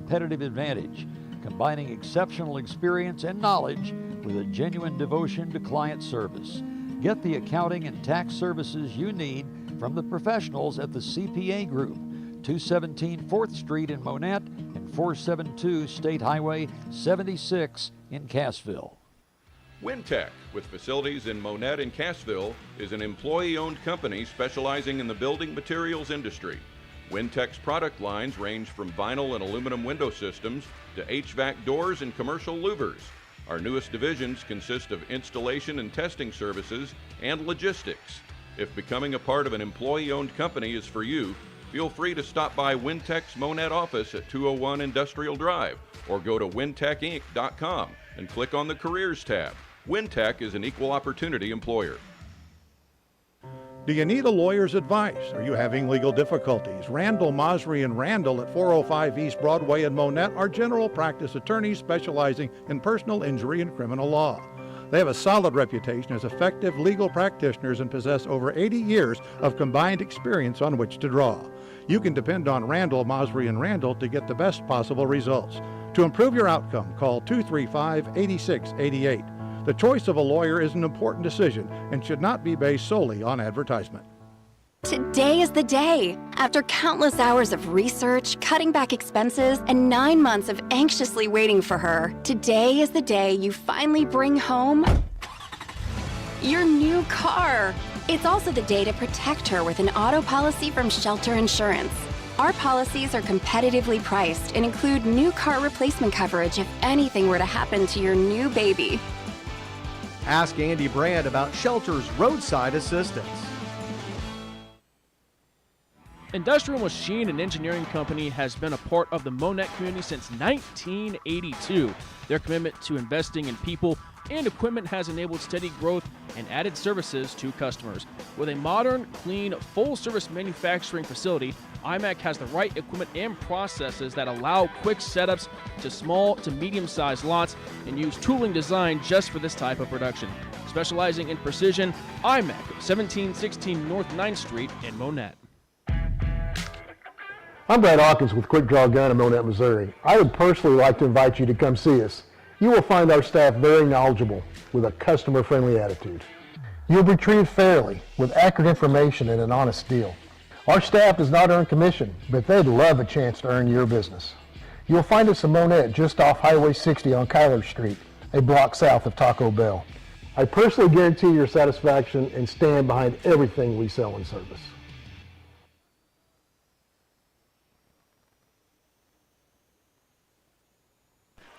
competitive advantage, combining exceptional experience and knowledge with a genuine devotion to client service. Get the accounting and tax services you need from the professionals at the CPA Group, 217 4th Street in Monett and 472 State Highway 76 in Cassville. Wintech, with facilities in Monett and Cassville, is an employee-owned company specializing in the building materials industry. Wintech's product lines range from vinyl and aluminum window systems to HVAC doors and commercial louvers. Our newest divisions consist of installation and testing services and logistics. If becoming a part of an employee-owned company is for you, feel free to stop by Wintech's Monett office at 201 Industrial Drive or go to wintechinc.com and click on the Careers tab. Wintech is an equal opportunity employer. Do you need a lawyer's advice? Are you having legal difficulties? Randall, Mosry, and Randall at 405 East Broadway in Monett are general practice attorneys specializing in personal injury and criminal law. They have a solid reputation as effective legal practitioners and possess over 80 years of combined experience on which to draw. You can depend on Randall, Mosry, and Randall to get the best possible results. To improve your outcome, call 235-8688. The choice of a lawyer is an important decision and should not be based solely on advertisement. Today is the day. After countless hours of research, cutting back expenses, and 9 months of anxiously waiting for her, today is the day you finally bring home your new car. It's also the day to protect her with an auto policy from Shelter Insurance. Our policies are competitively priced and include new car replacement coverage if anything were to happen to your new baby. Ask Andy Brand about Shelter's roadside assistance. Industrial Machine and Engineering Company has been a part of the Monett community since 1982. Their commitment to investing in people and equipment has enabled steady growth and added services to customers. With a modern, clean, full-service manufacturing facility, IMAC has the right equipment and processes that allow quick setups to small to medium-sized lots and use tooling designed just for this type of production. Specializing in precision, IMAC, 1716 North 9th Street in Monett. I'm Brad Hawkins with Quick Draw Gun in Monett, Missouri. I would personally like to invite you to come see us. You will find our staff very knowledgeable with a customer-friendly attitude. You'll be treated fairly with accurate information and an honest deal. Our staff does not earn commission, but they'd love a chance to earn your business. You'll find us in Monett just off Highway 60 on Kyler Street, a block south of Taco Bell. I personally guarantee your satisfaction and stand behind everything we sell and service.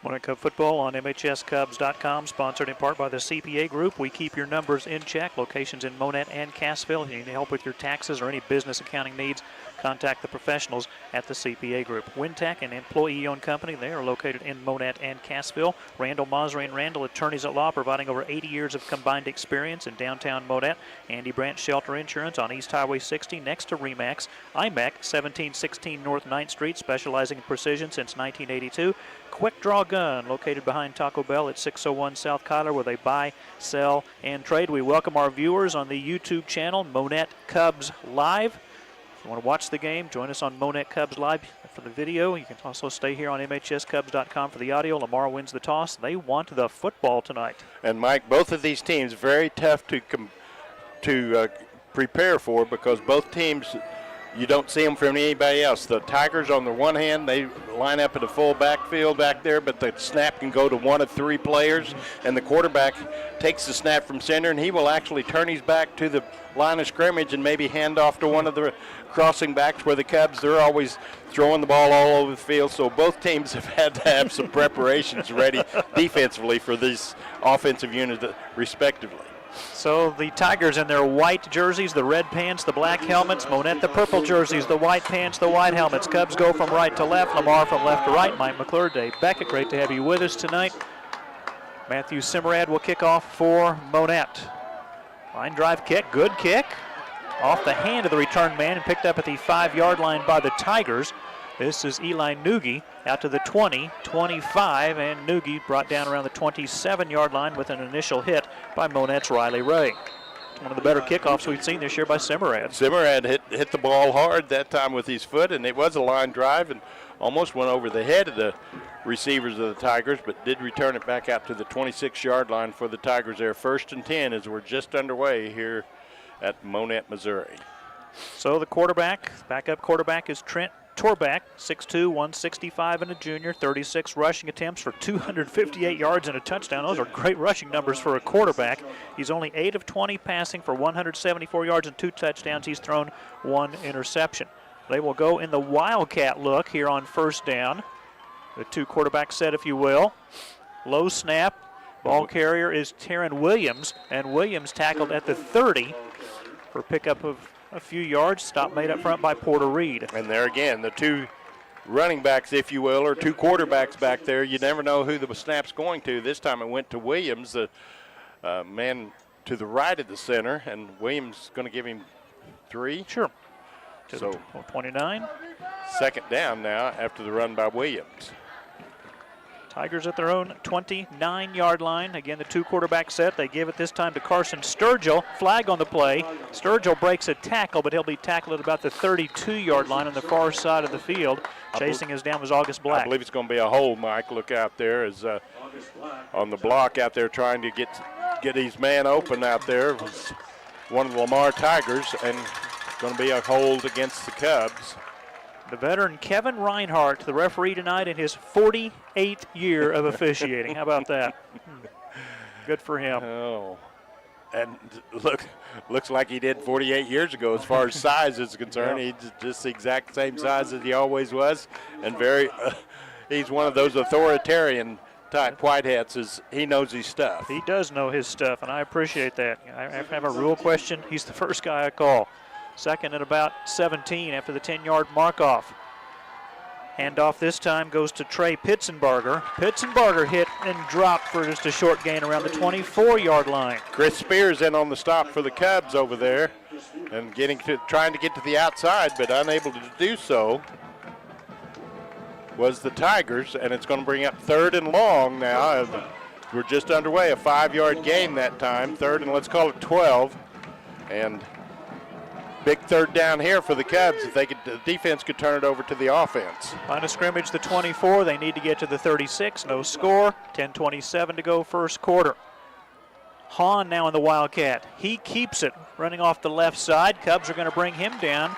Monett Cub football on MHSCubs.com, sponsored in part by the CPA Group. We keep your numbers in check. Locations in Monett and Cassville. If you need help with your taxes or any business accounting needs, contact the professionals at the CPA Group. Wintech, an employee-owned company. They are located in Monett and Cassville. Randall, Mosry, and Randall, attorneys at law, providing over 80 years of combined experience in downtown Monett. Andy Brandt, Shelter Insurance on East Highway 60 next to RE/MAX. IMAC, 1716 North 9th Street, specializing in precision since 1982. Quick Draw Gun, located behind Taco Bell at 601 South Kyler, where they buy, sell, and trade. We welcome our viewers on the YouTube channel, Monett Cubs Live. If you want to watch the game, join us on Monett Cubs Live for the video. You can also stay here on MHSCubs.com for the audio. Lamar wins the toss. They want the football tonight. And, Mike, both of these teams very tough to prepare for, because both teams, you don't see them from anybody else. The Tigers, on the one hand, they line up at the full backfield back there, but the snap can go to one of three players, and the quarterback takes the snap from center, and he will actually turn his back to the line of scrimmage and maybe hand off to one of the crossing backs, where the Cubs, they're always throwing the ball all over the field. So both teams have had to have some preparations ready defensively for these offensive units respectively. So the Tigers in their white jerseys, the red pants, the black helmets. Monett, the purple jerseys, the white pants, the white helmets. Cubs go from right to left. Lamar from left to right. Mike McClure, Dave Beckett, great to have you with us tonight. Matthew Simmerad will kick off for Monett. Line drive kick, good kick. Off the hand of the return man and picked up at the 5-yard line by the Tigers. This is Eli Noogie out to the 20, 25, and Noogie brought down around the 27-yard line with an initial hit by Monett's Riley Ray. One of the better kickoffs we've seen this year by Simmerad. Simmerad hit the ball hard that time with his foot, and it was a line drive, and almost went over the head of the receivers of the Tigers, but did return it back out to the 26-yard line for the Tigers there. 1st and 10 as we're just underway here at Monett, Missouri. So the quarterback, backup quarterback, is Trent Torbeck, 6'2", 165 and a junior, 36 rushing attempts for 258 yards and a touchdown. Those are great rushing numbers for a quarterback. He's only 8 of 20 passing for 174 yards and 2 touchdowns. He's thrown 1 interception. They will go in the Wildcat look here on 1st down. The 2 quarterback set, if you will. Low snap. Ball carrier is Taryn Williams, and Williams tackled at the 30 for pickup of a few yards. Stop made up front by Porter Reed. And there again, the 2 running backs, if you will, or 2 quarterbacks back there. You never know who the snap's going to. This time it went to Williams, the man to the right of the center, and Williams going to give him 3. Sure. So 29. 2nd down now after the run by Williams. Tigers at their own 29-yard line. Again, the 2 quarterback set. They give it this time to Carson Sturgill. Flag on the play. Sturgill breaks a tackle, but he'll be tackled at about the 32-yard line on the far side of the field. Chasing his down was August Black. I believe it's going to be a hold, Mike. Look out there as on the block out there trying to get his man open out there. It was one of the Lamar Tigers, and going to be a hold against the Cubs. The veteran Kevin Reinhardt, the referee tonight in his 48th year of officiating. How about that? Good for him. Oh, and looks like he did 48 years ago as far as size is concerned. Yeah. He's just the exact same size as he always was, and he's one of those authoritarian type white hats. He knows his stuff. He does know his stuff, and I appreciate that. I have a rule question. He's the first guy I call. 2nd and about 17 after the 10-yard mark-off. Handoff this time goes to Trey Pitzenbarger. Pitzenbarger hit and dropped for just a short gain around the 24-yard line. Chris Spears in on the stop for the Cubs over there and trying to get to the outside, but unable to do so was the Tigers, and it's going to bring up 3rd and long now. We're just underway, a 5-yard gain that time. 3rd and let's call it 12. And big 3rd down here for the Cubs. If the defense could turn it over to the offense. Line of scrimmage, the 24. They need to get to the 36. No score. 10:27 to go, 1st quarter. Hahn now in the Wildcat. He keeps it, running off the left side. Cubs are going to bring him down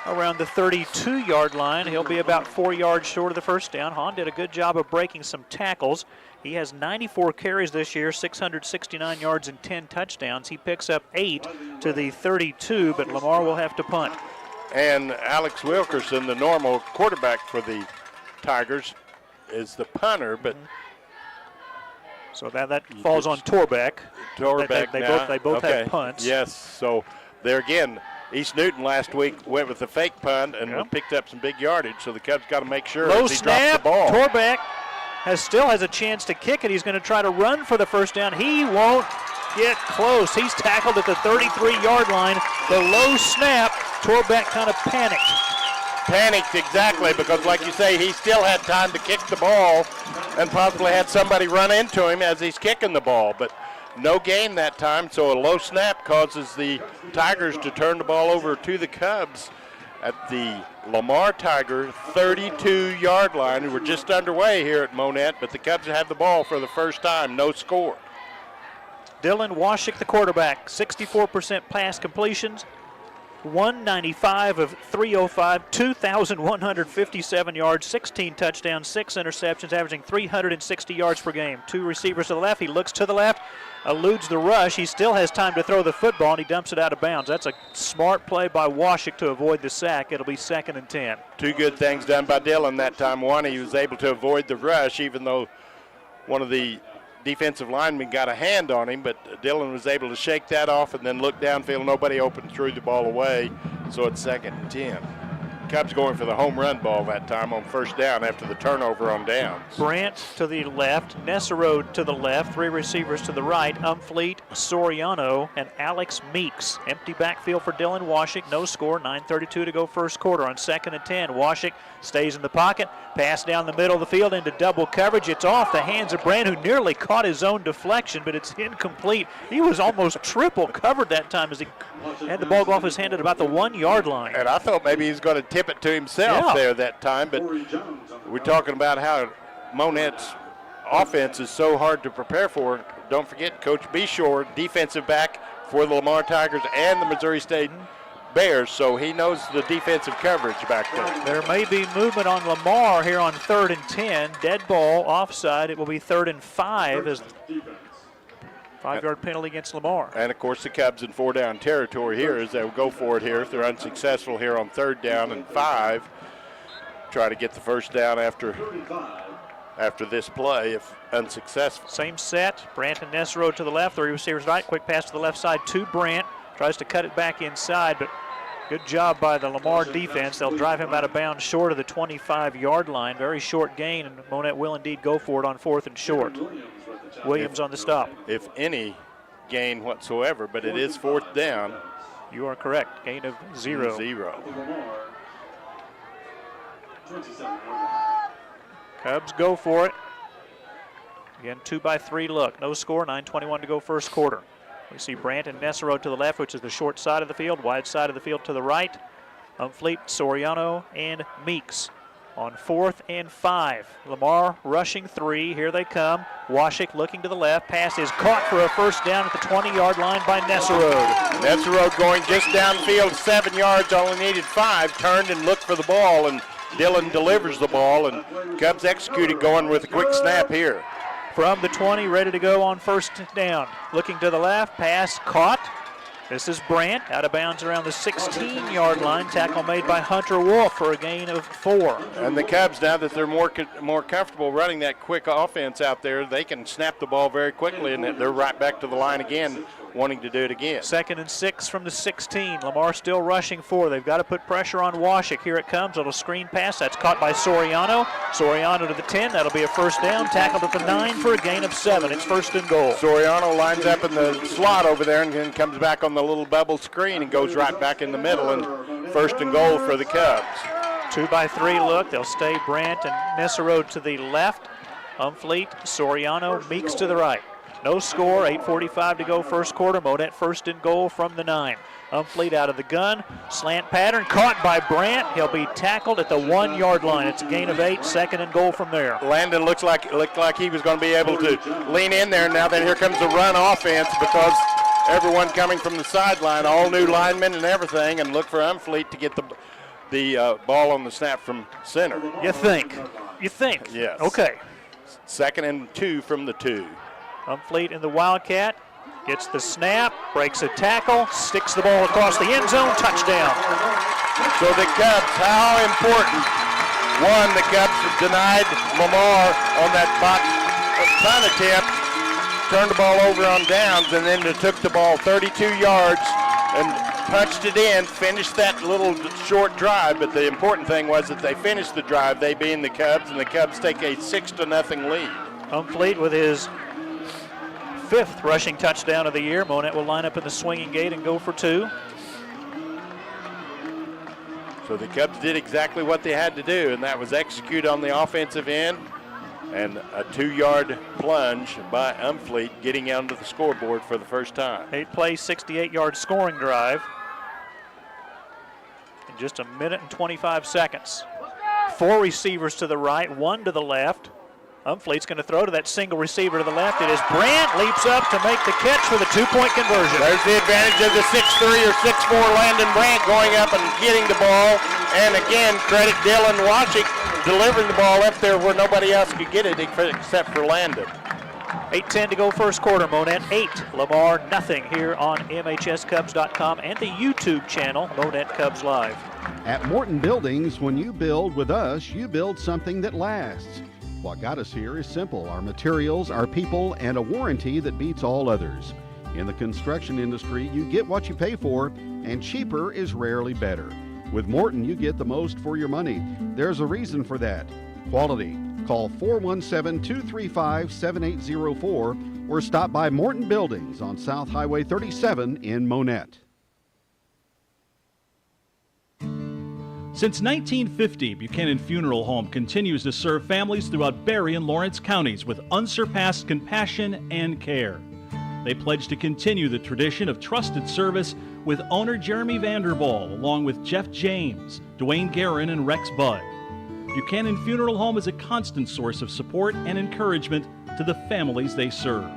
around the 32-yard line. He'll be about 4 yards short of the 1st down. Hahn did a good job of breaking some tackles. He has 94 carries this year, 669 yards and 10 touchdowns. He picks up 8 to the 32, but Lamar will have to punt. And Alex Wilkerson, the normal quarterback for the Tigers, is the punter, but so that falls on Torbeck. They both have punts. Yes, so there again, East Newton last week went with the fake punt and picked up some big yardage, so the Cubs got to make sure low he snap, drops the ball. Torbeck still has a chance to kick it. He's going to try to run for the 1st down. He won't get close. He's tackled at the 33-yard line. The low snap, Torbeck kind of panicked. Panicked, exactly, because like you say, he still had time to kick the ball and possibly had somebody run into him as he's kicking the ball, but no gain that time, so a low snap causes the Tigers to turn the ball over to the Cubs at the Lamar Tiger 32-yard line. We're just underway here at Monett, but the Cubs have the ball for the first time. No score. Dylan Washik, the quarterback, 64% pass completions, 195 of 305, 2,157 yards, 16 touchdowns, 6 interceptions, averaging 360 yards per game. 2 receivers to the left. He looks to the left, eludes the rush. He still has time to throw the football, and he dumps it out of bounds. That's a smart play by Washik to avoid the sack. It'll be 2nd and 10. 2 good things done by Dylan that time. One, he was able to avoid the rush, even though one of the defensive linemen got a hand on him, but Dylan was able to shake that off and then look downfield. Nobody open, threw the ball away, so it's 2nd and 10. Cubs going for the home run ball that time on 1st down after the turnover on downs. Brandt to the left, Nesserode to the left, 3 receivers to the right, Umfleet, Soriano, and Alex Meeks. Empty backfield for Dylan Washik, no score, 9:32 to go 1st quarter on 2nd and 10. Washik stays in the pocket, pass down the middle of the field into double coverage. It's off the hands of Brandt, who nearly caught his own deflection, but it's incomplete. He was almost triple covered that time as he and the ball go off his hand at about the 1 yard line. And I thought maybe he was going to tip it to himself there that time, but we're talking about how Monett's offense is so hard to prepare for. Don't forget, Coach Beshore, defensive back for the Lamar Tigers and the Missouri State Bears, so he knows the defensive coverage back there. There may be movement on Lamar here on 3rd and 10. Dead ball, offside. It will be 3rd and 5 as 5-yard penalty against Lamar. And, of course, the Cubs in 4-down territory here as they'll go for it here. If they're unsuccessful here on 3rd down and 5, try to get the first down after this play if unsuccessful. Same set. Brandt and Nessero to the left. 3 receivers right. Quick pass to the left side to Brandt. Tries to cut it back inside, but good job by the Lamar defense. They'll drive him out of bounds short of the 25-yard line. Very short gain, and Monett will indeed go for it on 4th and short. Williams on the stop. If any gain whatsoever, but it is 4th down. You are correct. Gain of 0. 0. Cubs go for it. Again, 2-by-3 look. No score, 9:21 to go first quarter. We see Brandt and Nessero to the left, which is the short side of the field, wide side of the field to the right. Umfleet, Soriano, and Meeks on 4th and 5. Lamar rushing 3. Here they come. Washik looking to the left. Pass is caught for a first down at the 20-yard line by Nessero. Nessero going just downfield 7 yards, only needed 5. Turned and looked for the ball, and Dillon delivers the ball, and Cubs executed going with a quick snap here. From the 20, ready to go on 1st down. Looking to the left, pass caught. This is Brandt, out of bounds around the 16-yard line. Tackle made by Hunter Wolf for a gain of 4. And the Cubs, now that they're more comfortable running that quick offense out there, they can snap the ball very quickly, and they're right back to the line again, wanting to do it again. 2nd and 6 from the 16. Lamar still rushing 4. They've got to put pressure on Washik. Here it comes. Little screen pass. That's caught by Soriano. Soriano to the 10. That'll be a first down. Tackled at the 9 for a gain of 7. It's 1st and goal. Soriano lines up in the slot over there and then comes back on the little bubble screen and goes right back in the middle, and 1st and goal for the Cubs. 2-by-3 look. They'll stay Brandt and Nessero to the left. Umfleet, Soriano, Meeks to the right. No score, 8:45 to go first quarter. Monett 1st and goal from the 9. Umfleet out of the gun. Slant pattern caught by Brandt. He'll be tackled at the 1-yard line. It's a gain of 8, 2nd and goal from there. Landon looked like he was going to be able to lean in there. Now then here comes the run offense because everyone coming from the sideline, all new linemen and everything, and look for Umfleet to get the ball on the snap from center. You think? Yes. Okay. 2nd and 2 from the 2. Umfleet in the Wildcat, gets the snap, breaks a tackle, sticks the ball across the end zone, touchdown. So the Cubs, how important. One, the Cubs denied Lamar on that box punt attempt, turned the ball over on downs, and then they took the ball 32 yards and punched it in, finished that little short drive. But the important thing was that they finished the drive, they being the Cubs, and the Cubs take a 6-0 lead. Umfleet with his 5th rushing touchdown of the year. Monett will line up in the swinging gate and go for 2. So the Cubs did exactly what they had to do, and that was execute on the offensive end and a 2-yard plunge by Umfleet, getting onto the scoreboard for the first time. 8-play, 68-yard scoring drive in just 1 minute and 25 seconds. 4 receivers to the right, 1 to the left. Umfleet's going to throw to that single receiver to the left. It is Brandt, leaps up to make the catch for the 2-point conversion. There's the advantage of the 6'3" or 6'4" Landon Brandt going up and getting the ball. And again, credit Dillon Washik delivering the ball up there where nobody else could get it except for Landon. 8:10 to go first quarter. Monett 8, Lamar nothing here on MHSCubs.com and the YouTube channel, Monett Cubs Live. At Morton Buildings, when you build with us, you build something that lasts. What got us here is simple: our materials, our people, and a warranty that beats all others. In the construction industry, you get what you pay for, and cheaper is rarely better. With Morton, you get the most for your money. There's a reason for that: quality. Call 417-235-7804 or stop by Morton Buildings on South Highway 37 in Monett. Since 1950, Buchanan Funeral Home continues to serve families throughout Berry and Lawrence counties with unsurpassed compassion and care. They pledge to continue the tradition of trusted service with owner Jeremy Vanderball, along with Jeff James, Dwayne Guerin, and Rex Budd. Buchanan Funeral Home is a constant source of support and encouragement to the families they serve.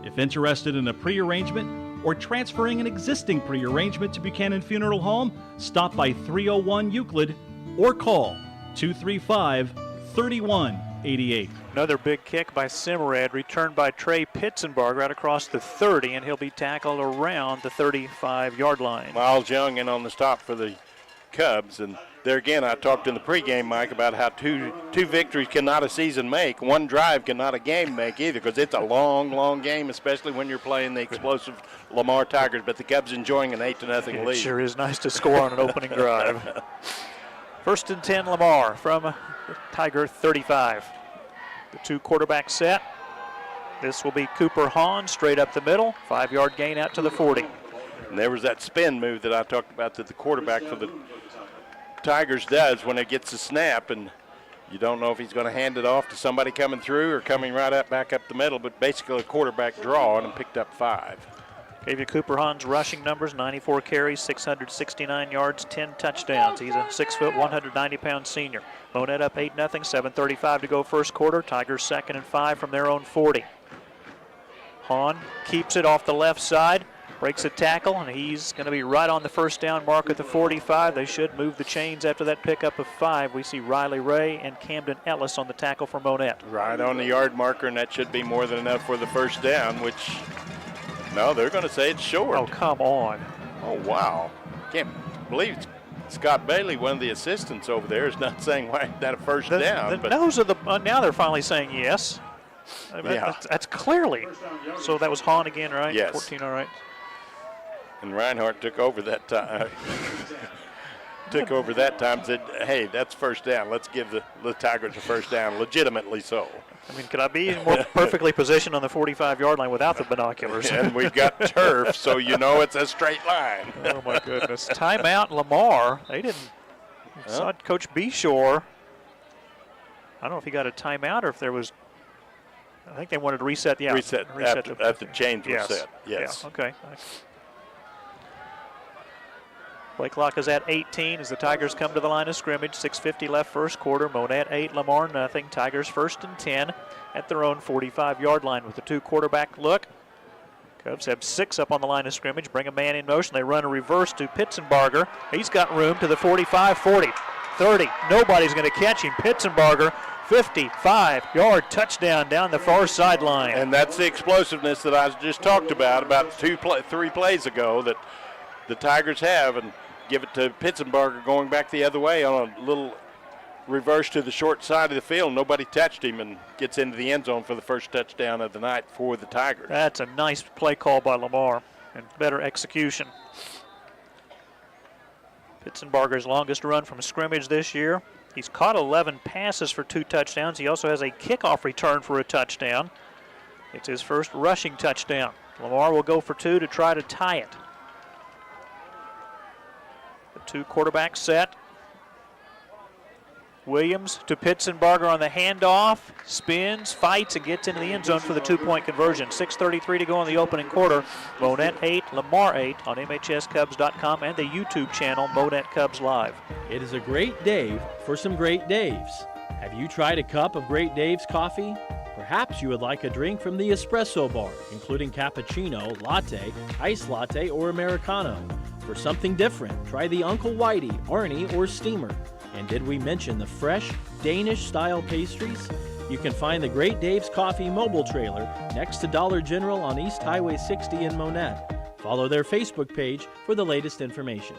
If interested in a pre-arrangement or transferring an existing pre-arrangement to Buchanan Funeral Home, stop by 301 Euclid or call 235-3188. Another big kick by Simrad, returned by Trey Pitzenbarger out across the 30, and he'll be tackled around the 35-yard line. Miles Young in on the stop for the Cubs, and there again, I talked in the pregame, Mike, about how two victories cannot a season make. One drive cannot a game make either, because it's a long, long game, especially when you're playing the explosive Lamar Tigers. But the Cubs enjoying an 8-0 lead. It sure is nice to score on an opening drive. 1st and 10, Lamar from Tiger 35. The two quarterback set. This will be Cooper Hahn straight up the middle. 5-yard gain out to the 40. And there was that spin move that I talked about that the quarterback for the Tigers does when it gets a snap, and you don't know if he's going to hand it off to somebody coming through or coming right up back up the middle, but basically a quarterback draw and picked up 5. Gave you Cooper Hahn's rushing numbers: 94 carries, 669 yards, 10 touchdowns. He's a 6', 190-pound senior. Monett up 8-0, 7:35 to go first quarter. Tigers 2nd and 5 from their own 40. Hahn keeps it off the left side, breaks a tackle, and he's going to be right on the first down mark at the 45. They should move the chains after that pickup of 5. We see Riley Ray and Camden Ellis on the tackle for Monett. Right on the yard marker, and that should be more than enough for the first down, which, no, they're going to say it's short. Oh, come on. Oh, wow. Can't believe Scott Bailey, one of the assistants over there, is not saying why that a first down. The nose of the now they're finally saying yes. Yeah. That's clearly. So that was Hahn again, right? Yes. 14, all right. And Reinhardt took over that time. Said, hey, that's first down. Let's give the Tigers a first down, legitimately so. I mean, could I be more perfectly positioned on the 45-yard line without the binoculars? And we've got turf, so you know it's a straight line. Oh, my goodness. Timeout, Lamar. They didn't. Saw Coach Beshore. I don't know if he got a timeout or if there was. I think they wanted to reset. Yeah, reset after the change was set. Yes. Yeah, okay. Play clock is at 18 as the Tigers come to the line of scrimmage. 6:50 left first quarter. Monett 8, Lamar nothing. Tigers 1st and 10 at their own 45-yard line with the two quarterback look. Cubs have 6 up on the line of scrimmage. Bring a man in motion. They run a reverse to Pitzenbarger. He's got room to the 45, 40, 30. Nobody's going to catch him. Pitzenbarger, 55-yard touchdown down the far sideline. And that's the explosiveness that I just talked about 3 plays ago that the Tigers have, and give it to Pitzenbarger going back the other way on a little reverse to the short side of the field. Nobody touched him and gets into the end zone for the first touchdown of the night for the Tigers. That's a nice play call by Lamar and better execution. Pitzenbarger's longest run from scrimmage this year. He's caught 11 passes for 2 touchdowns. He also has a kickoff return for a touchdown. It's his first rushing touchdown. Lamar will go for 2 to try to tie it. The two quarterback set. Williams to Pitzenbarger on the handoff, spins, fights, and gets into the end zone for the 2-point conversion. 6:33 to go in the opening quarter. Monett 8, Lamar 8 on MHSCubs.com and the YouTube channel Monett Cubs Live. It is a great day for some Great Dave's. Have you tried a cup of Great Dave's coffee? Perhaps you would like a drink from the espresso bar, including cappuccino, latte, iced latte, or Americano. For something different, try the Uncle Whitey, Arnie, or Steamer. And did we mention the fresh Danish-style pastries? You can find the Great Dave's Coffee mobile trailer next to Dollar General on East Highway 60 in Monett. Follow their Facebook page for the latest information.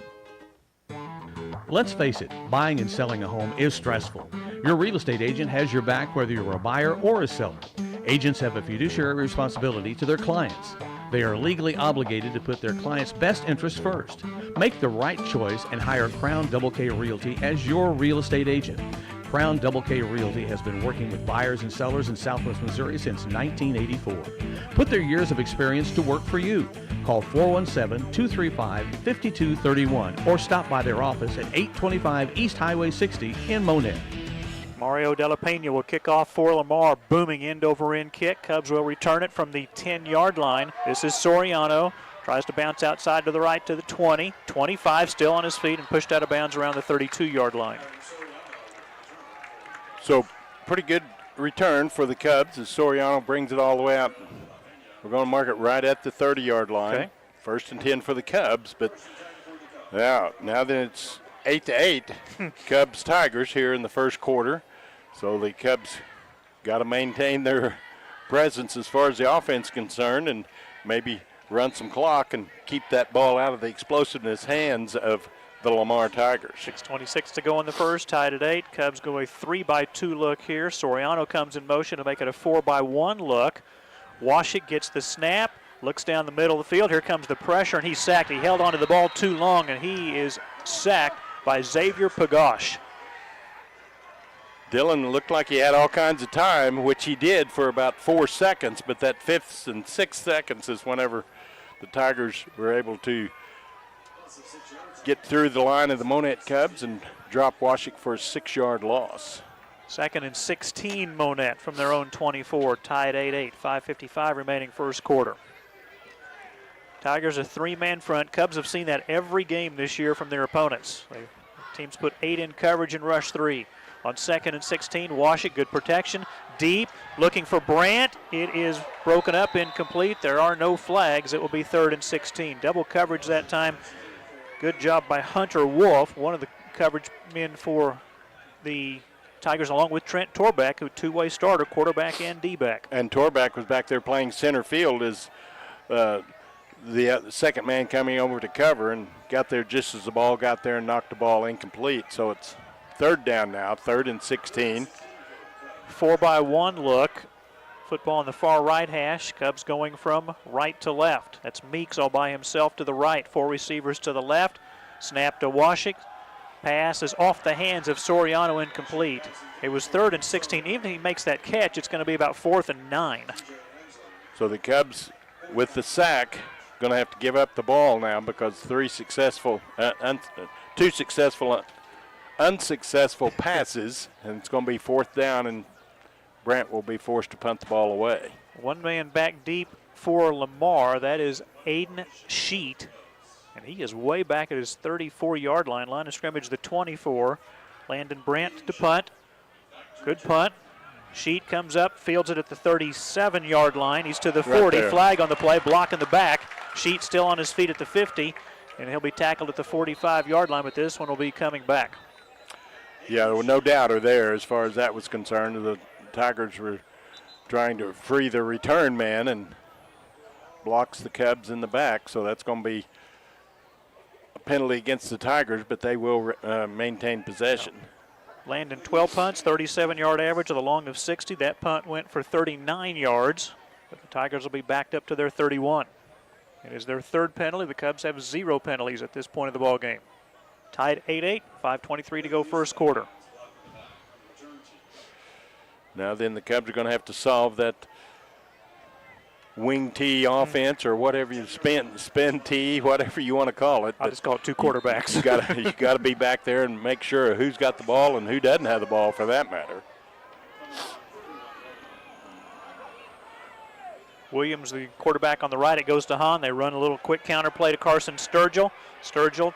Let's face it, buying and selling a home is stressful. Your real estate agent has your back whether you're a buyer or a seller. Agents have a fiduciary responsibility to their clients. They are legally obligated to put their clients' best interests first. Make the right choice and hire Crown Double K Realty as your real estate agent. Crown Double K Realty has been working with buyers and sellers in Southwest Missouri since 1984. Put their years of experience to work for you. Call 417-235-5231 or stop by their office at 825 East Highway 60 in Monett. Mario Della Pena will kick off for Lamar. Booming end-over-end kick. Cubs will return it from the 10-yard line. This is Soriano Tries to bounce outside to the right to the 20. 25 still on his feet and pushed out of bounds around the 32-yard line. So pretty good return for the Cubs as Soriano brings it all the way out. We're going to mark it right at the 30-yard line. Okay. 1st and 10 for the Cubs, but now that it's 8-8, Cubs Tigers here in the first quarter. So the Cubs got to maintain their presence as far as the offense is concerned and maybe run some clock and keep that ball out of the explosiveness hands of the Lamar Tigers. 6:26 to go in the first, tied at 8. Cubs go a 3-by-2 look here. Soriano comes in motion to make it a 4-by-1 look. Washik gets the snap, looks down the middle of the field. Here comes the pressure, and he's sacked. He held onto the ball too long, and he is sacked by Xavier Pagosh. Dillon looked like he had all kinds of time, which he did for about 4 seconds, but that 5th and 6th seconds is whenever the Tigers were able to get through the line of the Monett Cubs and drop Washik for a 6-yard loss. 2nd and 16, Monett from their own 24, tied 8-8, 5:55 remaining first quarter. Tigers a 3-man front. Cubs have seen that every game this year from their opponents. Teams put 8 in coverage and rush 3. On 2nd and 16, Washik, good protection. Deep, looking for Brandt. It is broken up, incomplete. There are no flags. It will be 3rd and 16. Double coverage that time. Good job by Hunter Wolf, one of the coverage men for the Tigers, along with Trent Torbeck, who two-way starter, quarterback and D-back. And Torbeck was back there playing center field as the second man coming over to cover and got there just as the ball got there and knocked the ball incomplete. So it's 3rd down now, 3rd and 16. 4-by-1 look. Football on the far right hash. Cubs going from right to left. That's Meeks all by himself to the right. 4 receivers to the left. Snap to Washik. Pass is off the hands of Soriano, incomplete. It was 3rd and 16. Even if he makes that catch, it's going to be about 4th and 9. So the Cubs, with the sack, going to have to give up the ball now because 2 successful unsuccessful passes, and it's going to be 4th down, and Brandt will be forced to punt the ball away. 1 man back deep for Lamar. That is Aiden Sheet. And he is way back at his 34-yard line. Line of scrimmage, the 24. Landon Brandt to punt. Good punt. Sheet comes up, fields it at the 37-yard line. He's to the 40. Right, flag on the play, block in the back. Sheet still on his feet at the 50. And he'll be tackled at the 45-yard line, but this one will be coming back. Yeah, there was no doubter there as far as that was concerned. The Tigers were trying to free the return man and blocks the Cubs in the back, so that's going to be a penalty against the Tigers, but they will maintain possession. Landon 12 punts, 37-yard average with a long of 60. That punt went for 39 yards, but the Tigers will be backed up to their 31. It is their 3rd penalty. The Cubs have 0 penalties at this point of the ball game. Tied 8-8, 5:23 to go first quarter. Now then the Cubs are going to have to solve that wing tee offense or whatever you spin tee, whatever you want to call it. I just call it 2 quarterbacks. You got to be back there and make sure who's got the ball and who doesn't have the ball for that matter. Williams, the quarterback on the right, it goes to Hahn. They run a little quick counter play to Carson Sturgill. Sturgill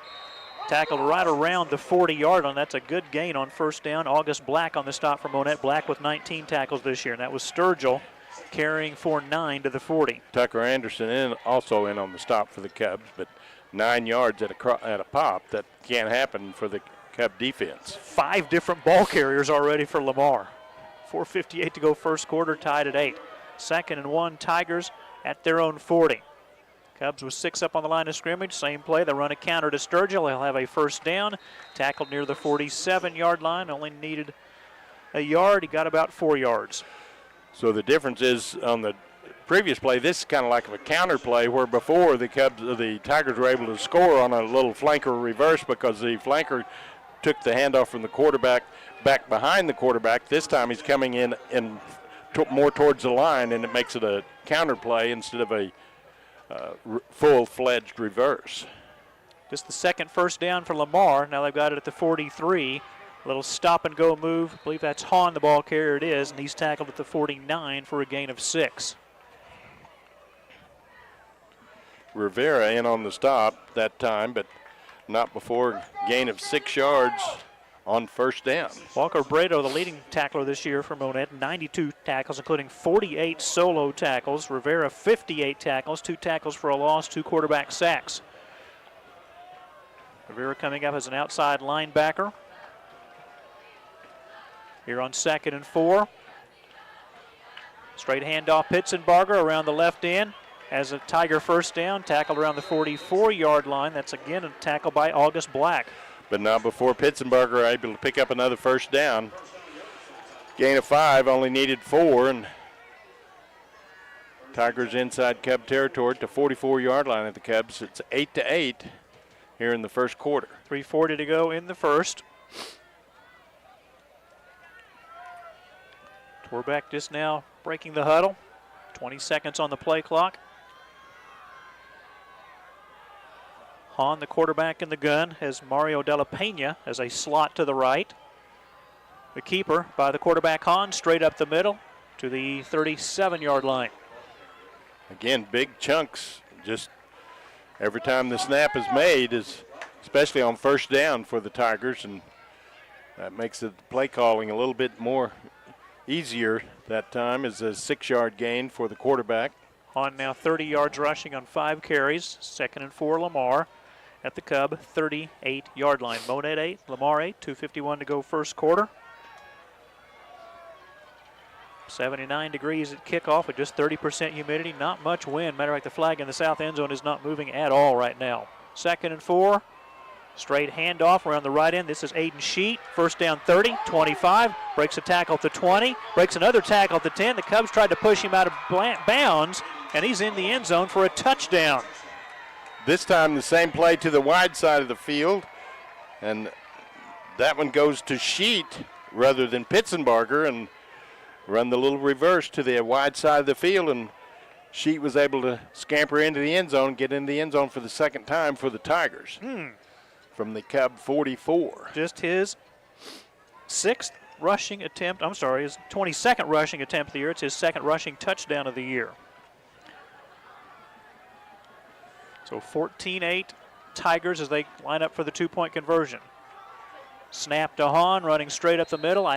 tackled right around the 40-yard line. That's a good gain on 1st down. August Black on the stop for Monett. Black with 19 tackles this year, and that was Sturgill carrying for 9 to the 40. Tucker Anderson also in on the stop for the Cubs, but 9 yards at a pop. That can't happen for the Cub defense. 5 different ball carriers already for Lamar. 4:58 to go first quarter, tied at 8. 2nd and 1, Tigers at their own 40. Cubs with 6 up on the line of scrimmage. Same play. They run a counter to Sturgill. He'll have a 1st down. Tackled near the 47-yard line. Only needed a yard. He got about 4 yards. So the difference is on the previous play, this is kind of like a counter play where before the Tigers were able to score on a little flanker reverse because the flanker took the handoff from the quarterback back behind the quarterback. This time he's coming in more towards the line, and it makes it a counter play instead of a full-fledged reverse. Just the 2nd 1st down for Lamar. Now they've got it at the 43. A little stop-and-go move. I believe that's Hahn, the ball carrier. It is, and he's tackled at the 49 for a gain of 6. Rivera in on the stop that time, but not before gain of 6 yards on first down. Walker Brado, the leading tackler this year for Monett, 92 tackles, including 48 solo tackles. Rivera, 58 tackles, 2 tackles for a loss, 2 quarterback sacks. Rivera coming up as an outside linebacker. Here on 2nd and 4. Straight handoff, Pitzenbarger around the left end. Has a Tiger first down, tackled around the 44-yard line. That's again a tackle by August Black. But not before Pitzenbarger able to pick up another first down. Gain of 5, only needed 4, and Tigers inside Cub territory to 44-yard line at the Cubs. It's 8-8 here in the first quarter. 3:40 to go in the first. Torbeck just now breaking the huddle. 20 seconds on the play clock. Hahn, the quarterback in the gun, has Mario De La Pena as a slot to the right. The keeper by the quarterback Hahn, straight up the middle to the 37-yard line. Again, big chunks just every time the snap is made, especially on first down for the Tigers, and that makes the play calling a little bit more easier that time. Is a 6-yard gain for the quarterback. Hahn now 30 yards rushing on 5 carries. 2nd and 4, Lamar at the Cub 38-yard line. Monett 8, Lamar 8, 2:51 to go first quarter. 79 degrees at kickoff with just 30% humidity. Not much wind. Matter of fact, the flag in the south end zone is not moving at all right now. 2nd and 4. Straight handoff around the right end. This is Aiden Sheet. First down 30, 25. Breaks a tackle at the 20. Breaks another tackle at the 10. The Cubs tried to push him out of bounds, and he's in the end zone for a touchdown. This time the same play to the wide side of the field, and that one goes to Sheet rather than Pitzenbarger, and run the little reverse to the wide side of the field, and Sheet was able to scamper into the end zone, get in the end zone for the second time for the Tigers. From the Cub 44. Just his 6th rushing attempt, his 22nd rushing attempt of the year. It's his 2nd rushing touchdown of the year. So 14-8 Tigers as they line up for the 2-point conversion. Snap to Hahn, running straight up the middle.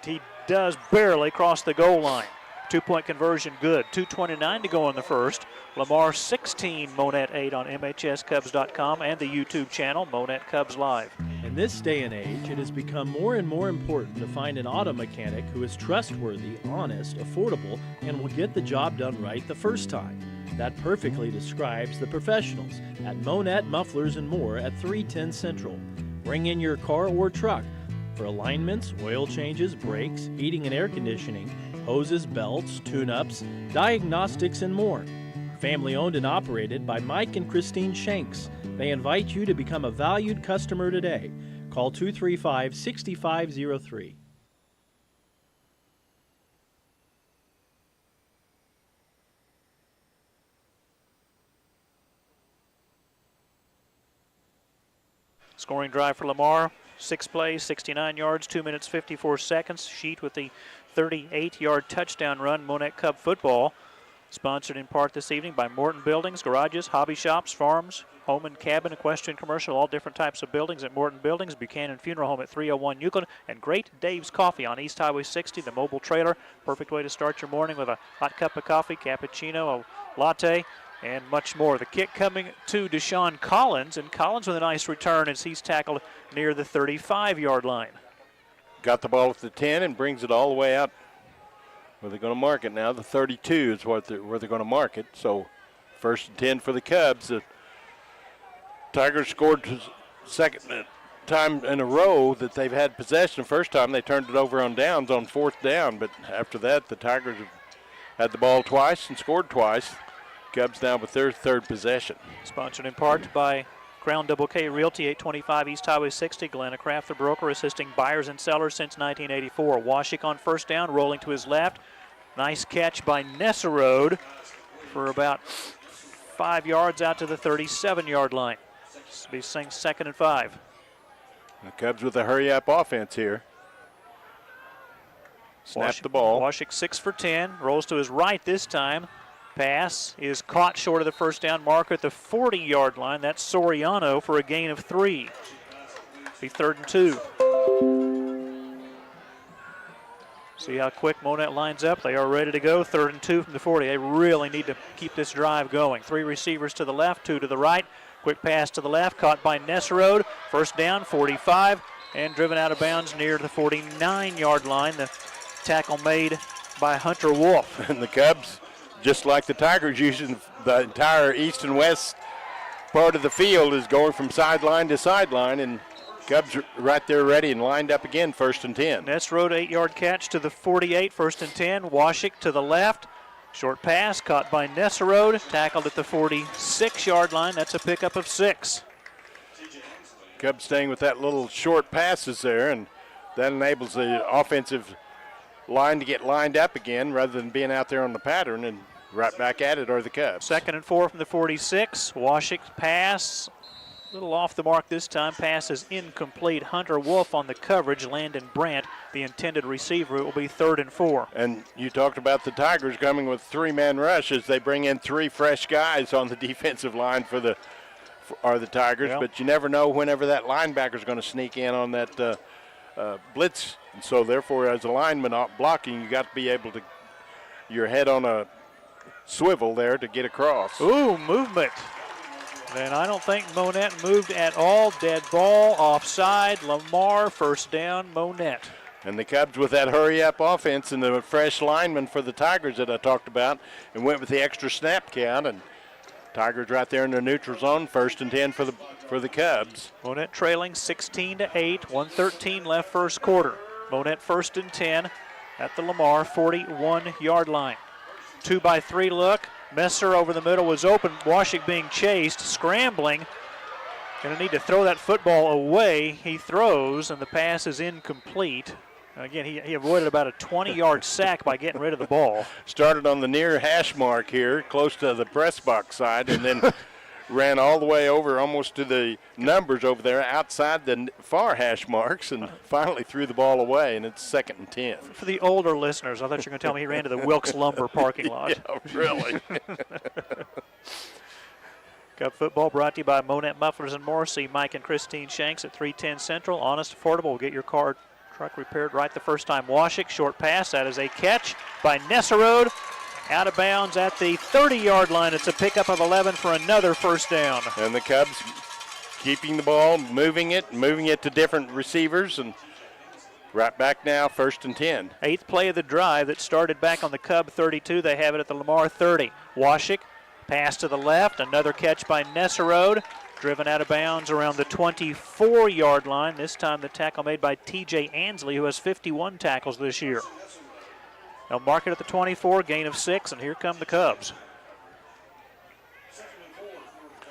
He does barely cross the goal line. 2-point conversion good. 2:29 to go in the first. Lamar 16, Monett 8 on MHSCubs.com and the YouTube channel, Monett Cubs Live. In this day and age, it has become more and more important to find an auto mechanic who is trustworthy, honest, affordable, and will get the job done right the first time. That perfectly describes the professionals at Monett Mufflers and More at 310 Central. Bring in your car or truck for alignments, oil changes, brakes, heating and air conditioning, hoses, belts, tune-ups, diagnostics, and more. Family owned and operated by Mike and Christine Shanks. They invite you to become a valued customer today. Call 235-6503. Scoring drive for Lamar. 6 plays, 69 yards, 2 minutes, 54 seconds. Sheet with the 38-yard touchdown run. Monett Cub football, sponsored in part this evening by Morton Buildings, garages, hobby shops, farms, home and cabin, equestrian, commercial, all different types of buildings at Morton Buildings. Buchanan Funeral Home at 301 Euclid, and Great Dave's Coffee on East Highway 60, the mobile trailer. Perfect way to start your morning with a hot cup of coffee, cappuccino, a latte, and much more. The kick coming to Deshaun Collins, and Collins with a nice return as he's tackled near the 35-yard line. Got the ball at the 10 and brings it all the way out where they're going to mark it now. The 32 is where they're going to mark it. So 1st and 10 for the Cubs. The Tigers scored second time in a row that they've had possession. First time they turned it over on downs on 4th down, but after that the Tigers have had the ball twice and scored twice. Cubs now with their 3rd possession. Sponsored in part by Crown Double K Realty, 825 East Highway 60. Glenna Kraft, the broker, assisting buyers and sellers since 1984. Washik on first down, rolling to his left. Nice catch by Nesserode for about 5 yards out to the 37-yard line. This will be 2nd and 5. The Cubs with a hurry-up offense here. Snap the ball. Washik 6 for 10, rolls to his right this time. Pass is caught short of the first down marker at the 40-yard line. That's Soriano for a gain of 3. Be 3rd and 2. See how quick Monett lines up. They are ready to go. 3rd and 2 from the 40. They really need to keep this drive going. 3 receivers to the left, 2 to the right. Quick pass to the left, caught by Nesserode. First down, 45, and driven out of bounds near the 49-yard line. The tackle made by Hunter Wolf. And the Cubs, just like the Tigers, using the entire east and west part of the field, is going from sideline to sideline, and Cubs right there ready and lined up again, 1st and 10. Nesserode, 8-yard catch to the 48, 1st and 10. Washik to the left. Short pass caught by Nesserode, tackled at the 46-yard line. That's a pickup of 6. Cubs staying with that little short passes there, and that enables the offensive line to get lined up again rather than being out there on the pattern, and right back at it are the Cubs. 2nd and 4 from the 46. Washik's pass, a little off the mark this time. Pass is incomplete. Hunter Wolf on the coverage. Landon Brandt, the intended receiver. It will be 3rd and 4. And you talked about the Tigers coming with 3-man rushes. They bring in 3 fresh guys on the defensive line for the Tigers, Yep. But you never know whenever that linebacker is going to sneak in on that blitz. And so therefore, as a lineman blocking, you got to be able to, your head on a swivel there to get across. Ooh, movement. And I don't think Monett moved at all. Dead ball, offside. Lamar, first down, Monett. And the Cubs with that hurry-up offense and the fresh lineman for the Tigers that I talked about, and went with the extra snap count, and Tigers right there in their neutral zone, 1st and 10 for the Cubs. Monett trailing 16-8, 1:13 left first quarter. Monett 1st and 10 at the Lamar 41-yard line. 2-by-3 look. Messer over the middle was open. Washik being chased, scrambling. Going to need to throw that football away. He throws, and the pass is incomplete. Again, he avoided about a 20-yard sack by getting rid of the ball. Started on the near hash mark here, close to the press box side, and then ran all the way over almost to the numbers over there outside the far hash marks, and finally threw the ball away, and it's 2nd and 10. For the older listeners, I thought you were going to tell me he ran to the Wilkes Lumber parking lot. Yeah, really. Cub football brought to you by Monett Mufflers and More. See Mike and Christine Shanks at 310 Central. Honest, affordable. We'll get your car truck repaired right the first time. Washik, short pass. That is a catch by Nesserode. Out of bounds at the 30-yard line. It's a pickup of 11 for another first down. And the Cubs keeping the ball, moving it to different receivers, and right back now, 1st and 10. 8th play of the drive that started back on the Cub 32. They have it at the Lamar 30. Washik, pass to the left. Another catch by Nesserode. Driven out of bounds around the 24-yard line. This time the tackle made by T.J. Ansley, who has 51 tackles this year. They'll mark it at the 24, gain of 6, and here come the Cubs.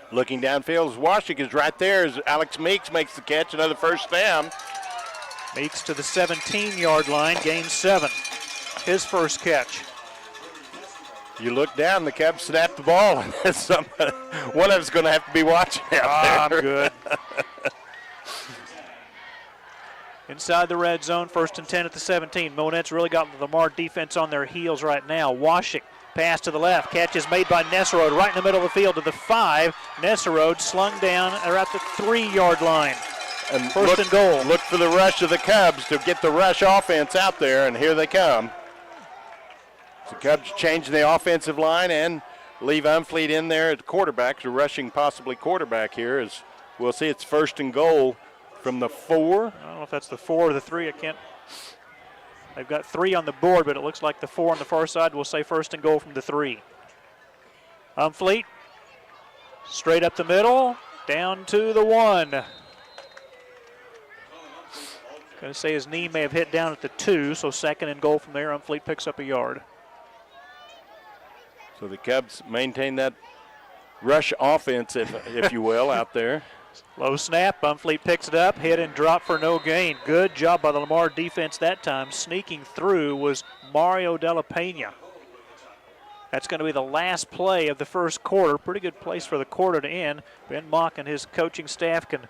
Looking downfield, Washik is right there as Alex Meeks makes the catch, another first down. Meeks to the 17-yard line, gain 7. His first catch. You look down, the Cubs snap the ball, and one of us is going to have to be watching out there. I'm good. Inside the red zone, 1st and 10 at the 17. Monett's really got the Lamar defense on their heels right now. Washik, pass to the left. Catch is made by Nesserode right in the middle of the field to the 5. Nesserode slung down at the 3-yard line. And 1st and goal. Look for the rush of the Cubs to get the rush offense out there, and here they come. The Cubs changing the offensive line and leave Umfleet in there at quarterback, the rushing possibly quarterback here. As we'll see, it's 1st and goal from the 4. I don't know if that's the 4 or the 3. I can't. They've got 3 on the board, but it looks like the 4 on the far side will say 1st and goal from the 3. Umfleet, straight up the middle, down to the 1. Going to say his knee may have hit down at the 2, so 2nd and goal from there. Umfleet picks up a yard. So the Cubs maintain that rush offense, if you will, out there. Low snap, Umfleet picks it up, hit and drop for no gain. Good job by the Lamar defense that time. Sneaking through was Mario Della Pena. That's going to be the last play of the first quarter. Pretty good place for the quarter to end. Ben Mock and his coaching staff can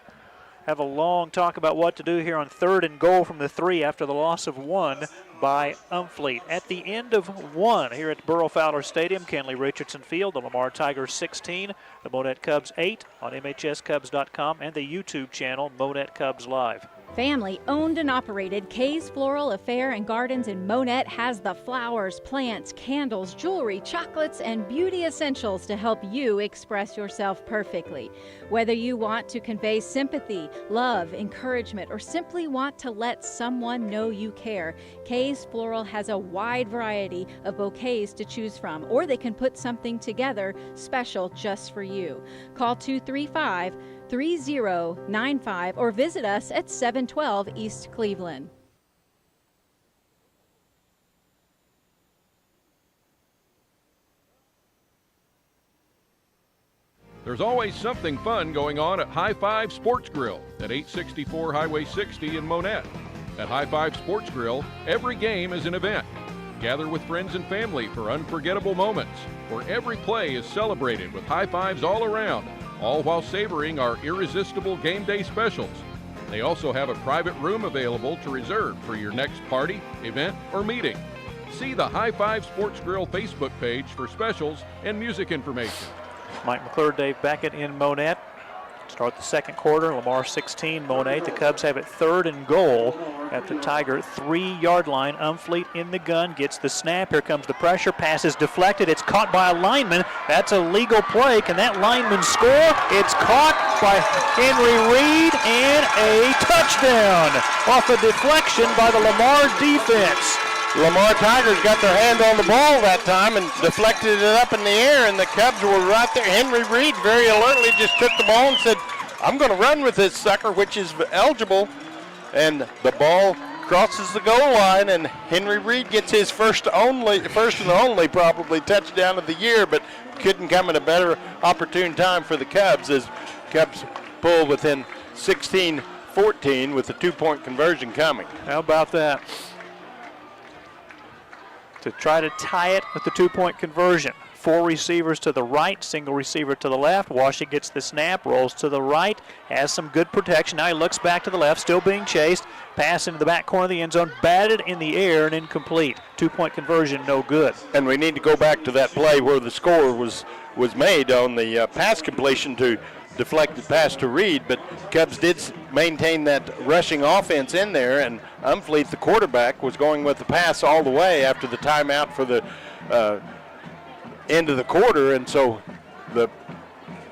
have a long talk about what to do here on 3rd and goal from the 3 after the loss of 1. by Umfleet. At the end of one here at Burrow Fowler Stadium, Kenley Richardson Field, the Lamar Tigers 16, the Monett Cubs 8 on MHSCubs.com and the YouTube channel Monett Cubs Live. Family owned and operated Kay's Floral Affair and Gardens in Monett has the flowers, plants, candles, jewelry, chocolates, and beauty essentials to help you express yourself perfectly. Whether you want to convey sympathy, love, encouragement, or simply want to let someone know you care, Kay's Floral has a wide variety of bouquets to choose from, or they can put something together special just for you. Call 235-3095 or visit us at 712 East Cleveland. There's always something fun going on at High Five Sports Grill at 864 Highway 60 in Monett. At High Five Sports Grill, every game is an event. Gather with friends and family for unforgettable moments, where every play is celebrated with high fives all around, all while savoring our irresistible game day specials. They also have a private room available to reserve for your next party, event, or meeting. See the High Five Sports Grill Facebook page for specials and music information. Mike McClure, Dave Beckett in Monett. Start the second quarter, Lamar 16, Monett. The Cubs have it 3rd and goal at the Tiger 3-yard line. Umfleet in the gun, gets the snap. Here comes the pressure. Pass is deflected. It's caught by a lineman. That's a legal play. Can that lineman score? It's caught by Henry Reed and a touchdown off a deflection by the Lamar defense. Lamar Tigers got their hand on the ball that time and deflected it up in the air, and the Cubs were right there. Henry Reed very alertly just took the ball and said, I'm going to run with this sucker, which is eligible. And the ball crosses the goal line, and Henry Reed gets his first and only probably touchdown of the year, but couldn't come at a better opportune time for the Cubs as Cubs pull within 16-14 with the 2-point conversion coming. How about that? To try to tie it with the 2-point conversion. 4 receivers to the right, single receiver to the left. Washington gets the snap, rolls to the right, has some good protection. Now he looks back to the left, still being chased. Pass into the back corner of the end zone, batted in the air and incomplete. 2-point conversion, no good. And we need to go back to that play where the score was made on the pass completion to deflected pass to Reed, but Cubs did maintain that rushing offense in there, and Umfleet, the quarterback, was going with the pass all the way after the timeout for the end of the quarter, and so the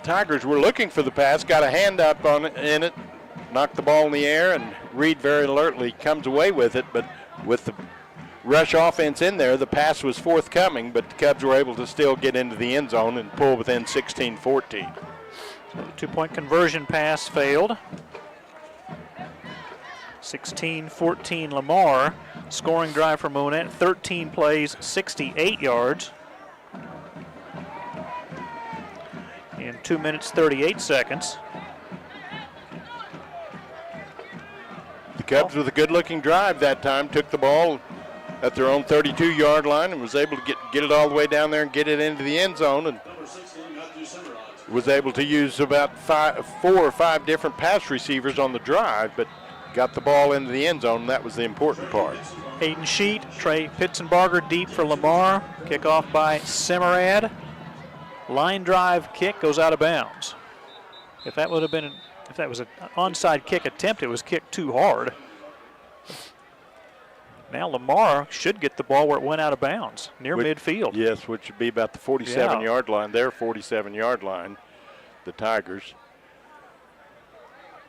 Tigers were looking for the pass, got a hand up on it, in it, knocked the ball in the air, and Reed very alertly comes away with it, but with the rush offense in there, the pass was forthcoming, but the Cubs were able to still get into the end zone and pull within 16-14. So the 2-point conversion pass failed. 16-14 Lamar. Scoring drive for Monett, 13 plays, 68 yards. In 2 minutes, 38 seconds. The Cubs with a good-looking drive that time, took the ball at their own 32-yard line and was able to get it all the way down there and get it into the end zone, and was able to use about 4 or 5 different pass receivers on the drive, but got the ball into the end zone, and that was the important part. Hayden Sheet, Trey Pitzenbarger deep for Lamar. Kickoff by Semerad. Line drive kick goes out of bounds. If that was an onside kick attempt, it was kicked too hard. Now Lamar should get the ball where it went out of bounds, near midfield. Yes, which would be about the 47-yard line, their 47-yard line, the Tigers.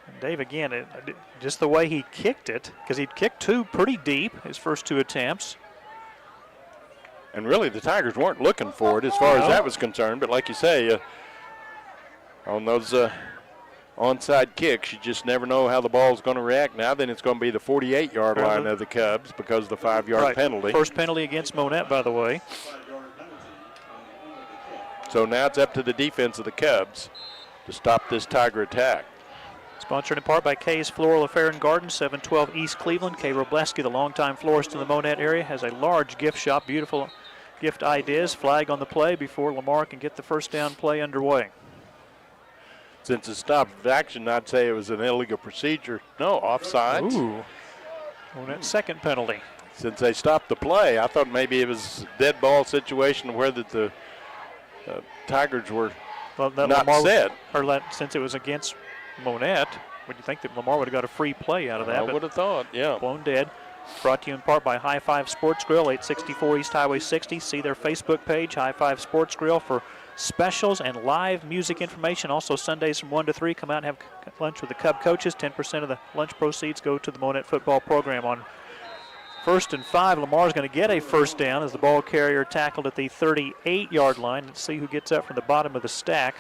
And Dave, again, just the way he kicked it, because he'd kicked 2 pretty deep, his first 2 attempts. And really, the Tigers weren't looking for it as far as that was concerned, but like you say, on those onside kicks, you just never know how the ball's going to react. Now then it's going to be the 48-yard line of the Cubs because of the 5-yard penalty. First penalty against Monett, by the way. So now it's up to the defense of the Cubs to stop this Tiger attack. Sponsored in part by Kay's Floral Affair and Garden, 712 East Cleveland. Kay Robleski, the longtime florist in the Monett area, has a large gift shop. Beautiful gift ideas. Flag on the play before Lamar can get the first down play underway. Since it stopped action, I'd say it was an illegal procedure. No, offside. Ooh. Monett second penalty. since they stopped the play, I thought maybe it was a dead ball situation where the Tigers were not Lamar set. Since it was against Monett, would you think that Lamar would have got a free play out of that? I would have thought, yeah. Blown dead. Brought to you in part by High Five Sports Grill, 864 East Highway 60. See their Facebook page, High Five Sports Grill, for specials and live music information. Also Sundays from 1 to 3, come out and have lunch with the Cub coaches. 10% of the lunch proceeds go to the Monett football program. On 1st and 5, Lamar's going to get a first down as the ball carrier tackled at the 38-yard line. Let's see who gets up from the bottom of the stack.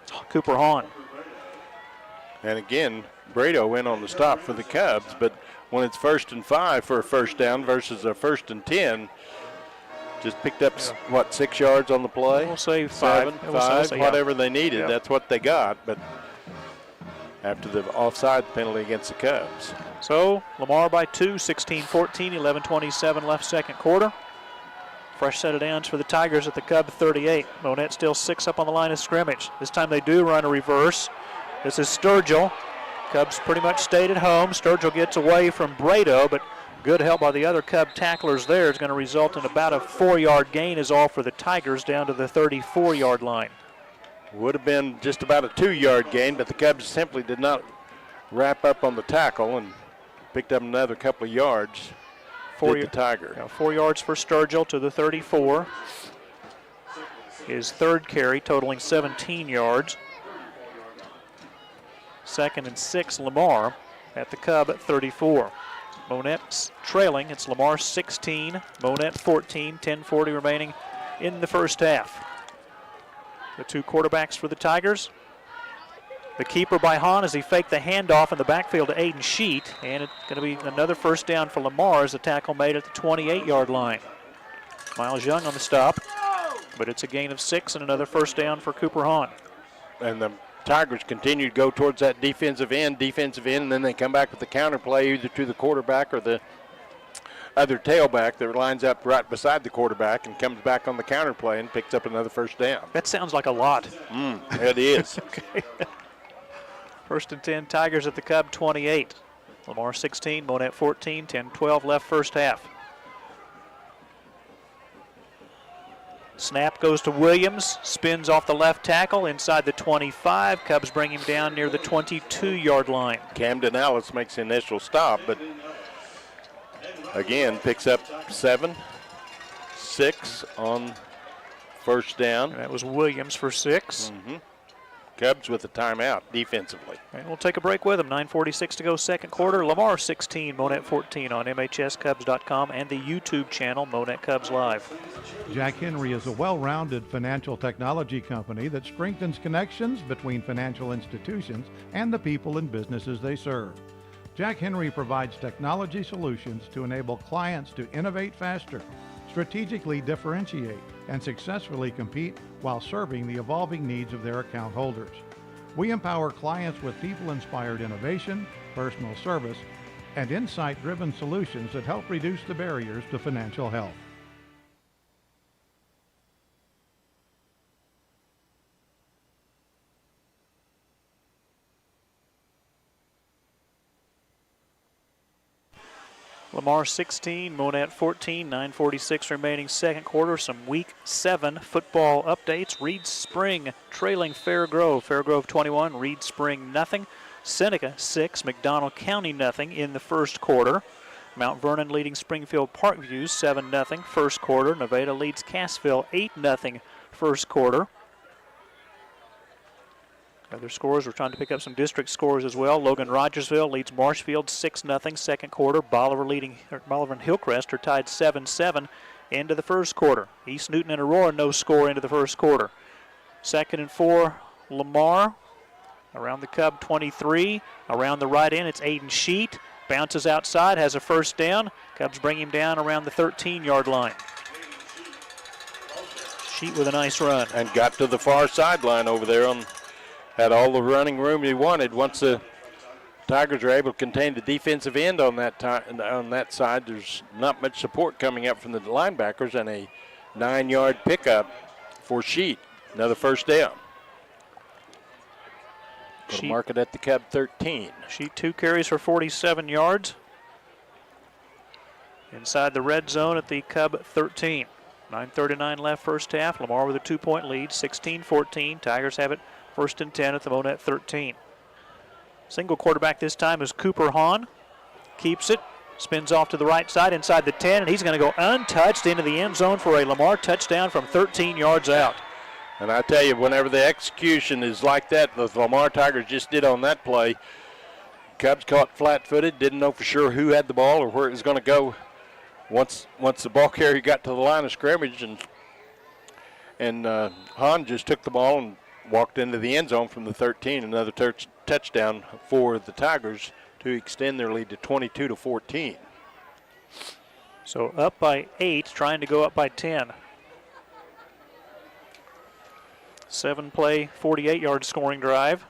It's Cooper Hahn. And again, Brado went on the stop for the Cubs, but when it's 1st and 5 for a first down versus a 1st and 10, just picked up, 6 yards on the play? We'll say 7, 5, say, whatever they needed. Yeah. That's what they got, but after the offside penalty against the Cubs. So Lamar by 2, 16-14, 11:27 left second quarter. Fresh set of downs for the Tigers at the Cub 38. Monett still 6 up on the line of scrimmage. This time they do run a reverse. This is Sturgill. Cubs pretty much stayed at home. Sturgill gets away from Brado, but good help by the other Cub tacklers there is going to result in about a 4-yard gain is all for the Tigers down to the 34-yard line. Would have been just about a 2-yard gain, but the Cubs simply did not wrap up on the tackle and picked up another couple of yards. The Tiger. 4 yards for Sturgill to the 34. His third carry totaling 17 yards. 2nd and 6, Lamar at the Cub at 34. Monett's trailing. It's Lamar 16, Monett 14, 10:40 remaining in the first half. The two quarterbacks for the Tigers. The keeper by Hahn as he faked the handoff in the backfield to Aiden Sheet, and it's going to be another first down for Lamar as the tackle made at the 28-yard line. Miles Young on the stop, but it's a gain of 6 and another first down for Cooper Hahn. And the Tigers continue to go towards that defensive end, and then they come back with the counter play either to the quarterback or the other tailback that lines up right beside the quarterback and comes back on the counter play and picks up another first down. That sounds like a lot. It is. Okay. 1st and 10, Tigers at the Cub 28. Lamar 16, Monett 14, 10-12 left first half. Snap goes to Williams, spins off the left tackle inside the 25. Cubs bring him down near the 22-yard line. Camden Ellis makes the initial stop, but again picks up 7, 6 on first down. And that was Williams for 6. Cubs with a timeout defensively. And we'll take a break with them. 9:46 to go second quarter. Lamar 16, Monett 14 on MHSCubs.com and the YouTube channel Monett Cubs Live. Jack Henry is a well-rounded financial technology company that strengthens connections between financial institutions and the people and businesses they serve. Jack Henry provides technology solutions to enable clients to innovate faster, strategically differentiate, and successfully compete while serving the evolving needs of their account holders. We empower clients with people-inspired innovation, personal service, and insight-driven solutions that help reduce the barriers to financial health. Lamar 16, Monett 14, 9:46 remaining second quarter. Some Week 7 football updates. Reed Spring trailing Fairgrove. Fairgrove 21, Reed Spring nothing. Seneca 6, McDonald County nothing in the first quarter. Mount Vernon leading Springfield Parkview 7-0 first quarter. Nevada leads Cassville 8-0 first quarter. Other scores, we're trying to pick up some district scores as well. Logan Rogersville leads Marshfield 6-0 second quarter. Bolivar and Hillcrest are tied 7-7 into the first quarter. East Newton and Aurora no score into the first quarter. 2nd and 4, Lamar around the Cub 23. Around the right end, it's Aiden Sheet. Bounces outside, has a first down. Cubs bring him down around the 13-yard line. Sheet with a nice run. And got to the far sideline over there had all the running room he wanted. Once the Tigers are able to contain the defensive end on that side, there's not much support coming up from the linebackers, and a 9-yard pickup for Sheet. Another first down. Go to mark it at the Cub 13. Sheet 2 carries for 47 yards. inside the red zone at the Cub 13. 9:39 left first half. Lamar with a 2-point lead, 16-14. Tigers have it first and 10 at the Monett 13. Single quarterback this time is Cooper Hahn. Keeps it, spins off to the right side inside the 10, and he's going to go untouched into the end zone for a Lamar touchdown from 13 yards out. And I tell you, whenever the execution is like that, the Lamar Tigers just did on that play, Cubs caught flat-footed, didn't know for sure who had the ball or where it was going to go once the ball carrier got to the line of scrimmage, and Hahn just took the ball and walked into the end zone from the 13. Another touchdown for the Tigers to extend their lead to 22-14. So up by 8, trying to go up by 10. 7-play, 48-yard scoring drive.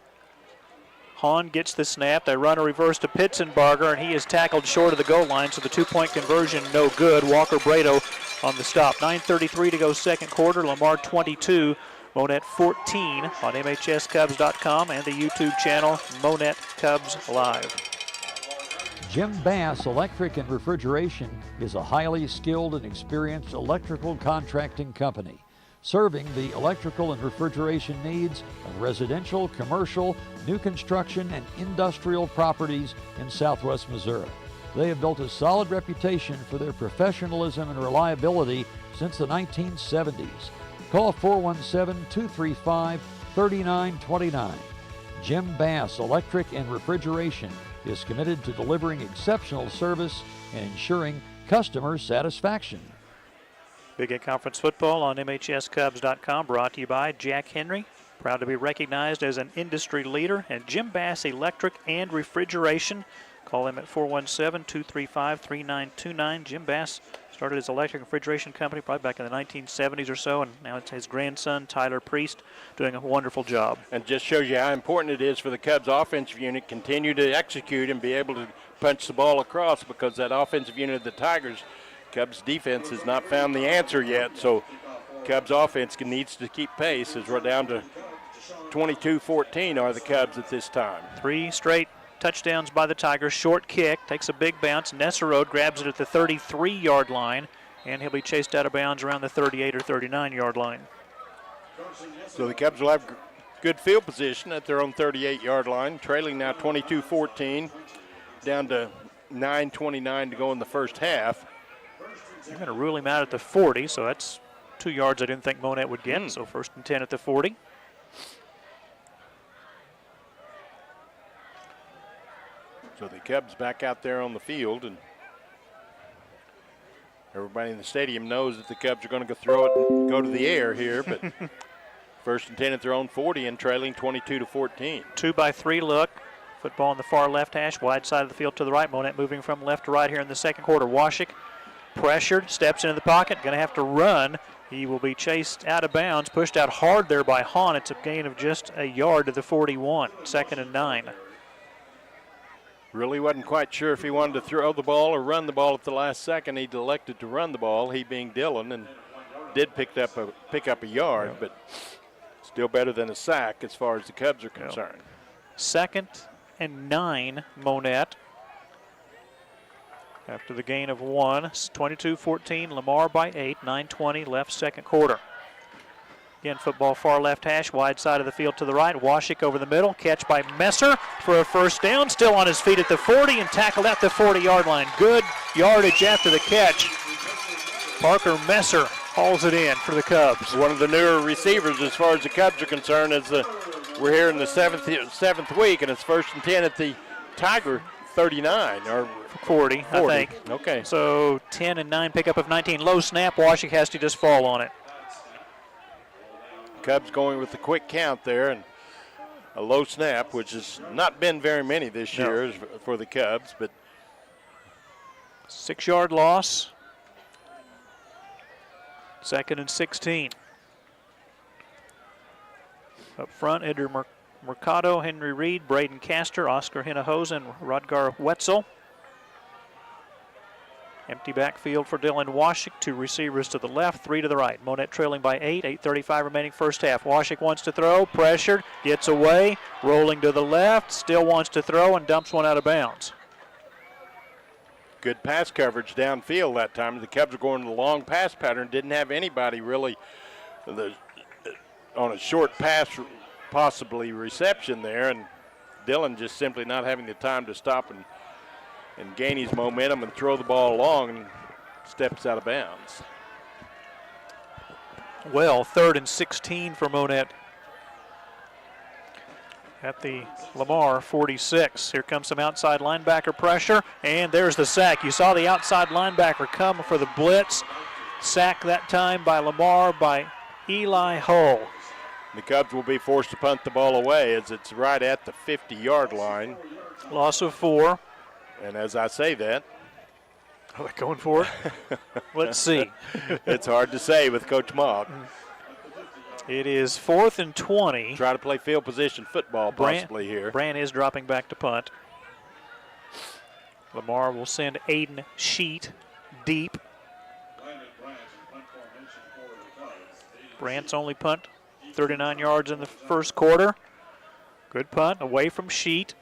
Hahn gets the snap. They run a reverse to Pitzenbarger, and he is tackled short of the goal line, so the 2-point conversion no good. Walker Brado on the stop. 9:33 to go second quarter. Lamar 22, Monett 14 on MHSCubs.com and the YouTube channel Monett Cubs Live. Jim Bass Electric and Refrigeration is a highly skilled and experienced electrical contracting company, serving the electrical and refrigeration needs of residential, commercial, new construction, and industrial properties in southwest Missouri. They have built a solid reputation for their professionalism and reliability since the 1970s. Call 417-235-3929. Jim Bass Electric and Refrigeration is committed to delivering exceptional service and ensuring customer satisfaction. Big Eight Conference football on MHSCubs.com, brought to you by Jack Henry. Proud to be recognized as an industry leader, and Jim Bass Electric and Refrigeration. Call him at 417-235-3929. Jim Bass started his electric refrigeration company probably back in the 1970s or so, and now it's his grandson, Tyler Priest, doing a wonderful job. And just shows you how important it is for the Cubs offensive unit continue to execute and be able to punch the ball across, because that offensive unit of the Tigers, Cubs defense has not found the answer yet, so Cubs offense needs to keep pace as we're down to 22-14 are the Cubs at this time. 3 straight touchdowns by the Tigers. Short kick, takes a big bounce. Nesserode grabs it at the 33-yard line, and he'll be chased out of bounds around the 38 or 39-yard line. So the Cubs will have good field position at their own 38-yard line, trailing now 22-14, down to 9:29 to go in the first half. They're going to rule him out at the 40, so that's 2 yards I didn't think Monett would get. So first and 10 at the 40. So the Cubs back out there on the field, and everybody in the stadium knows that the Cubs are going to go throw it and go to the air here, but first and 10 at their own 40 and trailing 22-14. 2-by-3 look. Football on the far left hash, wide side of the field to the right. Monett moving from left to right here in the second quarter. Washik pressured, steps into the pocket, going to have to run. He will be chased out of bounds, pushed out hard there by Hahn. It's a gain of just a yard to the 41, 2nd and 9. Really wasn't quite sure if he wanted to throw the ball or run the ball at the last second. He elected to run the ball, he being Dillon, and did pick up a yard, but still better than a sack as far as the Cubs are concerned. 2nd and 9, Monett. After the gain of 1, 22-14, Lamar by 8, 9:20 left second quarter. Again, football far left hash, wide side of the field to the right. Washik over the middle, catch by Messer for a first down. Still on his feet at the 40 and tackled at the 40-yard line. Good yardage after the catch. Parker Messer hauls it in for the Cubs. One of the newer receivers as far as the Cubs are concerned. We're here in the seventh week, and it's first and 10 at the Tiger 39 or 40, I think. Okay. So 10 and 9, pickup of 19. Low snap, Washik has to just fall on it. Cubs going with the quick count there, and a low snap, which has not been very many this year for the Cubs, but 6-yard loss. 2nd and 16. Up front, Eder Mercado, Henry Reed, Braden Castor, Oscar Hinojosa, and Rodgar Wetzel. Empty backfield for Dylan Washik. 2 receivers to the left, 3 to the right. Monett trailing by 8, 8:35 remaining first half. Washik wants to throw, pressured, gets away, rolling to the left, still wants to throw, and dumps one out of bounds. Good pass coverage downfield that time. The Cubs were going to the long pass pattern. Didn't have anybody really on a short pass, possibly reception there. And Dillon just simply not having the time to stop and gain his momentum and throw the ball along, and steps out of bounds. Well, 3rd and 16 for Monett at the Lamar 46. Here comes some outside linebacker pressure, and there's the sack. You saw the outside linebacker come for the blitz. Sack that time by Lamar by Eli Hull. The Cubs will be forced to punt the ball away as it's right at the 50-yard line. Loss of 4. And as I say that, are they going for it? Let's see. It's hard to say with Coach Mogg. It is 4th and 20. Try to play field position football possibly here. Brand is dropping back to punt. Lamar will send Aiden Sheet deep. Brandt's only punt 39 yards in the first quarter. Good punt away from Sheet.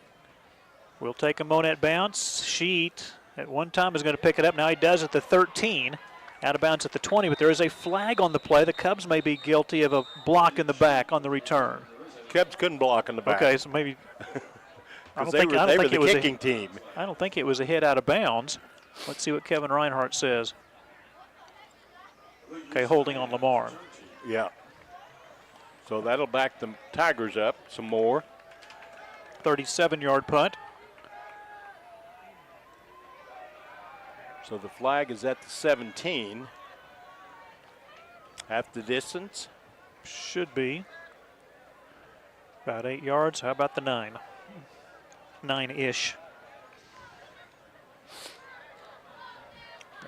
We'll take a Monett bounce. Sheet at one time is going to pick it up. Now he does at the 13. Out of bounds at the 20, but there is a flag on the play. The Cubs may be guilty of a block in the back on the return. Cubs couldn't block in the back. Okay, so maybe. They were the kicking team. I don't think it was a hit out of bounds. Let's see what Kevin Reinhardt says. Okay, holding on Lamar. Yeah. So that'll back the Tigers up some more. 37-yard punt. So the flag is at the 17. Half the distance. Should be. About 8 yards. How about the 9? 9-ish.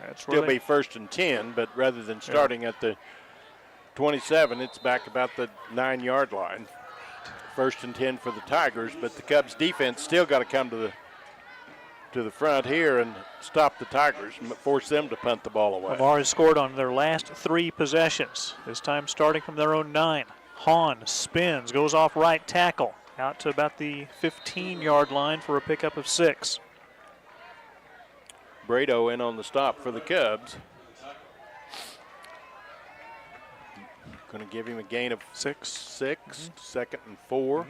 That's Still be 1st and 10, but rather than starting at the 27, it's back about the 9-yard line. 1st and 10 for the Tigers, but the Cubs defense still got to come to the front here and stop the Tigers, force them to punt the ball away. Lamar has scored on their last 3 possessions, this time starting from their own 9. Hahn spins, goes off right tackle, out to about the 15-yard line for a pickup of 6. Brado in on the stop for the Cubs. Going to give him a gain of 6. 2nd and 4.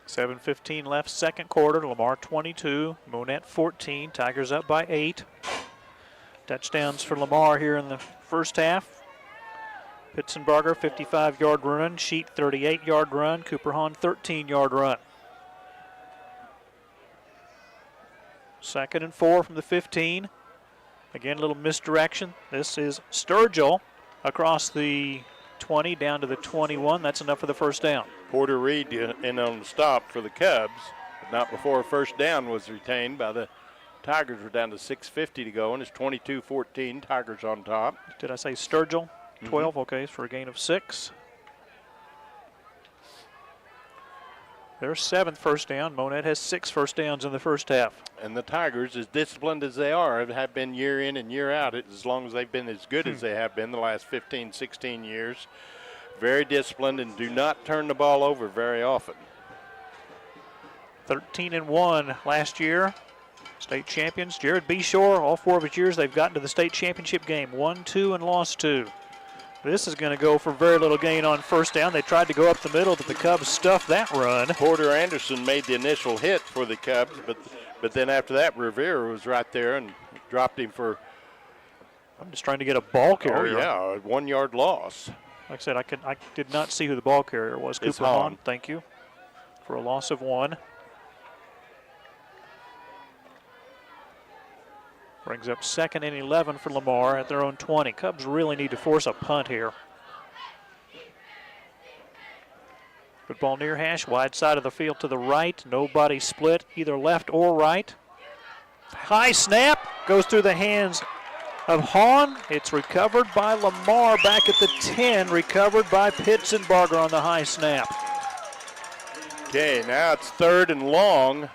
7:15 left, second quarter. Lamar 22, Monett 14. Tigers up by 8. Touchdowns for Lamar here in the first half. Pitzenbarger 55-yard run, Sheet 38-yard run, Cooper Hahn 13-yard run. 2nd and 4 from the 15. Again, a little misdirection. This is Sturgill across the 20 down to the 21. That's enough for the first down. Porter Reed in on the stop for the Cubs, but not before a first down was retained by the Tigers. We're down to 6:50 to go, and it's 22-14. Tigers on top. Did I say Sturgill? 12, okay, for a gain of 6. Their 7th first down. Monett has 6 first downs in the first half. And the Tigers, as disciplined as they are, have been year in and year out, as long as they've been as good as they have been the last 15, 16 years. Very disciplined and do not turn the ball over very often. 13-1 last year. State champions. Jared Beshore, all 4 of his years, they've gotten to the state championship game. 1-2 and lost 2. This is going to go for very little gain on first down. They tried to go up the middle, but the Cubs stuffed that run. Porter Anderson made the initial hit for the Cubs, but then after that, Rivera was right there and dropped him for. I'm just trying to get a ball carrier. Oh, yeah, a 1-yard loss. Like I said, I did not see who the ball carrier was. It's Cooper Hahn, Hahn. thank you, for a loss of 1. Brings up 2nd and 11 for Lamar at their own 20. Cubs really need to force a punt here. Football near hash, wide side of the field to the right. Nobody split, either left or right. High snap, goes through the hands of Hahn. It's recovered by Lamar back at the 10, recovered by Pitzenbarger on the high snap. Okay, now it's 3rd and long.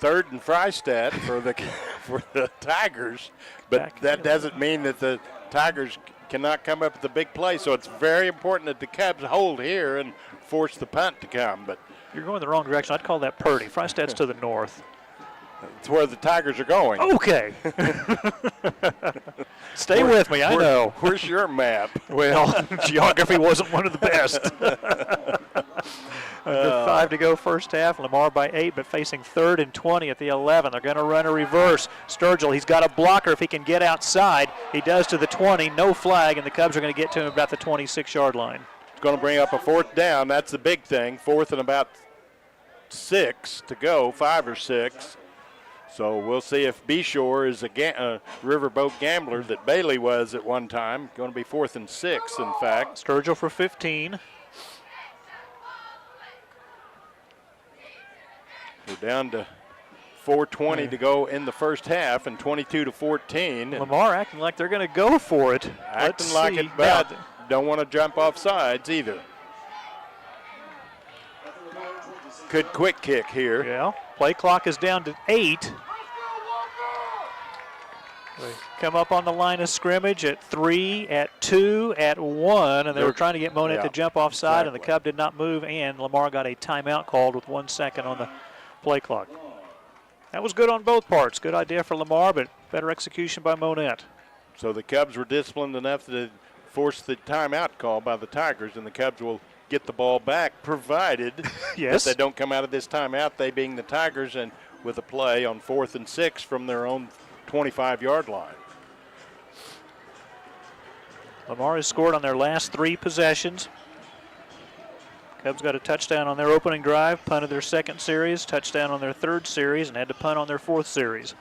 3rd and Freistadt for the Tigers, but that doesn't mean that the Tigers cannot come up with the big play. So it's very important that the Cubs hold here and force the punt to come. But you're going the wrong direction. I'd call that Purdy. Freistadt's to the north. It's where the Tigers are going. Okay. Stay with me, I know. Where's your map? Well, geography wasn't one of the best. Under 5 to go first half. Lamar by 8, but facing 3rd and 20 at the 11. They're going to run a reverse. Sturgill, he's got a blocker if he can get outside. He does to the 20, no flag, and the Cubs are going to get to him about the 26-yard line. It's going to bring up a 4th down. That's the big thing. 4th and about 6 to go, 5 or 6. So we'll see if Beshore is a riverboat gambler that Bailey was at one time. Going to be 4th and 6, in fact. Sturgill for 15. We're down to 4:20 to go in the first half and 22-14. Lamar acting like they're going to go for it. Acting like it, but don't want to jump off sides either. Good quick kick here. Yeah. Play clock is down to 8. They come up on the line of scrimmage at 3, at 2, at 1, and they were trying to get Monett to jump offside, and the Cub did not move, and Lamar got a timeout called with 1 second on the play clock. That was good on both parts. Good idea for Lamar, but better execution by Monett. So the Cubs were disciplined enough to force the timeout call by the Tigers, and the Cubs will get the ball back, provided that they don't come out of this timeout, they being the Tigers, and with a play on 4th and 6 from their own 25-yard line. Lamar has scored on their last 3 possessions. Cubs got a touchdown on their opening drive, punted their 2nd series, touchdown on their 3rd series, and had to punt on their 4th series.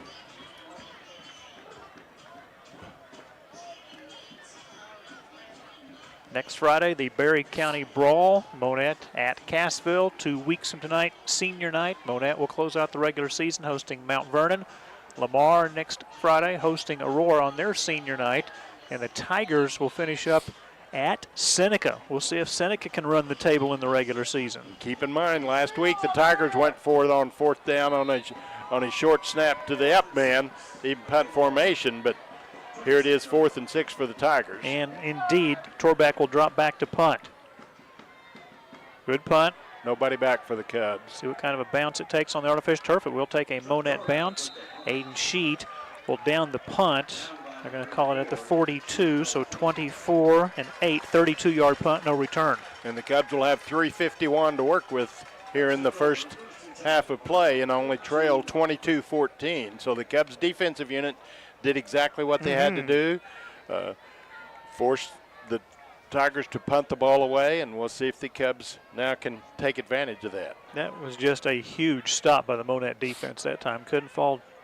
Next Friday, the Berry County Brawl, Monett at Cassville. 2 weeks from tonight, senior night. Monett will close out the regular season hosting Mount Vernon. Lamar next Friday hosting Aurora on their senior night. And the Tigers will finish up at Seneca. We'll see if Seneca can run the table in the regular season. Keep in mind, last week the Tigers went for it on 4th down on a short snap to the up man, even punt formation, but here it is 4th and 6 for the Tigers. And indeed, Torback will drop back to punt. Good punt. Nobody back for the Cubs. See what kind of a bounce it takes on the artificial turf. It will take a Monett bounce. Aiden Sheet will down the punt. They're going to call it at the 42, so 24 and 8, 32-yard punt, no return. And the Cubs will have 3:51 to work with here in the first half of play and only trail 22-14. So the Cubs defensive unit did exactly what they had to do, forced the Tigers to punt the ball away, and we'll see if the Cubs now can take advantage of that. That was just a huge stop by the Monett defense that time. Couldn't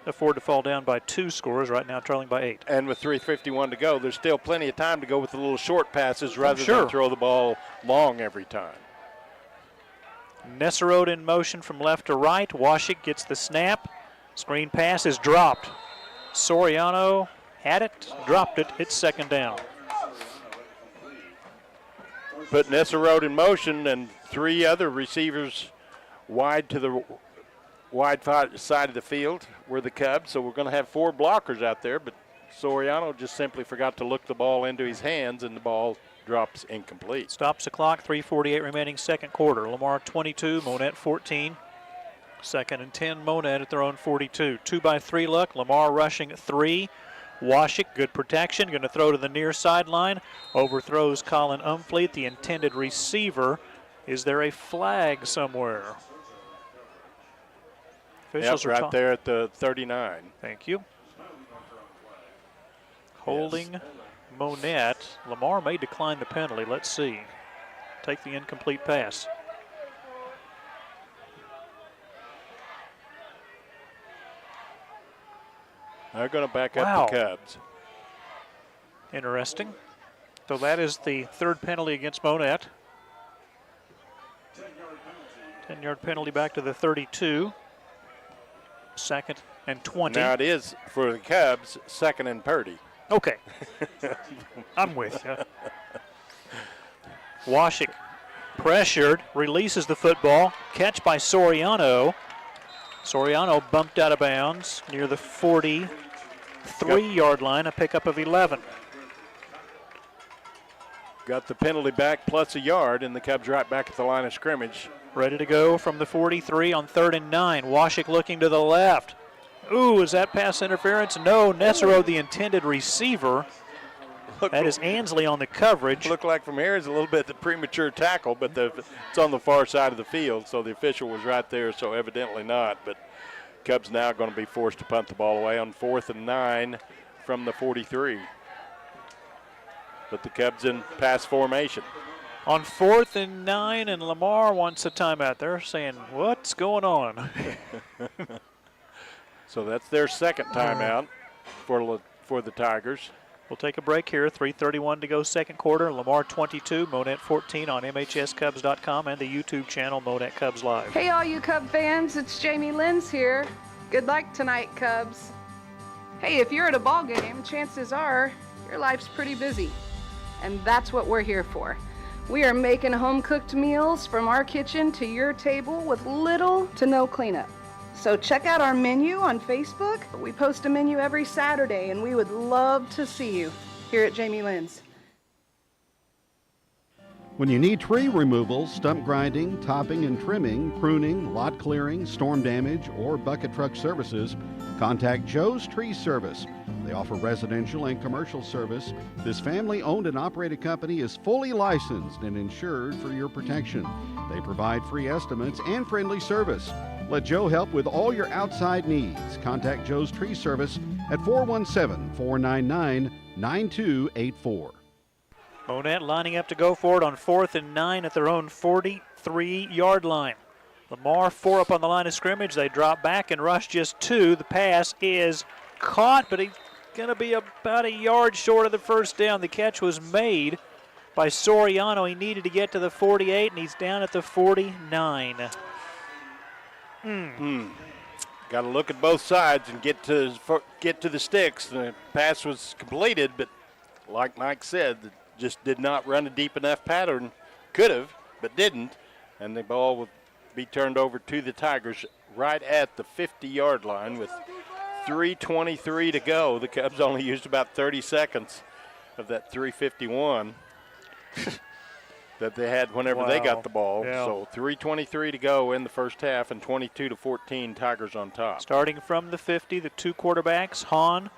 afford to fall down by 2 scores, right now trailing by 8. And with 3:51 to go, there's still plenty of time to go with the little short passes rather than throw the ball long every time. Nesserode in motion from left to right. Washik gets the snap. Screen pass is dropped. Soriano had it, dropped it. It's 2nd down. Put Nesserode in motion and 3 other receivers wide to the wide side of the field were the Cubs. So we're going to have 4 blockers out there, but Soriano just simply forgot to look the ball into his hands, and the ball drops incomplete. Stops the clock, 3:48 remaining 2nd quarter. Lamar 22, Monett 14. 2nd and 10, Monett at their own 42. 2-by-3 look, Lamar rushing 3. Washik, good protection, going to throw to the near sideline. Overthrows Colin Umfleet, the intended receiver. Is there a flag somewhere? Officials right there at the 39. Thank you. Holding Monett. Lamar may decline the penalty. Let's see. Take the incomplete pass. They're going to back up the Cubs. Interesting. So that is the 3rd penalty against Monett. 10-yard penalty back to the 32. 2nd and 20. Now it is for the Cubs, 2nd and Purdy. Okay. I'm with you. Washik pressured, releases the football. Catch by Soriano. Soriano bumped out of bounds near the 43-yard line, a pickup of 11. Got the penalty back plus a yard, and the Cubs right back at the line of scrimmage. Ready to go from the 43 on 3rd and 9. Washik looking to the left. Ooh, is that pass interference? No, Nessero, the intended receiver. That is Ansley on the coverage. Looked like from here is a little bit the premature tackle, but it's on the far side of the field, so the official was right there, so evidently not. But Cubs now going to be forced to punt the ball away on 4th and 9 from the 43. But the Cubs in pass formation. On 4th and 9, and Lamar wants a timeout. They're saying, what's going on? So that's their second timeout for the Tigers. We'll take a break here. 3:31 to go second quarter. Lamar 22, Monett 14 on MHSCubs.com and the YouTube channel Monett Cubs Live. Hey, all you Cub fans, it's Jamie Lenz here. Good luck tonight, Cubs. Hey, if you're at a ball game, chances are your life's pretty busy. And that's what we're here for. We are making home-cooked meals from our kitchen to your table with little to no cleanup. So check out our menu on Facebook. We post a menu every Saturday, and we would love to see you here at Jamie Lenz. When you need tree removal, stump grinding, topping and trimming, pruning, lot clearing, storm damage, or bucket truck services, contact Joe's Tree Service. They offer residential and commercial service. This family-owned and operated company is fully licensed and insured for your protection. They provide free estimates and friendly service. Let Joe help with all your outside needs. Contact Joe's Tree Service at 417-499-9284. Monett lining up to go for it on 4th and 9 at their own 43-yard line. Lamar 4 up on the line of scrimmage. They drop back and rush just 2. The pass is caught, but he's going to be about a yard short of the first down. The catch was made by Soriano. He needed to get to the 48, and he's down at the 49. Got to look at both sides and get to the sticks. The pass was completed, but like Mike said, just did not run a deep enough pattern. Could have, but didn't. And the ball would be turned over to the Tigers right at the 50-yard line with 3:23 to go. The Cubs only used about 30 seconds of that 3:51 that they had whenever they got the ball. Yeah. So 3:23 to go in the first half, and 22-14, Tigers on top. Starting from the 50, the two quarterbacks. Hahn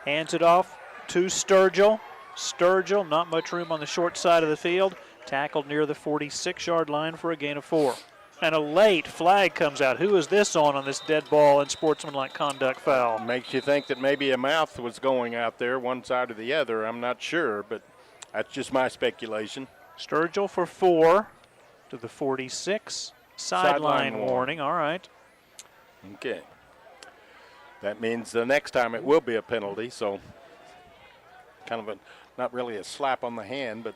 hands it off to Sturgill. Sturgill, not much room on the short side of the field. Tackled near the 46-yard line for a gain of 4. And a late flag comes out. Who is this on this dead ball and sportsmanlike conduct foul? Makes you think that maybe a mouth was going out there, one side or the other. I'm not sure, but that's just my speculation. Sturgill for 4 to the 46. Sideline warning. All right. Okay. That means the next time it will be a penalty, so kind of not really a slap on the hand, but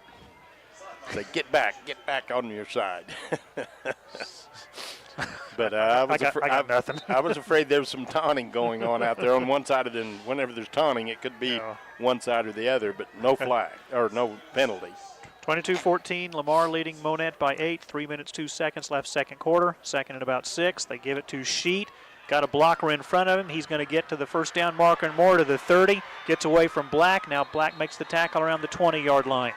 say, get back on your side. But I was afraid there was some taunting going on out there on one side of them. Whenever there's taunting, it could be one side or the other, but no flag or no penalty. 22-14, Lamar leading Monett by 8. 3 minutes, 2 seconds left second quarter. Second and about 6. They give it to Sheet. Got a blocker in front of him. He's going to get to the first down marker and more to the 30. Gets away from Black. Now Black makes the tackle around the 20-yard line.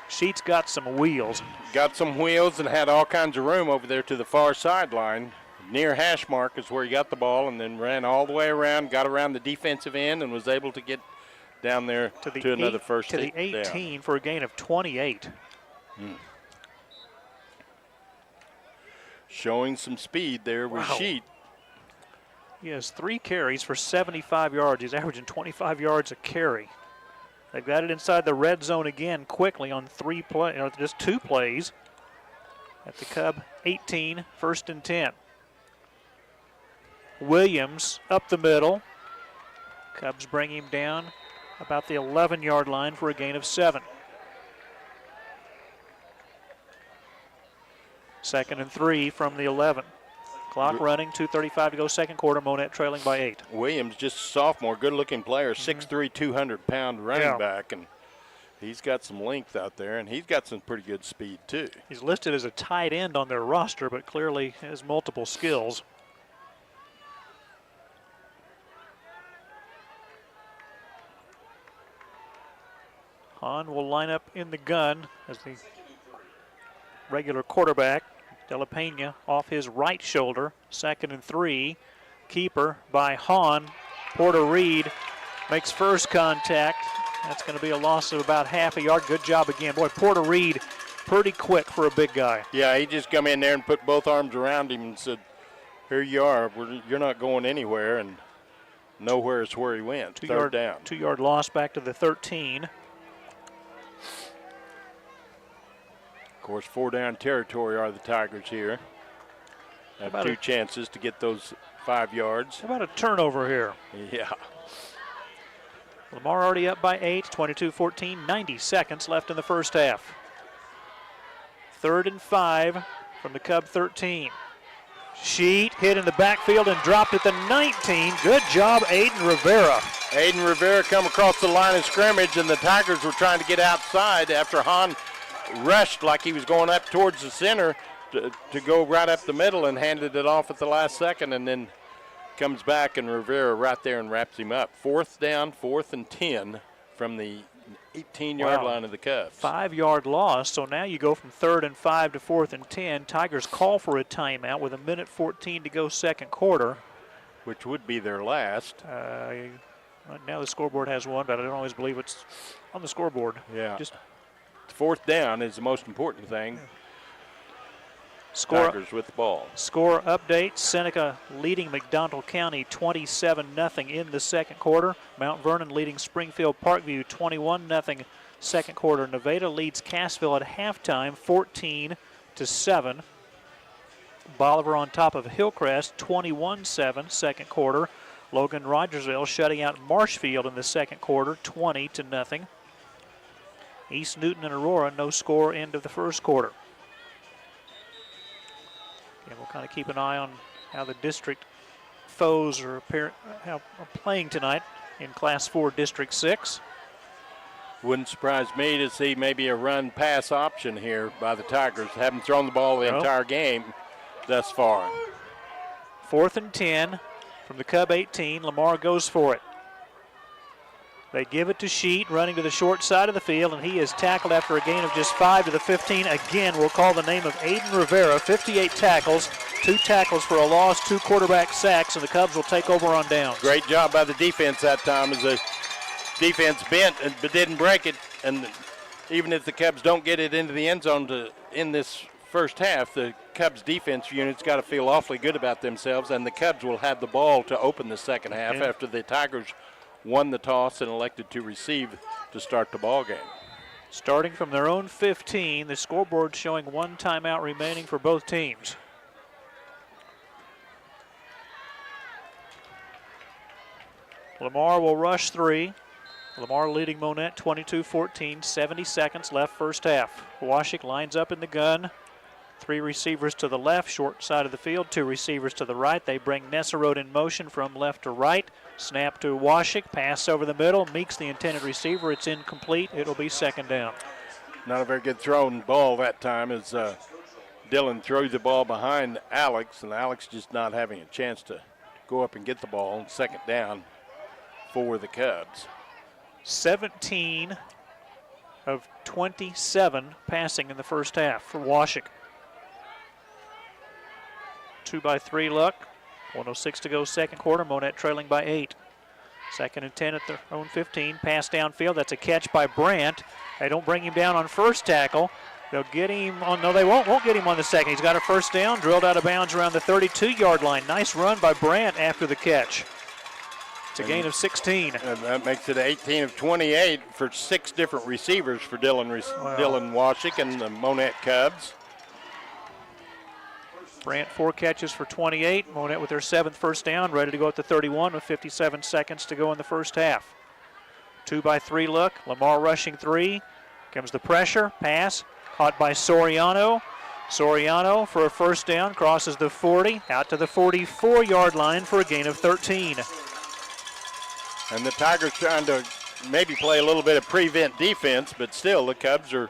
Sheet's got some wheels. Got some wheels and had all kinds of room over there to the far sideline. Near hash mark is where he got the ball, and then ran all the way around, got around the defensive end, and was able to get down there to another first down. To the 18 for a gain of 28. Showing some speed there with Sheet. He has 3 carries for 75 yards. He's averaging 25 yards a carry. They've got it inside the red zone again quickly on 2 plays at the Cub 18, 1st and 10. Williams up the middle. Cubs bring him down about the 11-yard line for a gain of 7. 2nd and 3 from the 11. Clock running, 2:35 to go second quarter. Monett trailing by 8. Williams, just a sophomore, good-looking player, 6'3", 200-pound running back, and he's got some length out there, and he's got some pretty good speed too. He's listed as a tight end on their roster, but clearly has multiple skills. Hahn will line up in the gun as the regular quarterback. De La Pena off his right shoulder. 2nd and 3. keeper by Hahn. Porter Reed makes first contact. That's going to be a loss of about half a yard. Good job again. Boy, Porter Reed, pretty quick for a big guy. Yeah, he just come in there and put both arms around him and said, here you are. You're not going anywhere. And nowhere is where he went. Third down. 2-yard loss back to the 13. Of course, 4-down territory are the Tigers here. Have 2 chances to get those 5 yards. How about a turnover here? Yeah. Lamar already up by 8, 22-14, 90 seconds left in the first half. 3rd and 5 from the Cub 13. Sheet hit in the backfield and dropped at the 19. Good job, Aiden Rivera. Aiden Rivera come across the line of scrimmage, and the Tigers were trying to get outside after Hahn rushed like he was going up towards the center to go right up the middle and handed it off at the last second, and then comes back, and Rivera right there and wraps him up. 4th down, 4th and 10 from the 18-yard line of the Cubs. 5-yard loss, so now you go from 3rd and 5 to 4th and 10. Tigers call for a timeout with 1:14 to go second quarter. Which would be their last. Now the scoreboard has one, but I don't always believe it's on the scoreboard. Yeah. Just 4th down is the most important thing. Tigers with the ball. Score update, Seneca leading McDonald County 27-0 in the second quarter. Mount Vernon leading Springfield Parkview 21-0 second quarter. Nevada leads Cassville at halftime 14-7. Bolivar on top of Hillcrest 21-7 second quarter. Logan Rogersville shutting out Marshfield in the second quarter 20-0. East Newton and Aurora no score end of the first quarter. And we'll kind of keep an eye on how the district foes are playing tonight in Class 4 District 6. Wouldn't surprise me to see maybe a run-pass option here by the Tigers. Haven't thrown the ball the entire game thus far. 4th and 10 from the Cub 18. Lamar goes for it. They give it to Sheet, running to the short side of the field, and he is tackled after a gain of just 5 to the 15. Again, we'll call the name of Aiden Rivera. 58 tackles, 2 tackles for a loss, 2 quarterback sacks, and the Cubs will take over on downs. Great job by the defense that time as the defense bent but didn't break it. And even if the Cubs don't get it into the end zone in this first half, the Cubs defense unit's got to feel awfully good about themselves, and the Cubs will have the ball to open the second half after the Tigers won the toss and elected to receive to start the ball game. Starting from their own 15, the scoreboard showing 1 timeout remaining for both teams. Lamar will rush 3. Lamar leading Monett 22-14, 70 seconds left first half. Washik lines up in the gun. 3 receivers to the left, short side of the field, 2 receivers to the right. They bring Nesserode in motion from left to right. Snap to Washik, pass over the middle, Meeks the intended receiver. It's incomplete. It'll be second down. Not a very good thrown ball that time as Dylan threw the ball behind Alex, and Alex just not having a chance to go up and get the ball. Second down for the Cubs. 17 of 27 passing in the first half for Washik. 2-by-3 look. 1:06 to go second quarter. Monett trailing by 8. 2nd and 10 at their own 15. Pass downfield. That's a catch by Brandt. They don't bring him down on first tackle. They'll get him on. No, they won't get him on the second. He's got a first down. Drilled out of bounds around the 32-yard line. Nice run by Brandt after the catch. It's a gain of 16. And that makes it 18 of 28 for 6 different receivers for Dylan Washik and the Monett Cubs. Brandt 4 catches for 28. Monett with their 7th first down, ready to go at the 31 with 57 seconds to go in the first half. 2-by-3 look. Lamar rushing 3. Comes the pressure. Pass caught by Soriano. Soriano for a first down, crosses the 40, out to the 44-yard line for a gain of 13. And the Tigers trying to maybe play a little bit of prevent defense, but still the Cubs are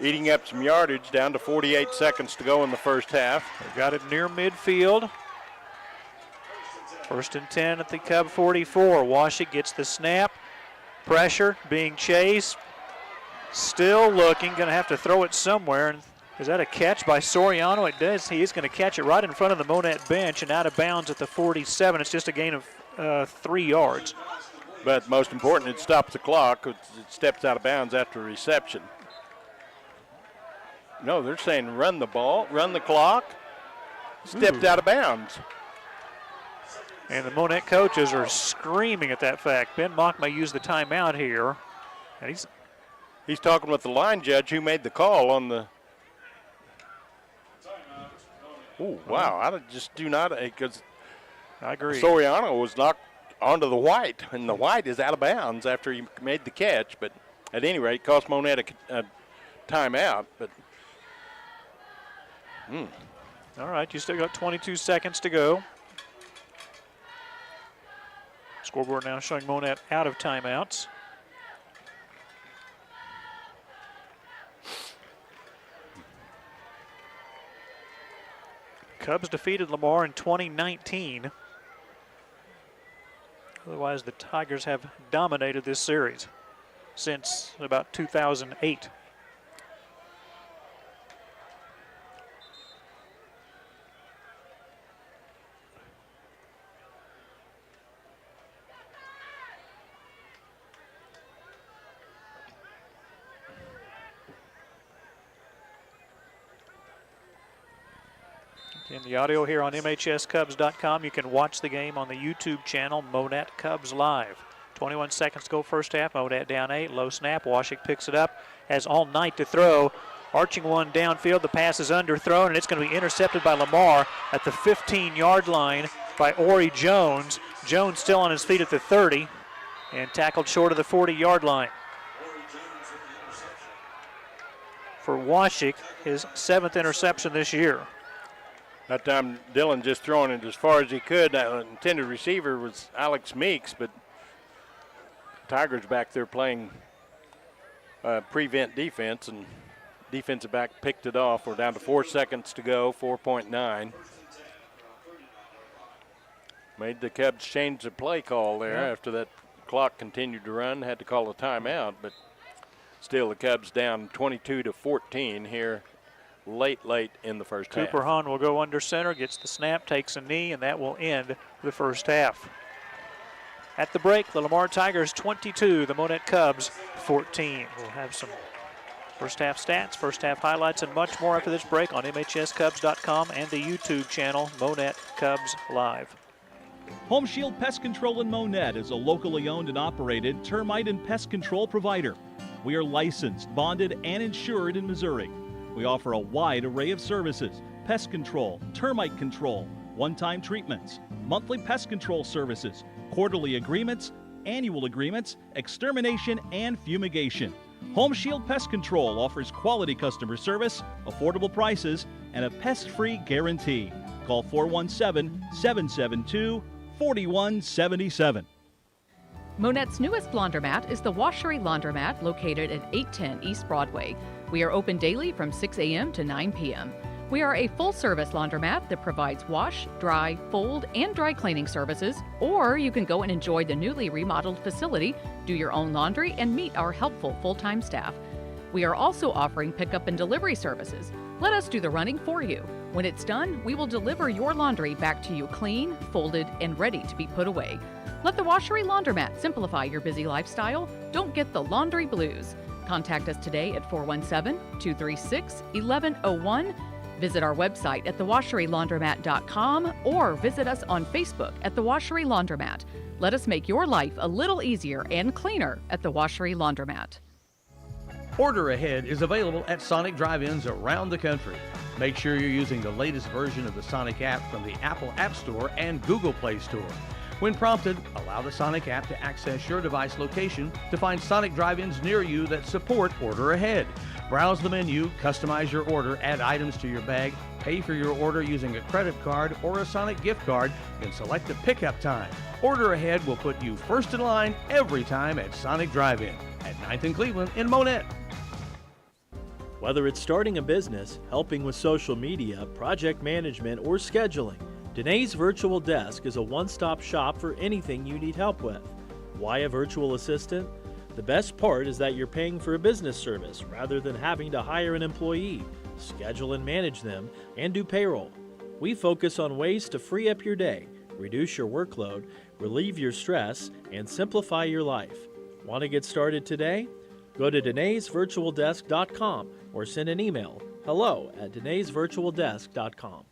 eating up some yardage, down to 48 seconds to go in the first half. They've got it near midfield. 1st and 10 at the Cub 44. Washik gets the snap. Pressure being chased. Still looking, going to have to throw it somewhere. And Is that a catch by Soriano? It does. He is going to catch it right in front of the Monett bench and out of bounds at the 47. It's just a gain of 3 yards. But most important, it stops the clock. It steps out of bounds after reception. No, they're saying run the ball, run the clock, stepped out of bounds. And the Monett coaches are screaming at that fact. Ben Mock may use the timeout here. And he's talking with the line judge who made the call on the. Oh, wow. I just do not, because I agree. Soriano was knocked onto the white, and the white is out of bounds after he made the catch. But at any rate, it cost Monett a timeout. But all right, you still got 22 seconds to go. Scoreboard now showing Monett out of timeouts. Cubs defeated Lamar in 2019. Otherwise, the Tigers have dominated this series since about 2008. In the audio here on MHSCubs.com, you can watch the game on the YouTube channel Monett Cubs Live. 21 seconds to go first half. Monett down 8. Low snap. Washik picks it up. Has all night to throw. Arching one downfield. The pass is underthrown, and it's going to be intercepted by Lamar at the 15-yard line by Ori Jones. Jones still on his feet at the 30 and tackled short of the 40-yard line. For Washik, his 7th interception this year. That time, Dillon just throwing it as far as he could. That intended receiver was Alex Meeks, but Tigers back there playing prevent defense, and defensive back picked it off. We're down to 4 seconds to go, 4.9. Made the Cubs change the play call there after that clock continued to run. Had to call a timeout, but still the Cubs down 22-14 here. Late in the first half. Cooper Hahn will go under center, gets the snap, takes a knee, and that will end the first half. At the break, the Lamar Tigers 22, the Monett Cubs 14. We'll have some first half stats, first half highlights, and much more after this break on MHSCubs.com and the YouTube channel Monett Cubs Live. Home Shield Pest Control in Monett is a locally owned and operated termite and pest control provider. We are licensed, bonded, and insured in Missouri. We offer a wide array of services: pest control, termite control, one-time treatments, monthly pest control services, quarterly agreements, annual agreements, extermination, and fumigation. Home Shield Pest Control offers quality customer service, affordable prices, and a pest-free guarantee. Call 417-772-4177. Monett's newest laundromat is the Washery Laundromat, located at 810 East Broadway. We are open daily from 6 a.m. to 9 p.m. We are a full-service laundromat that provides wash, dry, fold, and dry cleaning services, or you can go and enjoy the newly remodeled facility, do your own laundry, and meet our helpful full-time staff. We are also offering pickup and delivery services. Let us do the running for you. When it's done, we will deliver your laundry back to you clean, folded, and ready to be put away. Let the Washery Laundromat simplify your busy lifestyle. Don't get the laundry blues. Contact us today at 417-236-1101. Visit our website at thewasherylaundromat.com or visit us on Facebook at The Washery Laundromat. Let us make your life a little easier and cleaner at The Washery Laundromat. Order Ahead is available at Sonic drive-ins around the country. Make sure you're using the latest version of the Sonic app from the Apple App Store and Google Play Store. When prompted, allow the Sonic app to access your device location to find Sonic drive-ins near you that support Order Ahead. Browse the menu, customize your order, add items to your bag, pay for your order using a credit card or a Sonic gift card, and select the pickup time. Order Ahead will put you first in line every time at Sonic Drive-In at 9th and Cleveland in Monett. Whether it's starting a business, helping with social media, project management, or scheduling, Danae's Virtual Desk is a one-stop shop for anything you need help with. Why a virtual assistant? The best part is that you're paying for a business service rather than having to hire an employee, schedule and manage them, and do payroll. We focus on ways to free up your day, reduce your workload, relieve your stress, and simplify your life. Want to get started today? Go to DenaysVirtualDesk.com or send an email, hello@DenaysVirtualDesk.com.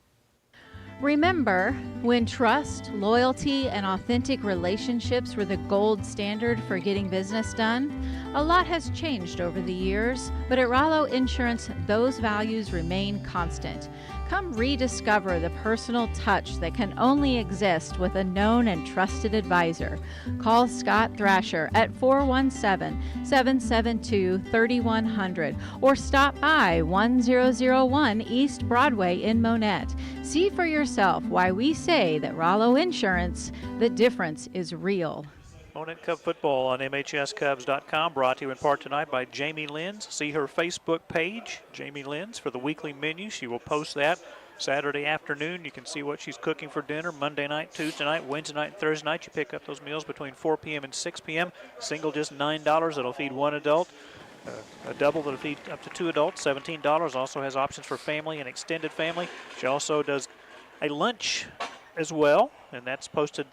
Remember, when trust, loyalty, and authentic relationships were the gold standard for getting business done, a lot has changed over the years, but at Rollo Insurance, those values remain constant. Come rediscover the personal touch that can only exist with a known and trusted advisor. Call Scott Thrasher at 417-772-3100 or stop by 1001 East Broadway in Monett. See for yourself why we say that Rollo Insurance, the difference is real. Monett Cub football on MHSCubs.com, brought to you in part tonight by Jamie Lenz. See her Facebook page, Jamie Lenz, for the weekly menu. She will post that Saturday afternoon. You can see what she's cooking for dinner Monday night, Tuesday night, Wednesday night, and Thursday night. You pick up those meals between 4 p.m. and 6 p.m. Single just $9. That'll feed one adult. A double that'll feed up to 2 adults, $17. Also has options for family and extended family. She also does a lunch as well, and that's posted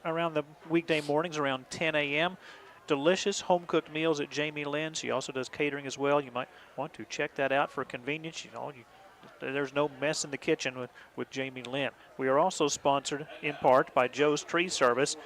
around the weekday mornings around 10 a.m. Delicious home-cooked meals at Jamie Lynn. She also does catering as well. You might want to check that out for convenience. There's no mess in the kitchen with Jamie Lynn. We are also sponsored in part by Joe's Tree Service,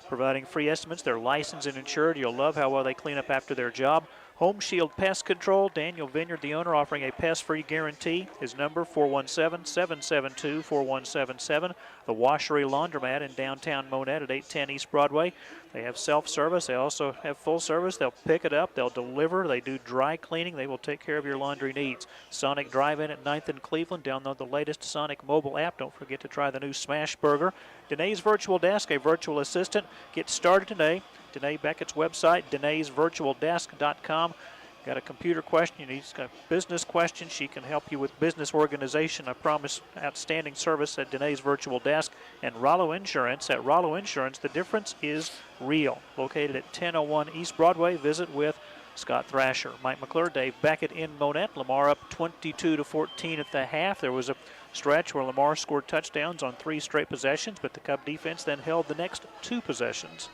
providing free estimates. They're licensed and insured. You'll love how well they clean up after their job. Home Shield Pest Control, Daniel Vineyard, the owner, offering a pest-free guarantee. His number, 417-772-4177. The Washery Laundromat in downtown Monett at 810 East Broadway. They have self-service. They also have full service. They'll pick it up. They'll deliver. They do dry cleaning. They will take care of your laundry needs. Sonic Drive-In at 9th and Cleveland. Download the latest Sonic mobile app. Don't forget to try the new Smash Burger. Denays Virtual Desk, a virtual assistant. Get started today. Danae Beckett's website, DenaysVirtualDesk.com. Got a computer question, you need a business question, she can help you with business organization. I promise outstanding service at Denays Virtual Desk. And Rollo Insurance. At Rollo Insurance, the difference is real. Located at 1001 East Broadway. Visit with Scott Thrasher. Mike McClure, Dave Beckett in Monett. Lamar up 22-14 at the half. There was a stretch where Lamar scored touchdowns on 3 straight possessions, but the Cub defense then held the next 2 possessions.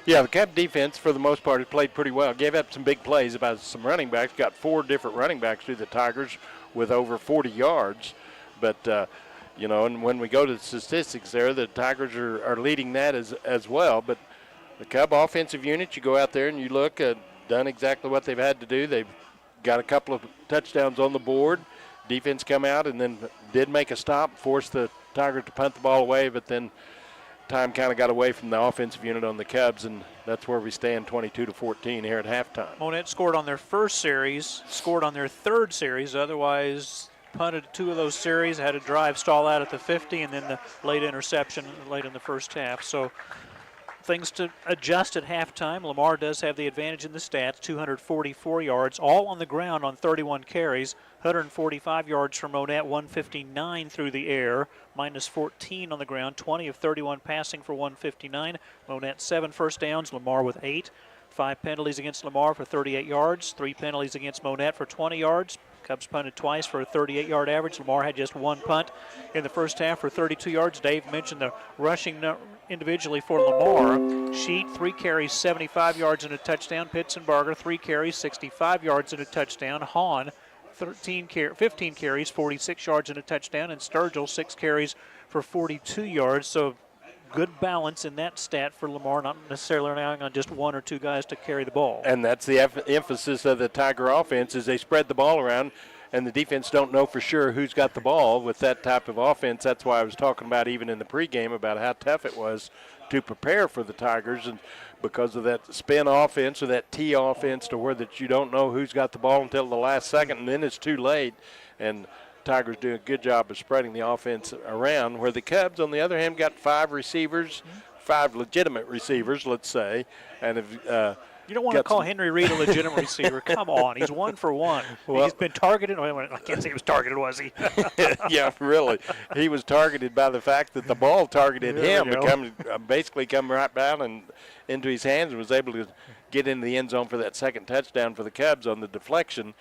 Yeah, the Cub defense, for the most part, has played pretty well. Gave up some big plays about some running backs. Got 4 different running backs through the Tigers with over 40 yards. But, and when we go to the statistics there, the Tigers are leading that as well. But the Cub offensive unit, you go out there and you look, done exactly what they've had to do. They've got a couple of touchdowns on the board. Defense come out and then did make a stop, forced the Tigers to punt the ball away, but then time kind of got away from the offensive unit on the Cubs, and that's where we stand 22-14 here at halftime. Monett scored on their first series, scored on their third series, otherwise punted 2 of those series, had a drive stall out at the 50, and then the late interception late in the first half. So things to adjust at halftime. Lamar does have the advantage in the stats, 244 yards, all on the ground on 31 carries, 145 yards for Monett, 159 through the air, minus 14 on the ground, 20 of 31 passing for 159. Monett 7 first downs, Lamar with 8. 5 penalties against Lamar for 38 yards, 3 penalties against Monett for 20 yards. Cubs punted twice for a 38-yard average. Lamar had just 1 punt in the first half for 32 yards. Dave mentioned the rushing individually for Lamar. Sheet, 3 carries, 75 yards and a touchdown. Pitsenbarger, 3 carries, 65 yards and a touchdown. Hahn, 15 carries, 46 yards and a touchdown. And Sturgill, 6 carries for 42 yards. So good balance in that stat for Lamar, not necessarily relying on just 1 or 2 guys to carry the ball. And that's the emphasis of the Tiger offense, is they spread the ball around, and the defense don't know for sure who's got the ball with that type of offense. That's why I was talking about even in the pregame about how tough it was to prepare for the Tigers, and because of that spin offense or that T offense to where that you don't know who's got the ball until the last second, and then it's too late. And Tigers do a good job of spreading the offense around, where the Cubs, on the other hand, got 5 receivers, 5 legitimate receivers, let's say. And if, you don't want to call Henry Reed a legitimate receiver. Come on. He's 1 for 1. Well, he's been targeted. I can't say he was targeted, was he? Yeah, really. He was targeted by the fact that the ball targeted him. Basically come right down and into his hands and was able to get into the end zone for that second touchdown for the Cubs on the deflection.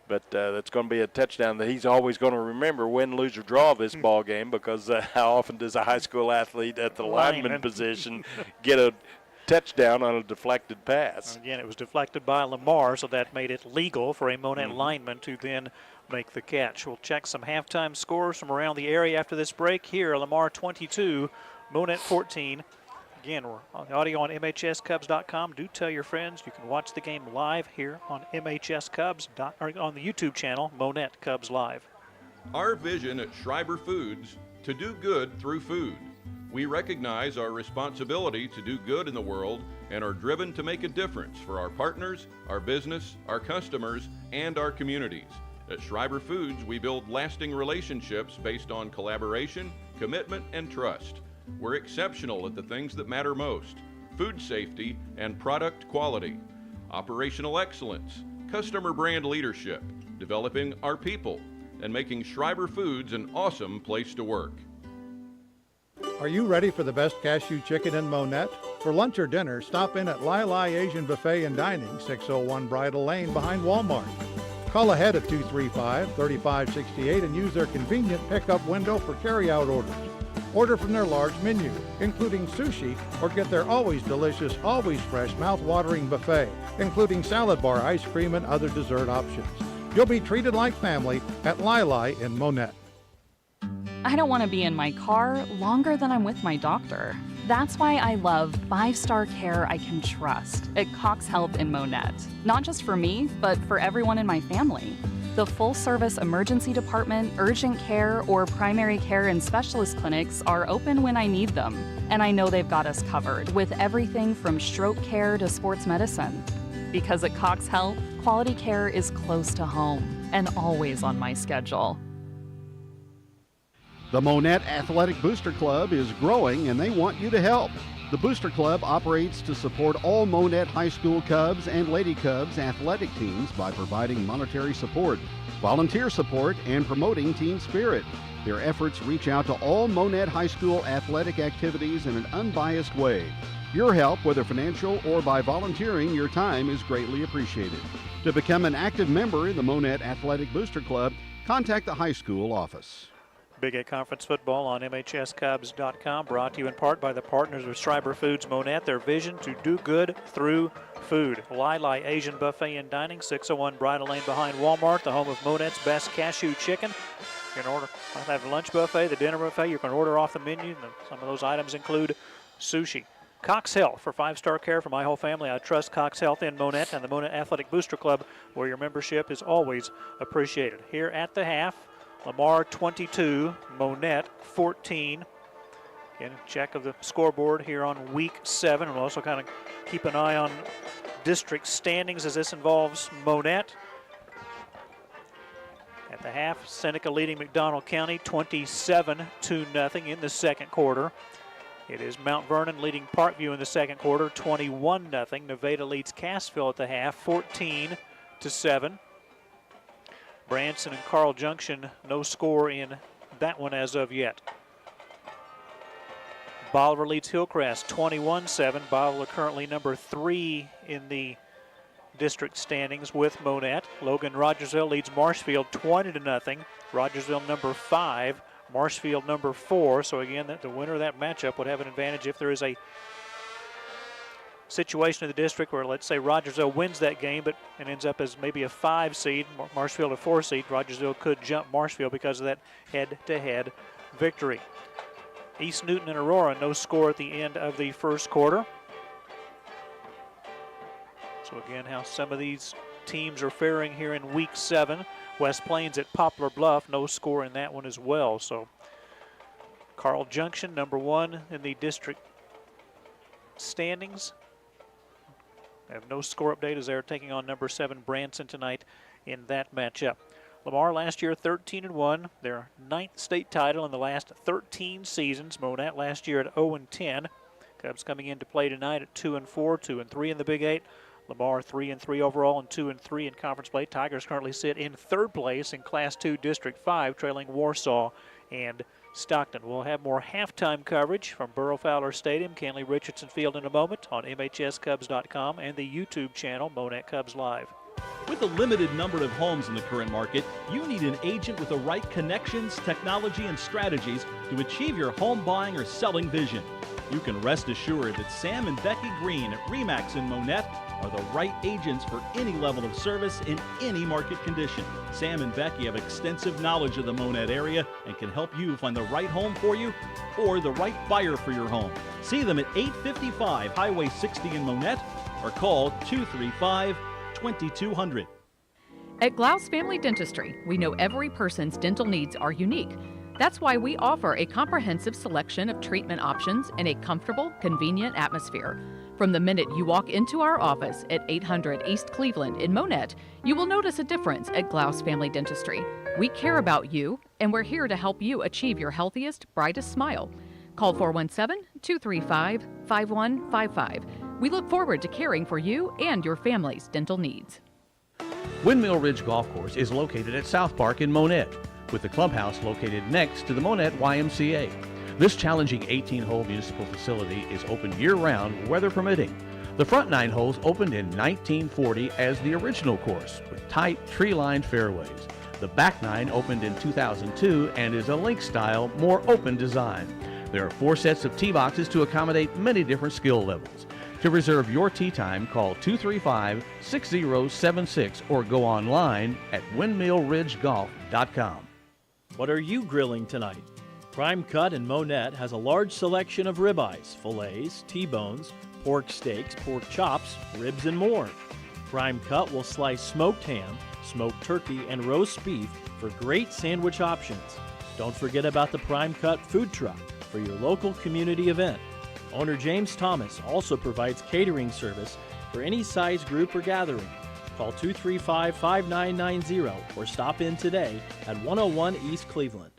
But that's going to be a touchdown that he's always going to remember, win, lose, or draw this ball game, because how often does a high school athlete at the lineman position get a touchdown on a deflected pass? Again, it was deflected by Lamar, so that made it legal for a Monett lineman to then make the catch. We'll check some halftime scores from around the area after this break. Here, Lamar 22, Monett 14. Again, we're on the audio on MHSCubs.com. Do tell your friends you can watch the game live here on MHS or on the YouTube channel, Monett Cubs Live. Our vision at Schreiber Foods, to do good through food. We recognize our responsibility to do good in the world and are driven to make a difference for our partners, our business, our customers, and our communities. At Schreiber Foods, we build lasting relationships based on collaboration, commitment, and trust. We're exceptional at the things that matter most: food safety and product quality, operational excellence, customer brand leadership, developing our people, and making Schreiber Foods an awesome place to work. Are you ready for the best cashew chicken in Monett? For lunch or dinner, stop in at Lai Asian Buffet and Dining, 601 Bridle Lane behind Walmart. Call ahead at 235-3568 and use their convenient pickup window for carry-out orders. Order from their large menu, including sushi, or get their always delicious, always fresh, mouth-watering buffet, including salad bar, ice cream, and other dessert options. You'll be treated like family at Lai in Monett. I don't want to be in my car longer than I'm with my doctor. That's why I love 5-star care I can trust at Cox Health in Monett. Not just for me, but for everyone in my family. The full-service emergency department, urgent care, or primary care and specialist clinics are open when I need them. And I know they've got us covered with everything from stroke care to sports medicine. Because at Cox Health, quality care is close to home and always on my schedule. The Monett Athletic Booster Club is growing and they want you to help. The Booster Club operates to support all Monett High School Cubs and Lady Cubs athletic teams by providing monetary support, volunteer support, and promoting team spirit. Their efforts reach out to all Monett High School athletic activities in an unbiased way. Your help, whether financial or by volunteering your time, is greatly appreciated. To become an active member in the Monett Athletic Booster Club, contact the high school office. Big 8 Conference Football on MHSCubs.com, brought to you in part by the partners of Schreiber Foods Monett, their vision to do good through food. Lai Asian Buffet and Dining, 601 Bridle Lane behind Walmart, the home of Monett's best cashew chicken. You can order, I'll have the lunch buffet, the dinner buffet. You can order off the menu. Some of those items include sushi. Cox Health for 5-star care for my whole family. I trust Cox Health in Monett and the Monett Athletic Booster Club, where your membership is always appreciated. Here at the half, Lamar 22, Monett 14. Again, check of the scoreboard here on week 7. We'll also kind of keep an eye on district standings as this involves Monett. At the half, Seneca leading McDonald County 27-0 in the second quarter. It is Mount Vernon leading Parkview in the second quarter 21-0. Nevada leads Cassville at the half 14-7. Branson and Carl Junction, no score in that one as of yet. Bolivar leads Hillcrest 21-7. Bolivar currently number 3 in the district standings with Monett. Logan Rogersville leads Marshfield 20-0. Rogersville number 5, Marshfield number 4. So again, the winner of that matchup would have an advantage if there is a situation in the district where, let's say, Rogersville wins that game and ends up as maybe a 5 seed, Marshfield a 4 seed. Rogersville could jump Marshfield because of that head-to-head victory. East Newton and Aurora, no score at the end of the first quarter. So again, how some of these teams are faring here in week 7. West Plains at Poplar Bluff, no score in that one as well. So Carl Junction, number 1 in the district standings. I have no score update as they're taking on number 7 Branson tonight in that matchup. Lamar last year 13-1, their 9th state title in the last 13 seasons. Monett last year at 0-10. Cubs coming into play tonight at 2-4, 2-3 in the Big 8. Lamar 3-3 overall and 2-3 in conference play. Tigers currently sit in 3rd place in Class 2 District 5, trailing Warsaw and Stockton. We'll have more halftime coverage from Burrow Fowler Stadium, Kenley Richardson Field in a moment on MHSCubs.com and the YouTube channel, Monett Cubs Live. With a limited number of homes in the current market, you need an agent with the right connections, technology, and strategies to achieve your home buying or selling vision. You can rest assured that Sam and Becky Green at RE/MAX in Monett are the right agents for any level of service in any market condition. Sam and Becky have extensive knowledge of the Monett area and can help you find the right home for you or the right buyer for your home. See them at 855 Highway 60 in Monett or call 235-2200. At Glaus Family Dentistry, we know every person's dental needs are unique. That's why we offer a comprehensive selection of treatment options in a comfortable, convenient atmosphere. From the minute you walk into our office at 800 East Cleveland in Monett, you will notice a difference at Glaus Family Dentistry. We care about you, and we're here to help you achieve your healthiest, brightest smile. Call 417-235-5155. We look forward to caring for you and your family's dental needs. Windmill Ridge Golf Course is located at South Park in Monett, with the clubhouse located next to the Monett YMCA. This challenging 18-hole municipal facility is open year-round, weather permitting. The front 9 holes opened in 1940 as the original course, with tight, tree-lined fairways. The back 9 opened in 2002 and is a link-style, more open design. There are 4 sets of tee boxes to accommodate many different skill levels. To reserve your tee time, call 235-6076 or go online at windmillridgegolf.com. What are you grilling tonight? Prime Cut in Monett has a large selection of ribeyes, fillets, T-bones, pork steaks, pork chops, ribs, and more. Prime Cut will slice smoked ham, smoked turkey, and roast beef for great sandwich options. Don't forget about the Prime Cut food truck for your local community event. Owner James Thomas also provides catering service for any size group or gathering. Call 235-5990 or stop in today at 101 East Cleveland.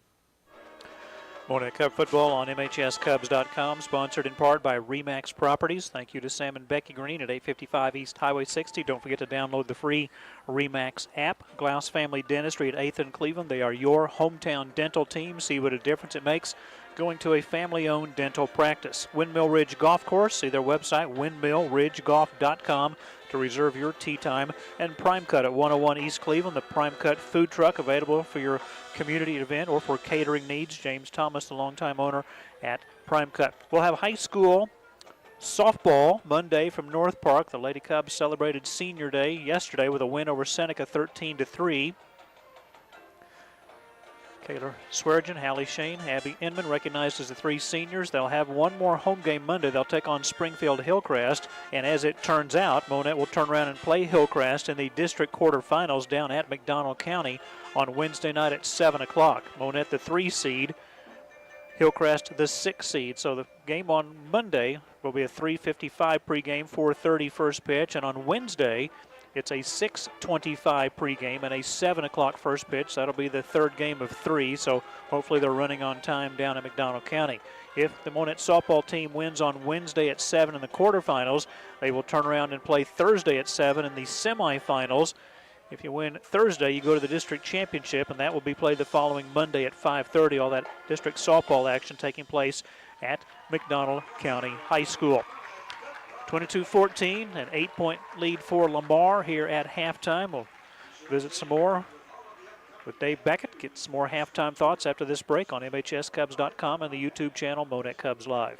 Monett Cub football on MHSCubs.com, sponsored in part by RE/MAX Properties. Thank you to Sam and Becky Green at 855 East Highway 60. Don't forget to download the free RE/MAX app. Glaus Family Dentistry at 8th and Cleveland. They are your hometown dental team. See what a difference it makes going to a family-owned dental practice. Windmill Ridge Golf Course. See their website, windmillridgegolf.com, to reserve your tee time. And Prime Cut at 101 East Cleveland, the Prime Cut food truck available for your community event or for catering needs. James Thomas, the longtime owner at Prime Cut. We'll have high school softball Monday from North Park. The Lady Cubs celebrated Senior Day yesterday with a win over Seneca 13-3. Kayla Sweargen, Hallie Shane, Abby Inman recognized as the 3 seniors. They'll have one more home game Monday. They'll take on Springfield Hillcrest. And as it turns out, Monett will turn around and play Hillcrest in the district quarterfinals down at McDonald County on Wednesday night at 7 o'clock. Monett the 3 seed, Hillcrest the 6 seed. So the game on Monday will be a 3:55 pregame, 4:30 first pitch. And on Wednesday, it's a 6:25 pregame and a 7 o'clock first pitch. That'll be the 3rd game of 3, so hopefully they're running on time down in McDonald County. If the Monett softball team wins on Wednesday at 7 in the quarterfinals, they will turn around and play Thursday at 7 in the semifinals. If you win Thursday, you go to the district championship, and that will be played the following Monday at 5:30. All that district softball action taking place at McDonald County High School. 22-14, an 8-point lead for Lamar here at halftime. We'll visit some more with Dave Beckett, get some more halftime thoughts after this break on MHSCubs.com and the YouTube channel Monett Cubs Live.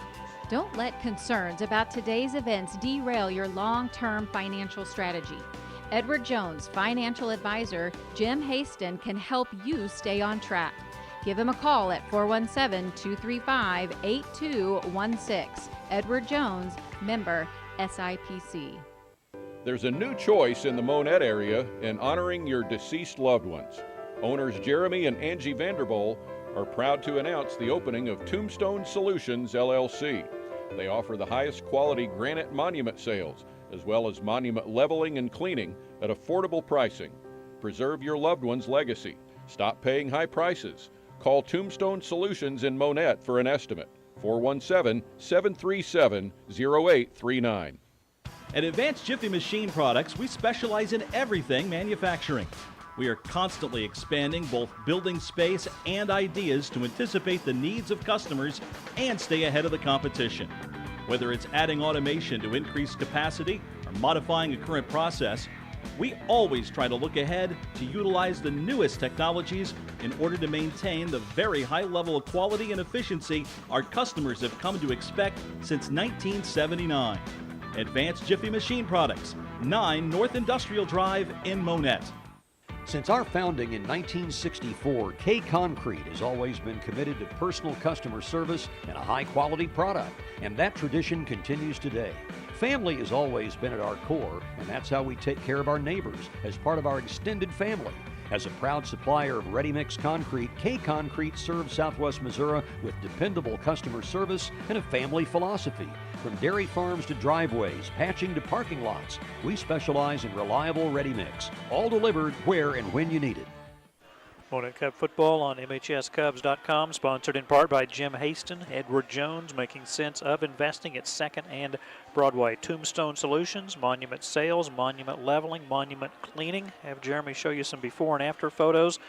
Don't let concerns about today's events derail your long-term financial strategy. Edward Jones, financial advisor Jim Haston, can help you stay on track. Give him a call at 417-235-8216. Edward Jones, member SIPC. There's a new choice in the Monett area in honoring your deceased loved ones. Owners Jeremy and Angie Vanderboel are proud to announce the opening of Tombstone Solutions, LLC. They offer the highest quality granite monument sales, as well as monument leveling and cleaning at affordable pricing. Preserve your loved one's legacy. Stop paying high prices. Call Tombstone Solutions in Monett for an estimate. 417-737-0839. At Advanced Jiffy Machine Products, we specialize in everything manufacturing. We are constantly expanding both building space and ideas to anticipate the needs of customers and stay ahead of the competition. Whether it's adding automation to increase capacity or modifying a current process, we always try to look ahead to utilize the newest technologies in order to maintain the very high level of quality and efficiency our customers have come to expect since 1979. Advanced Jiffy Machine Products, 9 North Industrial Drive in Monett. Since our founding in 1964, K Concrete has always been committed to personal customer service and a high-quality product, and that tradition continues today. Family has always been at our core, and that's how we take care of our neighbors as part of our extended family. As a proud supplier of ready-mix concrete, K Concrete serves Southwest Missouri with dependable customer service and a family philosophy. From dairy farms to driveways, patching to parking lots, we specialize in reliable ready-mix, all delivered where and when you need it. Monett Cub football on MHSCubs.com, sponsored in part by Jim Haston, Edward Jones, making sense of investing at 2nd and Broadway. Tombstone Solutions, Monument Sales, Monument Leveling, Monument Cleaning. Have Jeremy show you some before and after photos.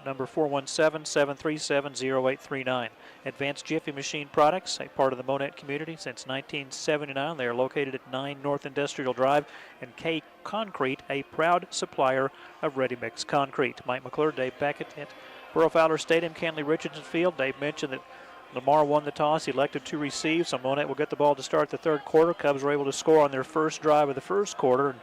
Number 417-737-0839. Advanced Jiffy Machine Products, a part of the Monett community since 1979. They are located at 9 North Industrial Drive. And K Concrete, a proud supplier of ready-mix concrete. Mike McClure, Dave Beckett at Burrow Fowler Stadium, Kenley Richardson Field. Dave mentioned that Lamar won the toss, elected to receive, so Monett will get the ball to start the third quarter. Cubs were able to score on their first drive of the first quarter.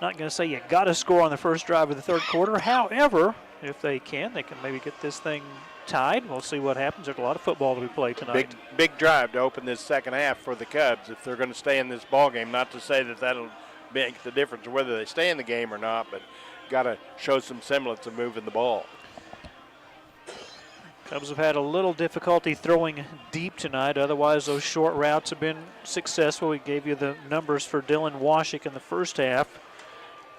Not going to say you got to score on the first drive of the third quarter. However, if they can maybe get this thing tied. We'll see what happens. There's a lot of football to be played tonight. Big drive to open this second half for the Cubs if they're going to stay in this ball game. Not to say that that'll make the difference whether they stay in the game or not, but got to show some semblance of moving the ball. Cubs have had a little difficulty throwing deep tonight. Otherwise, those short routes have been successful. We gave you the numbers for Dylan Washik in the first half.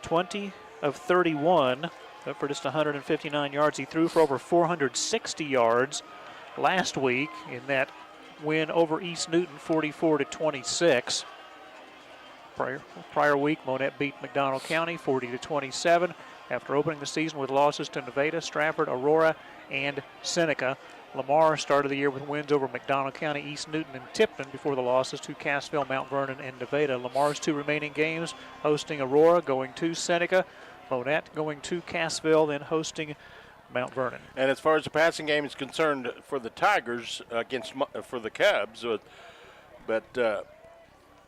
20 of 31. Up for just 159 yards. He threw for over 460 yards last week in that win over East Newton, 44-26. Prior week, Monett beat McDonald County 40-27 after opening the season with losses to Nevada, Stratford, Aurora, and Seneca. Lamar started the year with wins over McDonald County, East Newton, and Tipton before the losses to Cassville, Mount Vernon, and Nevada. Lamar's 2 remaining games, hosting Aurora, going to Seneca. Monett going to Cassville, then hosting Mount Vernon. And as far as the passing game is concerned for the Tigers for the Cubs, but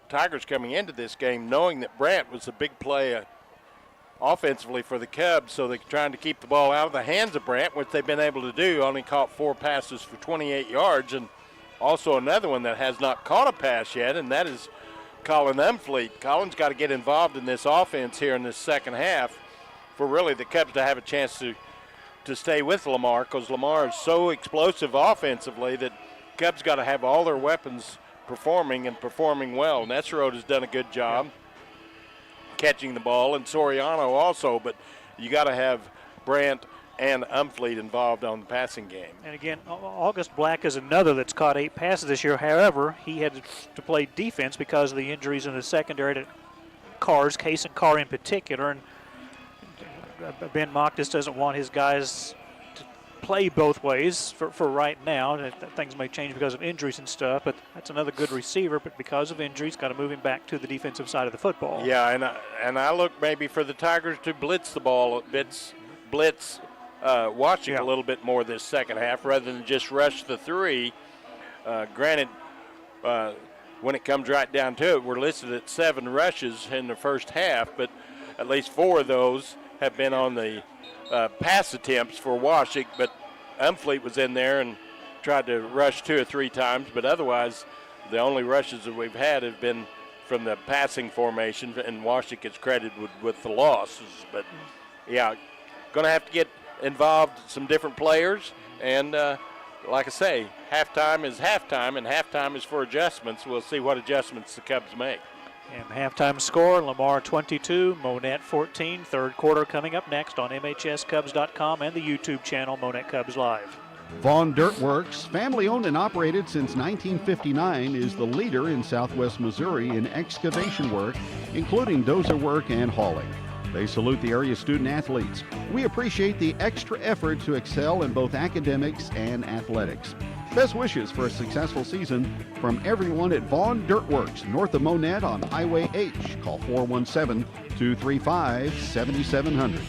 Tigers coming into this game knowing that Brandt was a big play offensively for the Cubs, so they're trying to keep the ball out of the hands of Brandt, which they've been able to do. Only caught 4 passes for 28 yards, and also another one that has not caught a pass yet, and that is Colin Umfleet. Colin's got to get involved in this offense here in this second half for really the Cubs to have a chance to stay with Lamar, because Lamar is so explosive offensively that Cubs got to have all their weapons performing and performing well. Nesserode has done a good job catching the ball, and Soriano also, but you got to have Brandt and Umfleet involved on the passing game. And again, August Black is another that's caught 8 passes this year. However, he had to play defense because of the injuries in the secondary to Cars, Case and Carr in particular. And Ben Mock just doesn't want his guys to play both ways for right now. Things may change because of injuries and stuff, but that's another good receiver. But because of injuries, got to move him back to the defensive side of the football. Yeah, and I look maybe for the Tigers to blitz the ball, blitz Washik a little bit more this second half rather than just rush the 3. Granted, when it comes right down to it, we're listed at 7 rushes in the first half, but at least 4 of those have been on the pass attempts for Washik, but Umfleet was in there and tried to rush 2 or 3 times, but otherwise the only rushes that we've had have been from the passing formation, and Washik is credited with the losses. But, yeah, going to have to get involved some different players, and like I say, halftime is halftime, and halftime is for adjustments. We'll see what adjustments the Cubs make. And halftime score, Lamar 22, Monett 14. Third quarter coming up next on MHSCubs.com and the YouTube channel Monett Cubs Live. Vaughn Dirt Works, family owned and operated since 1959, is the leader in Southwest Missouri in excavation work, including dozer work and hauling. They salute the area student athletes. We appreciate the extra effort to excel in both academics and athletics. Best wishes for a successful season from everyone at Vaughn Dirtworks, north of Monett on Highway H. Call 417-235-7700.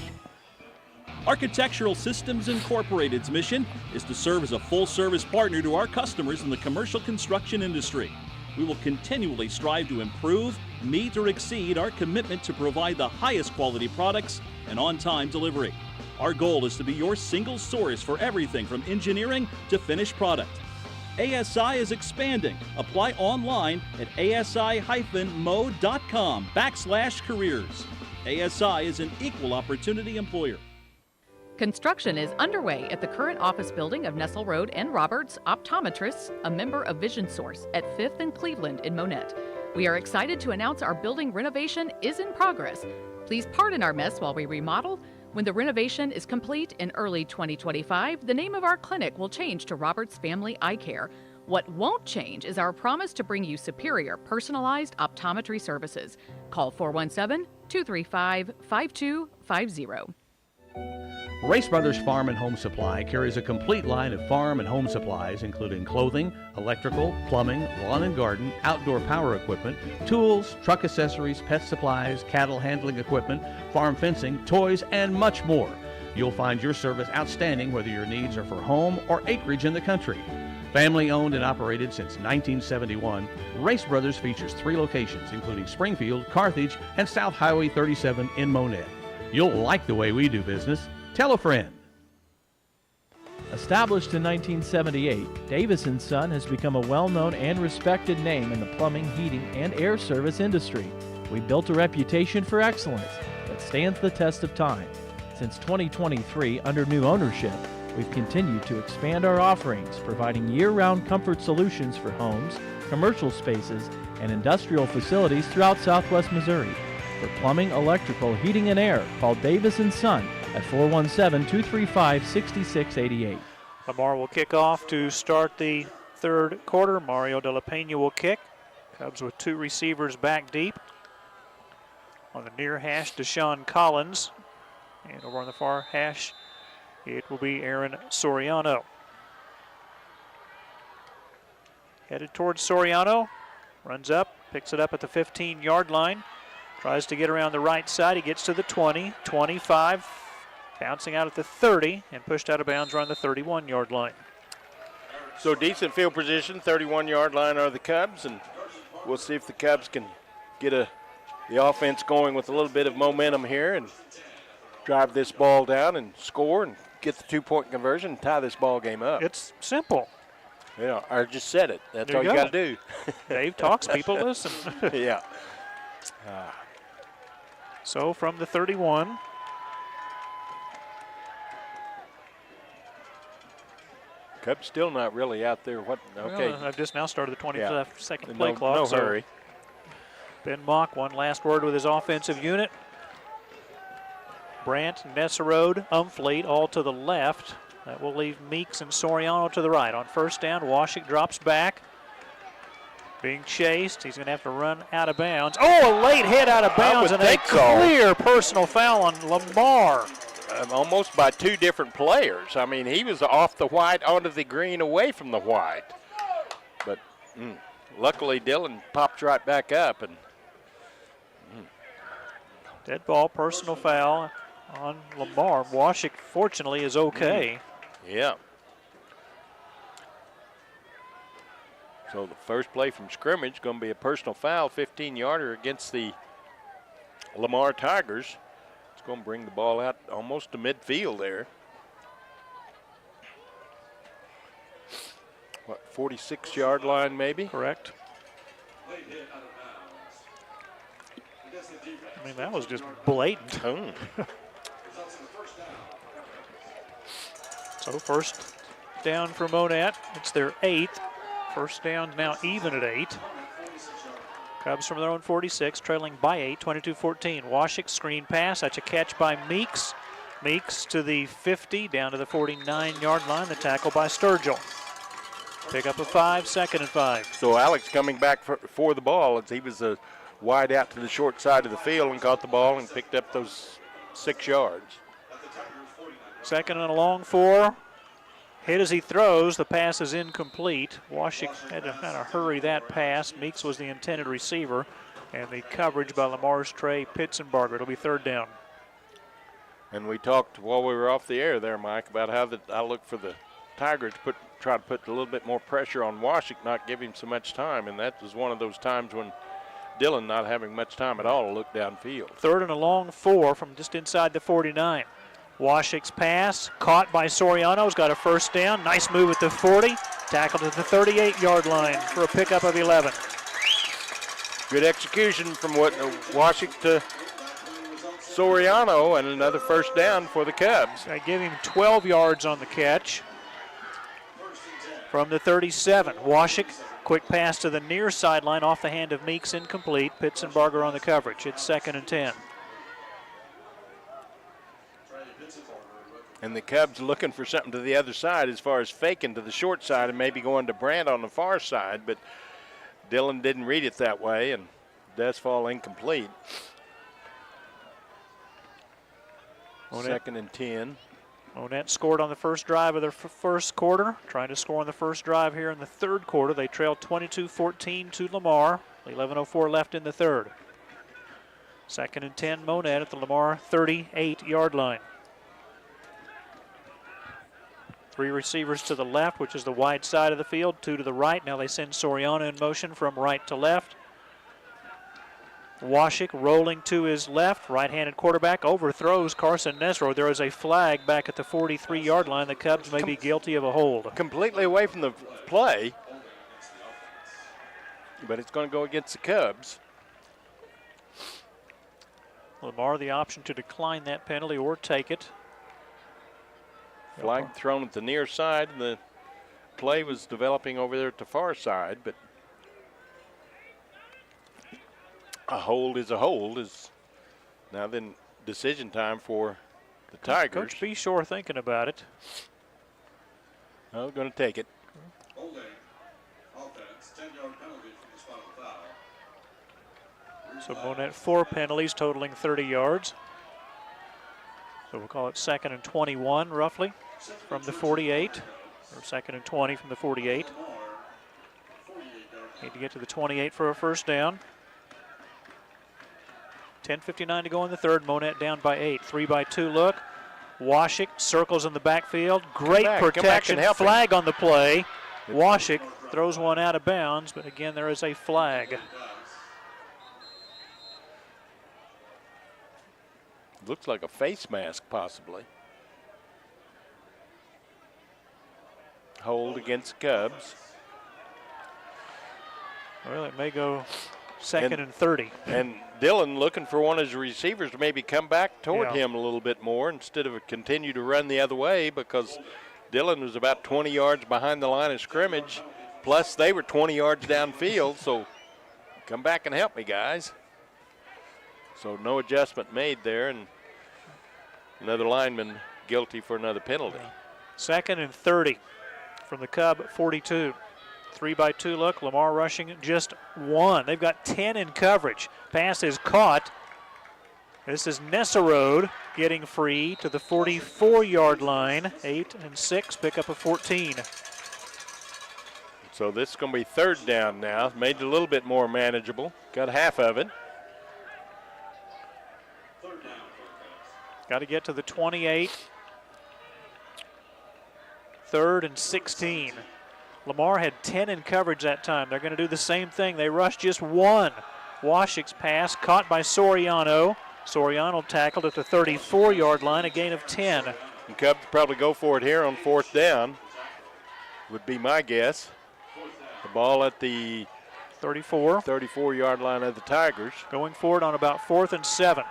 Architectural Systems Incorporated's mission is to serve as a full-service partner to our customers in the commercial construction industry. We will continually strive to improve, meet, or exceed our commitment to provide the highest quality products and on-time delivery. Our goal is to be your single source for everything from engineering to finished product. ASI is expanding. Apply online at asi-mo.com/careers. ASI is an equal opportunity employer. Construction is underway at the current office building of Nestle Road and Roberts Optometrists, a member of Vision Source at 5th and Cleveland in Monett. We are excited to announce our building renovation is in progress. Please pardon our mess while we remodel. When the renovation is complete in early 2025, the name of our clinic will change to Roberts Family Eye Care. What won't change is our promise to bring you superior personalized optometry services. Call 417-235-5250. Race Brothers Farm and Home Supply carries a complete line of farm and home supplies, including clothing, electrical, plumbing, lawn and garden, outdoor power equipment, tools, truck accessories, pet supplies, cattle handling equipment, farm fencing, toys, and much more. You'll find your service outstanding whether your needs are for home or acreage in the country. Family owned and operated since 1971, Race Brothers features 3 locations, including Springfield, Carthage, and South Highway 37 in Monett. You'll like the way we do business. Tell a friend. Established in 1978, Davis & Son has become a well-known and respected name in the plumbing, heating, and air service industry. We've built a reputation for excellence that stands the test of time. Since 2023, under new ownership, we've continued to expand our offerings, providing year-round comfort solutions for homes, commercial spaces, and industrial facilities throughout Southwest Missouri. For plumbing, electrical, heating, and air, call Davis & Son at 417-235-6688. Lamar will kick off to start the third quarter. Mario De La Pena will kick. Cubs with 2 receivers back deep. On the near hash, Deshaun Collins. And over on the far hash, it will be Aaron Soriano. Headed towards Soriano. Runs up, picks it up at the 15-yard line. Tries to get around the right side. He gets to the 20, 25, bouncing out at the 30, and pushed out of bounds around the 31-yard line. So decent field position, 31-yard line are the Cubs, and we'll see if the Cubs can get the offense going with a little bit of momentum here and drive this ball down and score and get the 2-point conversion and tie this ball game up. It's simple. Yeah, I just said it. That's There all you got to do. Dave talks, people listen. Yeah. So from the 31. Cubs still not really out there. Okay. Well, I've just now started the 22nd Yeah. play clock. No so hurry. Ben Mock, one last word with his offensive unit. Brandt, Nesserode, Umfleet all to the left. That will leave Meeks and Soriano to the right. On first down, Washik drops back. Being chased. He's going to have to run out of bounds. Oh, a late hit out of bounds and a clear personal foul on Lamar. Almost by 2 different players. I mean, he was off the white onto the green away from the white. But luckily, Dillon popped right back up. And dead ball, personal foul on Lamar. Washik, fortunately, is okay. Yeah. So the first play from scrimmage going to be a personal foul, 15-yarder against the Lamar Tigers. It's going to bring the ball out almost to midfield there. What, 46-yard line maybe? Correct. I mean, that was just blatant. So first down for Monett. It's their 8th. First down now even at 8. Cubs from their own 46, trailing by 8, 22-14. Washik screen pass. That's a catch by Meeks. Meeks to the 50, down to the 49-yard line. The tackle by Sturgill. Pick up a 5, 2nd and 5. So Alex coming back for the ball as he was wide out to the short side of the field and caught the ball and picked up those 6 yards. Second and a long 4. Hit as he throws. The pass is incomplete. Washik had to kind of hurry that pass. Meeks was the intended receiver. And the coverage by Lamar's Trey Pitzenbarger. It'll be third down. And we talked while we were off the air there, Mike, about how I look for the Tigers to try to put a little bit more pressure on Washik, not give him so much time. And that was one of those times when Dillon not having much time at all to look downfield. Third and a long 4 from just inside the 49. Washik's pass caught by Soriano's got a first down. Nice move at the 40. Tackled at the 38-yard line for a pickup of 11. Good execution from Washik to Soriano, and another first down for the Cubs. I give him 12 yards on the catch from the 37. Washik, quick pass to the near sideline off the hand of Meeks, incomplete. Pitzenbarger on the coverage. It's 2nd and 10. And the Cubs looking for something to the other side as far as faking to the short side and maybe going to Brandt on the far side, but Dillon didn't read it that way and does fall incomplete. Monett. 2nd and 10. Monett scored on the first drive of their first quarter. Trying to score on the first drive here in the third quarter. They trailed 22-14 to Lamar. 11:04 left in the third. 2nd and 10, Monett at the Lamar 38-yard line. 3 receivers to the left, which is the wide side of the field. 2 to the right. Now they send Soriano in motion from right to left. Washik rolling to his left. Right-handed quarterback overthrows Carson Nesro. There is a flag back at the 43-yard line. The Cubs may be guilty of a hold. Completely away from the play, but it's going to go against the Cubs. Lamar the option to decline that penalty or take it. Flag thrown at the near side. The play was developing over there at the far side, but a hold is a hold. Is now then decision time for the Tigers. Coach B. Shore thinking about it. Oh, going to take it. Holding. Offense, 10-yard penalty from the spot of the foul. So Monett 4 penalties totaling 30 yards. So we'll call it 2nd and 21 roughly from the 48, or 2nd and 20 from the 48. Need to get to the 28 for a first down. 10:59 to go in the third. Monett down by 8. 3-by-2 look. Washik circles in the backfield. Great protection. Flag on the play. Washik throws one out of bounds, but again there is a flag. Looks like a face mask, possibly. Hold against Cubs. Well, it may go 2nd and 30. And Dillon looking for one of his receivers to maybe come back toward him a little bit more instead of continue to run the other way, because Dillon was about 20 yards behind the line of scrimmage, plus they were 20 yards downfield, so come back and help me, guys. So no adjustment made there, and another lineman guilty for another penalty. 2nd and 30 from the Cub 42. 3-by-2 look. Lamar rushing just 1. They've got 10 in coverage. Pass is caught. This is Nesserode getting free to the 44-yard line. 8 and 6, pickup of 14. So this is going to be third down now. Made it a little bit more manageable. Got half of it. Got to get to the 28. 3rd and 16. Lamar had 10 in coverage that time. They're going to do the same thing. They rushed just 1. Washik's pass caught by Soriano. Soriano tackled at the 34-yard line, a gain of 10. And Cubs probably go for it here on 4th down, would be my guess. The ball at the 34-yard line of the Tigers. Going forward on about 4th and 7.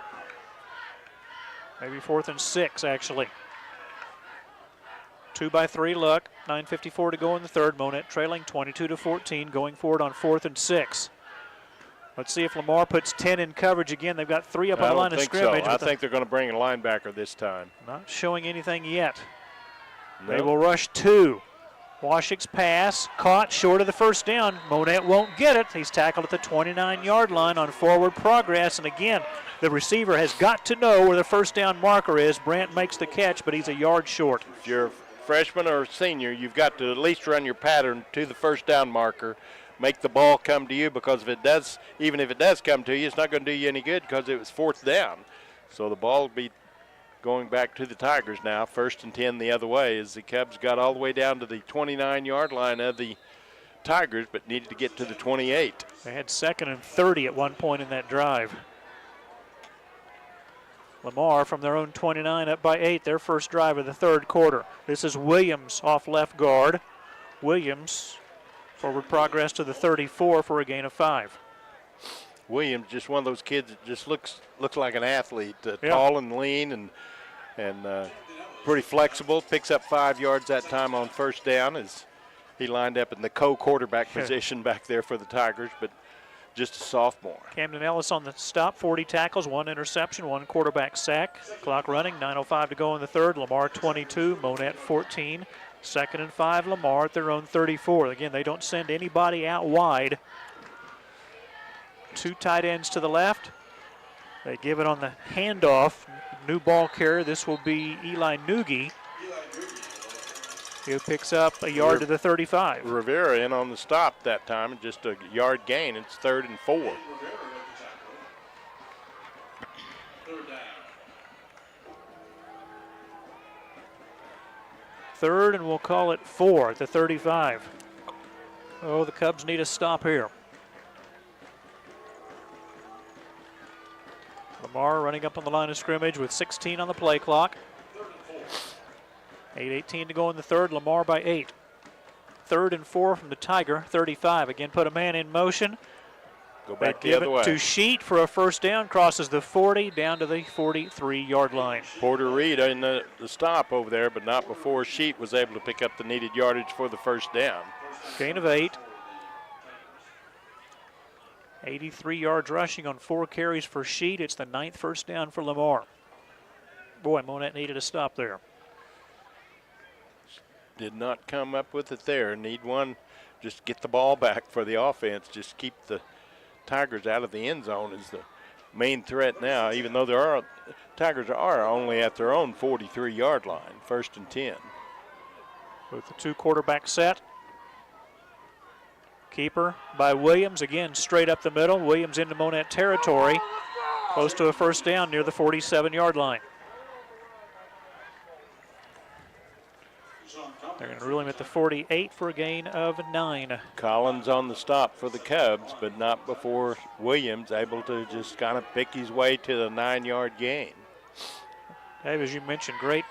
Maybe 4th and 6, actually. 2-by-3 look. 9:54 to go in the third. Monett trailing 22-14, going forward on 4th and 6. Let's see if Lamar puts 10 in coverage again. They've got 3 up on the line of scrimmage. I think they're going to bring a linebacker this time. Not showing anything yet. No. They will rush 2. Washik's pass caught short of the first down. Monett won't get it. He's tackled at the 29-yard line on forward progress. And again, the receiver has got to know where the first down marker is. Brandt makes the catch, but he's a yard short. If you're a freshman or a senior, you've got to at least run your pattern to the first down marker. Make the ball come to you, because if it does, even if it does come to you, it's not going to do you any good because it was fourth down. So the ball will be going back to the Tigers now, 1st and 10 the other way, as the Cubs got all the way down to the 29-yard line of the Tigers, but needed to get to the 28. They had 2nd and 30 at one point in that drive. Lamar from their own 29 up by 8, their first drive of the third quarter. This is Williams off left guard. Williams forward progress to the 34 for a gain of 5. Williams, just one of those kids that just looks like an athlete, tall and lean and pretty flexible. Picks up 5 yards that time on first down as he lined up in the co-quarterback position back there for the Tigers, but just a sophomore. Camden Ellis on the stop, 40 tackles, 1 interception, 1 quarterback sack. Clock running, 9:05 to go in the third. Lamar 22, Monett 14. 2nd and 5, Lamar at their own 34. Again, they don't send anybody out wide. 2 tight ends to the left. They give it on the handoff. New ball carrier. This will be Eli Noogie. He picks up a yard to the 35. Rivera in on the stop that time, and just a yard gain. It's 3rd and 4. Third, and we'll call it 4 at the 35. Oh, the Cubs need a stop here. Lamar running up on the line of scrimmage with 16 on the play clock. 8:18 to go in the third. Lamar by 8. 3rd and 4 from the Tiger, 35. Again, put a man in motion. Go back They the give other it way. to Sheet for a first down. Crosses the 40 down to the 43-yard line. Porter Reed in the stop over there, but not before Sheet was able to pick up the needed yardage for the first down. Gain of 8. 83 yards rushing on 4 carries for Sheet. It's the 9th first down for Lamar. Boy, Monett needed a stop there. Did not come up with it there. Need one, just get the ball back for the offense. Just keep the Tigers out of the end zone is the main threat now, even though Tigers are only at their own 43-yard line, 1st and 10. With the 2 quarterback set. Keeper by Williams, again straight up the middle. Williams into Monett territory, close to a first down near the 47-yard line. They're going to rule him at the 48 for a gain of 9. Collins on the stop for the Cubs, but not before Williams able to just kind of pick his way to the 9-yard gain. Dave, as you mentioned, great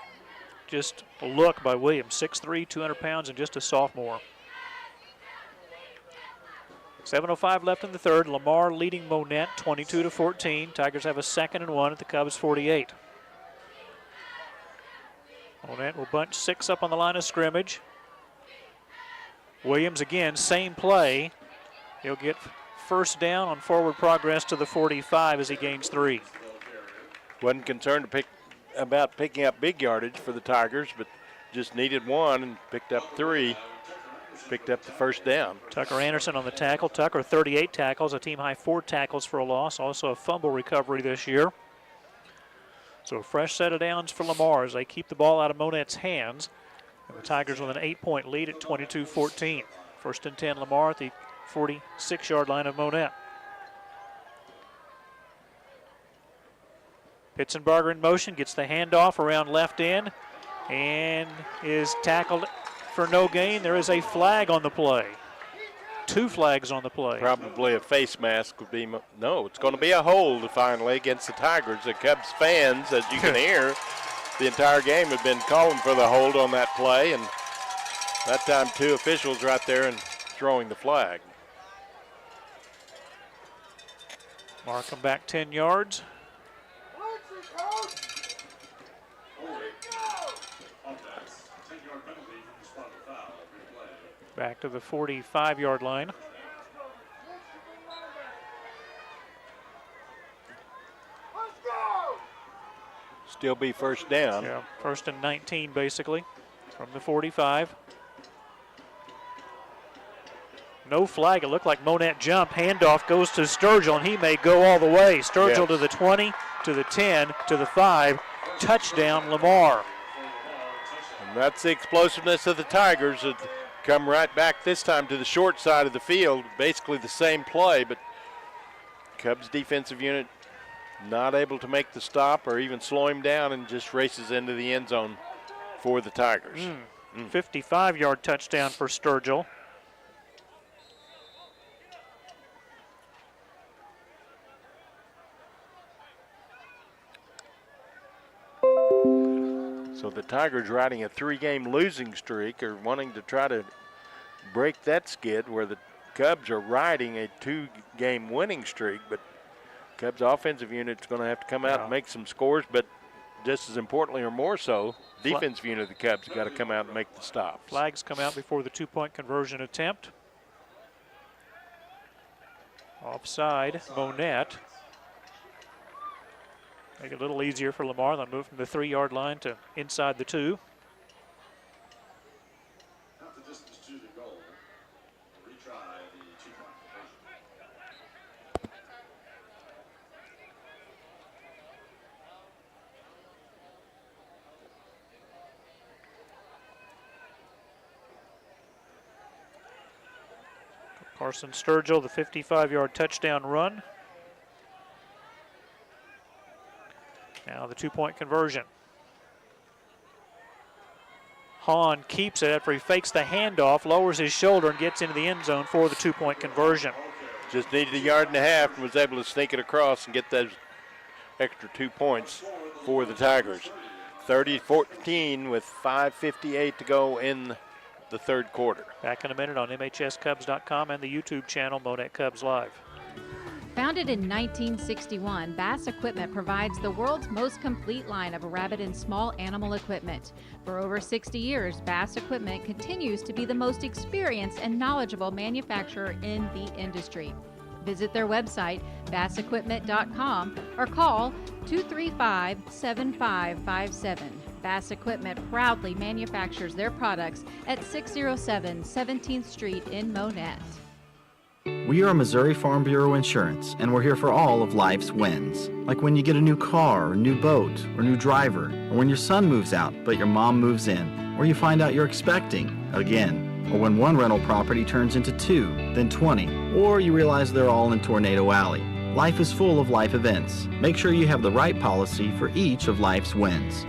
just a look by Williams. 6'3", 200 pounds, and just a sophomore. 7:05 left in the third. Lamar leading Monett 22-14. Tigers have a 2nd and 1 at the Cubs' 48. Monett will bunch 6 up on the line of scrimmage. Williams again, same play. He'll get first down on forward progress to the 45 as he gains 3. Wasn't concerned about picking up big yardage for the Tigers, but just needed 1 and picked up 3. Picked up the first down. Tucker Anderson on the tackle. Tucker 38 tackles, a team high 4 tackles for a loss. Also a fumble recovery this year. So a fresh set of downs for Lamar as they keep the ball out of Monett's hands. And the Tigers with an 8-point lead at 22-14. 1st and 10 Lamar at the 46-yard line of Monett. Pitzenbarger in motion, gets the handoff around left end and is tackled for no gain. There is a flag on the play. 2 flags on the play. Probably a face mask would be, no, it's going to be a hold finally against the Tigers. The Cubs fans, as you can hear, the entire game have been calling for the hold on that play, and that time 2 officials right there and throwing the flag. Markham back 10 yards. Back to the 45-yard line. Still be first down. Yeah, 1st and 19 basically from the 45. No flag. It looked like Monett jumped. Handoff goes to Sturgill, and he may go all the way. Sturgill to the 20, to the 10, to the 5. Touchdown, Lamar. And that's the explosiveness of the Tigers that come right back this time to the short side of the field. Basically the same play, but Cubs defensive unit not able to make the stop or even slow him down, and just races into the end zone for the Tigers. 55-yard touchdown for Sturgill. So the Tigers riding a 3-game losing streak are wanting to try to break that skid, where the Cubs are riding a 2-game winning streak, but Cubs offensive unit's going to have to come out and make some scores, but just as importantly or more so, defensive unit of the Cubs got to come out and make the stops. Flags come out before the 2-point conversion attempt. Offside, Monett. Make it a little easier for Lamar. They'll move from the 3-yard line to inside the 2. Not the distance to the goal. Retry the 2-point conversion. Carson Sturgill, the 55-yard touchdown run. Now the 2-point conversion. Hahn keeps it after he fakes the handoff, lowers his shoulder, and gets into the end zone for the 2-point conversion. Just needed 1.5 yards and was able to sneak it across and get those extra 2 points for the Tigers. 30-14 with 5:58 to go in the third quarter. Back in a minute on MHSCubs.com and the YouTube channel Monett Cubs Live. Founded in 1961, Bass Equipment provides the world's most complete line of rabbit and small animal equipment. For over 60 years, Bass Equipment continues to be the most experienced and knowledgeable manufacturer in the industry. Visit their website, bassequipment.com, or call 235-7557. Bass Equipment proudly manufactures their products at 607 17th Street in Monett. We are Missouri Farm Bureau Insurance, and we're here for all of life's wins. Like when you get a new car, or new boat, or new driver, or when your son moves out but your mom moves in, or you find out you're expecting again, or when one rental property turns into 2, then 20, or you realize they're all in Tornado Alley. Life is full of life events. Make sure you have the right policy for each of life's wins.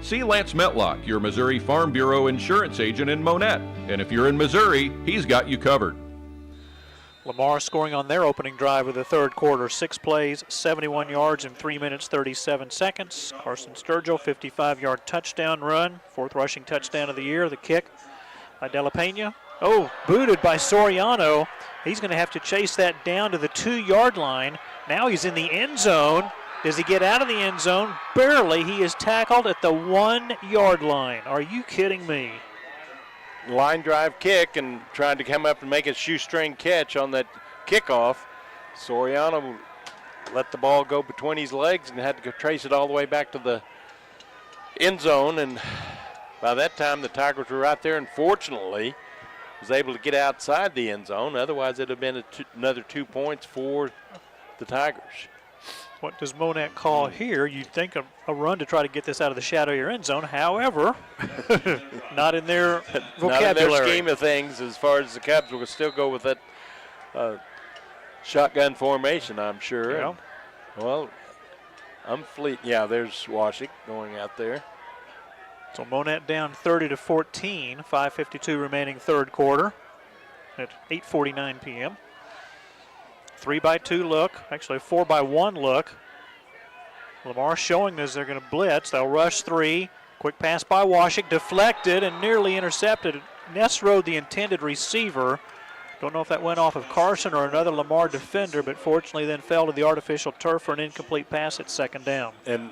See Lance Metlock, your Missouri Farm Bureau insurance agent in Monett. And if you're in Missouri, he's got you covered. Lamar scoring on their opening drive of the third quarter. 6 plays, 71 yards in 3 minutes, 37 seconds. Carson Sturgill, 55-yard touchdown run. 4th rushing touchdown of the year. The kick by De La Pena. Oh, booted by Soriano. He's going to have to chase that down to the 2-yard line. Now he's in the end zone. Does he get out of the end zone? Barely. He is tackled at the 1-yard line. Are you kidding me? Line drive kick and trying to come up and make a shoestring catch on that kickoff. Soriano let the ball go between his legs and had to go trace it all the way back to the end zone. And by that time, the Tigers were right there, and fortunately was able to get outside the end zone. Otherwise, it would have been another 2 points for the Tigers. What does Monett call here? You'd think a run to try to get this out of the shadow of your end zone. However, not in their vocabulary. Not in their scheme of things, as far as the Cubs will still go with that shotgun formation, I'm sure. Yeah. And, well, yeah, there's Washik going out there. So Monett down 30-14, 5:52 remaining third quarter at 8:49 p.m. 3-by-2 look, actually a 4-by-1 look. Lamar showing as they're going to blitz. They'll rush 3. Quick pass by Washik, deflected and nearly intercepted. Nesrode, the intended receiver. Don't know if that went off of Carson or another Lamar defender, but fortunately then fell to the artificial turf for an incomplete pass at second down. And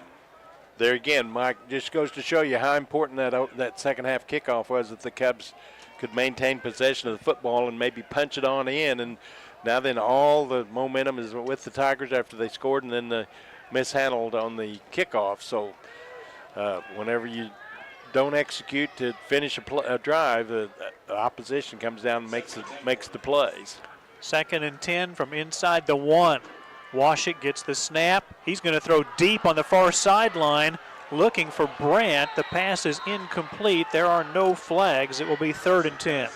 there again, Mike, just goes to show you how important that second half kickoff was, that the Cubs could maintain possession of the football and maybe punch it on in. And now then all the momentum is with the Tigers after they scored and then the mishandled on the kickoff. So whenever you don't execute to finish a drive, the opposition comes down and makes the plays. 2nd and 10 from inside the 1. Washik gets the snap. He's going to throw deep on the far sideline, looking for Brandt. The pass is incomplete. There are no flags. It will be 3rd and 10.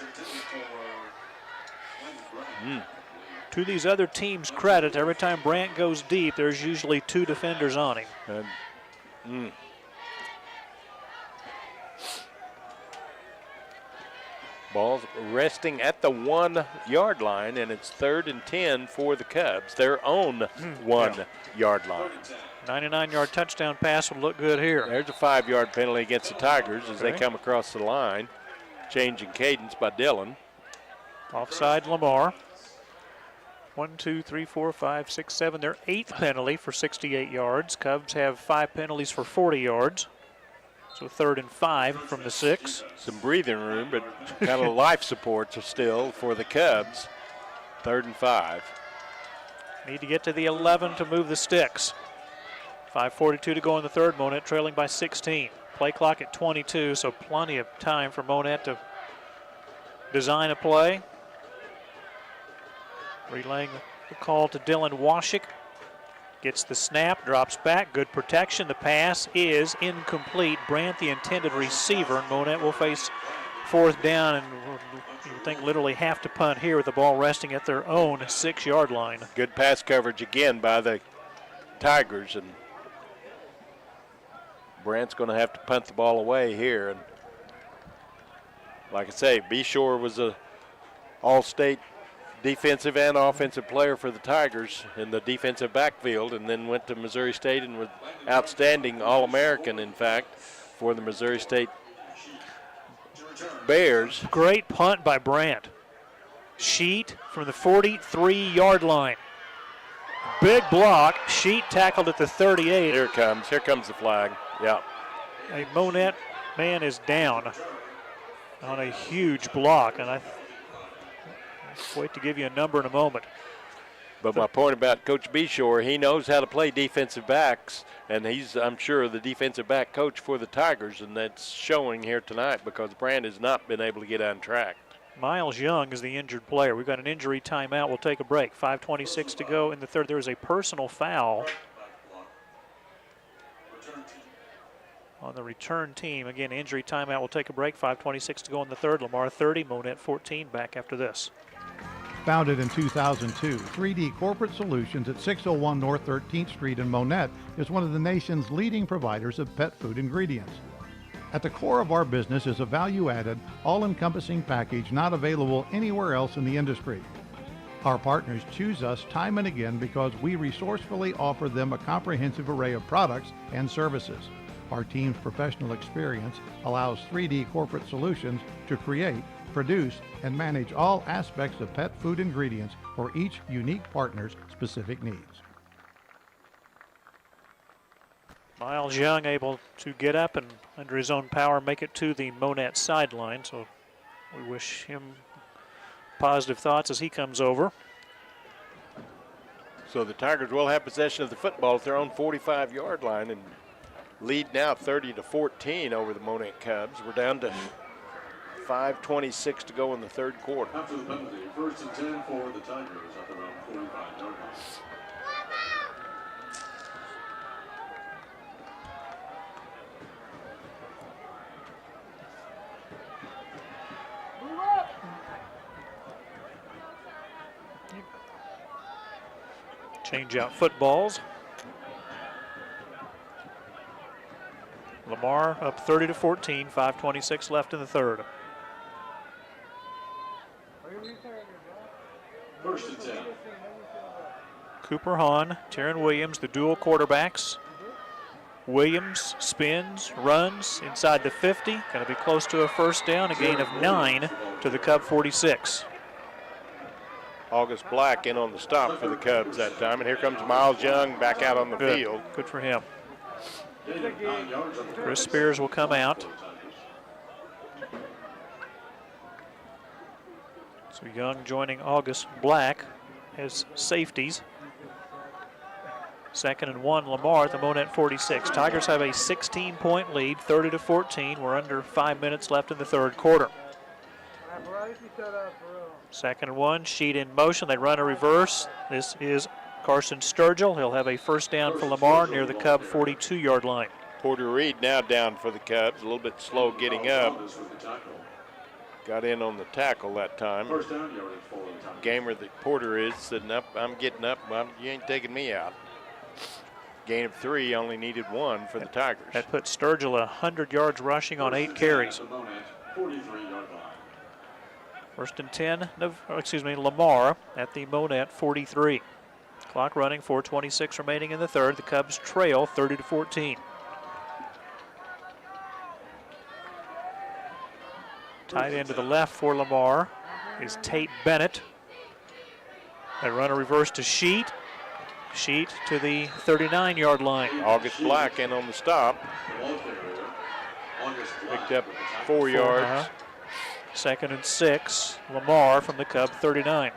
To these other teams' credit, every time Brandt goes deep, there's usually 2 defenders on him. Ball's resting at the 1-yard line, and it's 3rd and 10 for the Cubs, their own 1-yard line. 99-yard touchdown pass would look good here. There's a 5-yard penalty against the Tigers as they come across the line. Changing cadence by Dillon. Offside Lamar. 1, 2, 3, 4, 5, 6, 7. Their 8th penalty for 68 yards. Cubs have 5 penalties for 40 yards. So 3rd and 5 from the 6. Some breathing room, but kind of life support still for the Cubs. 3rd and 5. Need to get to the 11 to move the sticks. 5:42 to go in the 3rd. Monett trailing by 16. Play clock at 22, so plenty of time for Monett to design a play. Relaying the call to Dylan Washik. Gets the snap, drops back, good protection. The pass is incomplete. Brandt, the intended receiver, and Monett will face 4th down, and you think literally have to punt here with the ball resting at their own 6-yard line. Good pass coverage again by the Tigers, and Brandt's going to have to punt the ball away here. And like I say, Beshore was a all-state defensive and offensive player for the Tigers in the defensive backfield, and then went to Missouri State and was outstanding All-American, in fact, for the Missouri State Bears. Great punt by Brandt. Sheet from the 43-yard line. Big block. Sheet tackled at the 38. Here comes the flag. Yeah. A Monett man is down on a huge block, and I'll wait to give you a number in a moment. But my point about Coach Beshore, he knows how to play defensive backs, and he's, I'm sure, the defensive back coach for the Tigers, and that's showing here tonight because Brandt has not been able to get on track. Miles Young is the injured player. We've got an injury timeout. We'll take a break. 5:26 to go in the 3rd. There is a personal foul on the return team. Again, injury timeout. We'll take a break. 5:26 to go in the 3rd. Lamar 30, Monett 14. Back after this. Founded in 2002, 3D Corporate Solutions at 601 North 13th Street in Monett is one of the nation's leading providers of pet food ingredients. At the core of our business is a value-added, all-encompassing package not available anywhere else in the industry. Our partners choose us time and again because we resourcefully offer them a comprehensive array of products and services. Our team's professional experience allows 3D Corporate Solutions to create, produce, and manage all aspects of pet food ingredients for each unique partner's specific needs. Miles Young able to get up and under his own power make it to the Monett sideline, so we wish him positive thoughts as he comes over. So the Tigers will have possession of the football at their own 45-yard line and lead now 30-14 over the Monett Cubs. We're down to 5:26 to go in the 3rd quarter. After the penalty, 1st and 10 for the Tigers at their own 45-yard line. Change out footballs. Lamar up 30-14, 5:26 left in the 3rd. 1st and 10. Cooper Hahn, Taryn Williams, the dual quarterbacks. Williams spins, runs inside the 50. Going to be close to a 1st down, a gain of 9 to the Cub 46. August Black in on the stop for the Cubs that time, and here comes Miles Young back out on the field. Good for him. Chris Spears will come out. So Young joining August Black as safeties. 2nd and 1, Lamar at the Monett 46. Tigers have a 16-point lead, 30-14. We're under 5 minutes left in the 3rd quarter. 2nd and 1, Sheet in motion. They run a reverse. This is Carson Sturgill. He'll have a first down for Lamar near the Cub 42-yard line. Porter Reed now down for the Cubs. A little bit slow getting up. Got in on the tackle that time. First down yardage for the Tigers. Gamer that Porter is sitting up. I'm getting up. You ain't taking me out. Gain of 3, only needed 1 for the Tigers. That put Sturgill 100 yards rushing on 8 carries. 43-yard line. First and 10, Lamar at the Monett 43. Clock running, 4:26 remaining in the third. The Cubs trail 30-14. Tight end to the left for Lamar is Tate Bennett. They run a reverse to Sheet. Sheet to the 39-yard line. August Black in on the stop. Picked up 4 yards. 2nd and 6. Lamar from the Cub 39.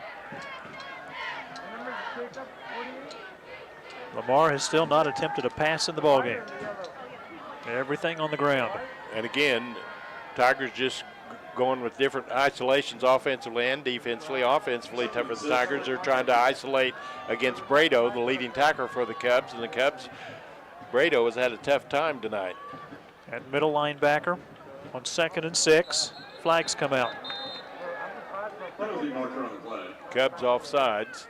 Lamar has still not attempted a pass in the ballgame. Everything on the ground. And again, Tigers just going with different isolations offensively and defensively. Offensively, for the Tigers, they're trying to isolate against Brado, the leading tackler for the Cubs. And the Cubs, Brado has had a tough time tonight. At middle linebacker on 2nd and 6. Flags come out. Penalty marker on the play. Cubs offsides.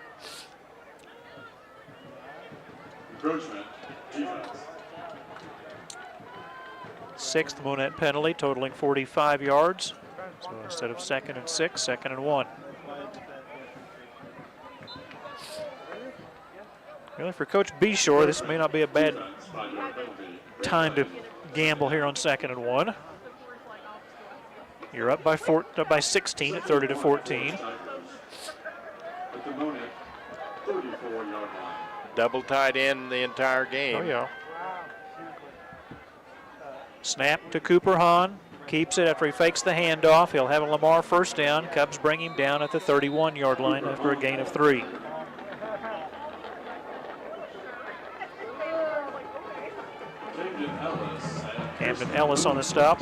Encroachment, defense. 6th Monett penalty, totaling 45 yards. So instead of 2nd and 6, 2nd and 1. Really, for Coach Beshore, this may not be a bad time to gamble here on 2nd and 1. You're up by 16 at 30-14. At the Monett 34-yard line. Double tight end the entire game. Oh, yeah. Snap to Cooper Hahn. Keeps it after he fakes the handoff. He'll have a Lamar first down. Cubs bring him down at the 31-yard line after a gain of 3. Camden Ellis on the stop.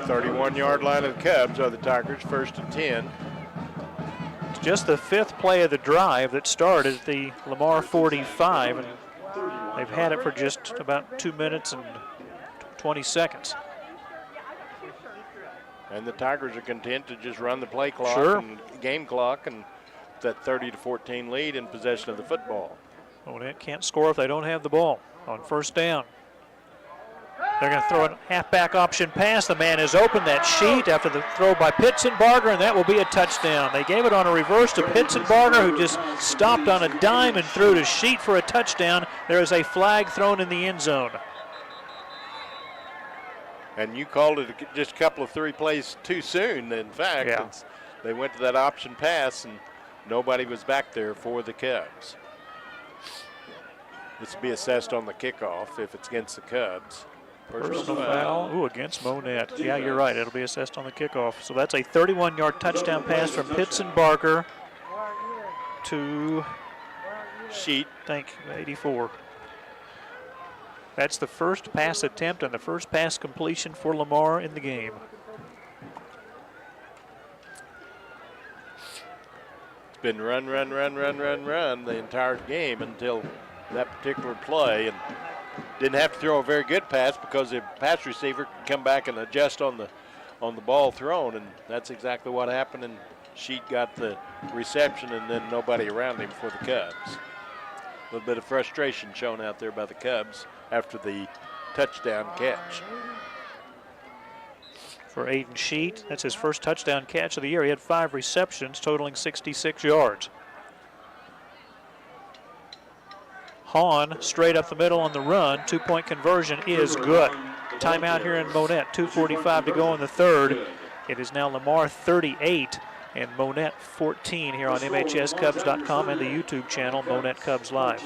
31-yard line of the Cubs are the Tigers, 1st and 10. It's just the 5th play of the drive that started at the Lamar 45, and they've had it for just about 2 minutes and 20 seconds. And the Tigers are content to just run the play clock Sure. and game clock and that 30-14 lead in possession of the football. Monett can't score if they don't have the ball on first down. They're going to throw a halfback option pass. The man is open. That Sheet after the throw by Pitsenbarger, and that will be a touchdown. They gave it on a reverse to Pitsenbarger, who just stopped on a dime and threw to Sheet for a touchdown. There is a flag thrown in the end zone. And you called it just a couple of 3 plays too soon. In fact, Yeah. they went to that option pass, and nobody was back there for the Cubs. This will be assessed on the kickoff if it's against the Cubs. Personal foul. Ooh, against Monett. Yeah, you're right. It'll be assessed on the kickoff. So that's a 31-yard touchdown pass from Pitsenbarger to Sheet. 84. That's the first pass attempt and the first pass completion for Lamar in the game. It's been run the entire game until that particular play, and didn't have to throw a very good pass because the pass receiver could come back and adjust on the ball thrown, and that's exactly what happened. And Sheet got the reception, and then nobody around him for the Cubs. A little bit of frustration shown out there by the Cubs after the touchdown catch. For Aiden Sheet, that's his first touchdown catch of the year. He had 5 receptions, totaling 66 yards. Hahn straight up the middle on the run. 2-point conversion is good. Timeout here in Monett. 2:45 to go in the third. It is now Lamar 38 and Monett 14 here on MHSCubs.com and the YouTube channel Monett Cubs Live.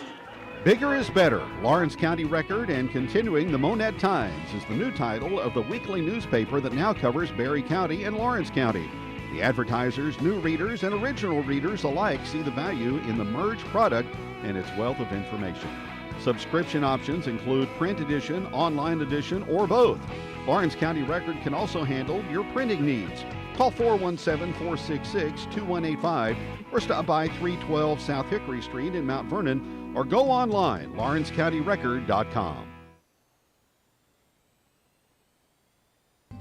Bigger is Better, Lawrence County Record and Continuing the Monett Times is the new title of the weekly newspaper that now covers Berry County and Lawrence County. The advertisers, new readers, and original readers alike see the value in the merged product and its wealth of information. Subscription options include print edition, online edition, or both. Lawrence County Record can also handle your printing needs. Call 417-466-2185 or stop by 312 South Hickory Street in Mount Vernon or go online, lawrencecountyrecord.com.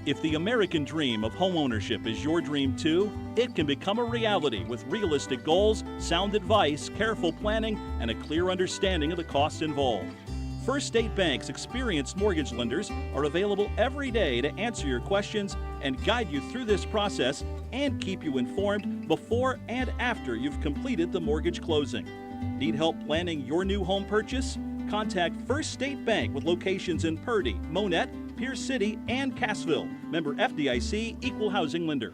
If the American dream of homeownership is your dream too, it can become a reality with realistic goals, sound advice, careful planning, and a clear understanding of the costs involved. First State Bank's experienced mortgage lenders are available every day to answer your questions and guide you through this process and keep you informed before and after you've completed the mortgage closing. Need help planning your new home purchase? Contact First State Bank with locations in Purdy, Monett, Pierce City, and Cassville. Member FDIC, Equal Housing Lender.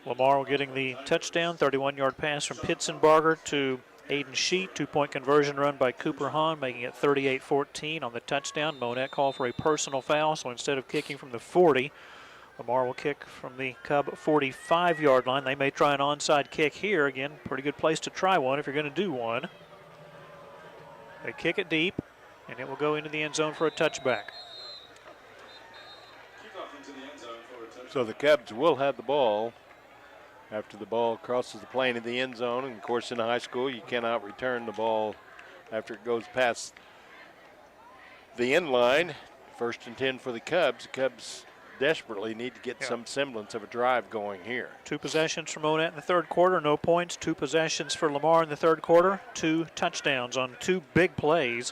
Lamar getting the touchdown, 31-yard pass from Pitsenbarger to Aiden Sheet. 2-point conversion run by Cooper Hahn, making it 38-14 on the touchdown. Monett called for a personal foul, so instead of kicking from the 40, Lamar will kick from the Cub 45-yard line. They may try an onside kick here. Again, pretty good place to try one if you're going to do one. They kick it deep, and it will go into the end zone for a touchback. So the Cubs will have the ball after the ball crosses the plane of the end zone. And, of course, in high school, you cannot return the ball after it goes past the end line. 1st and 10 for the Cubs. The Cubs desperately need to get some semblance of a drive going here. 2 possessions for Monett in the third quarter, no points. 2 possessions for Lamar in the third quarter, 2 touchdowns on 2 big plays.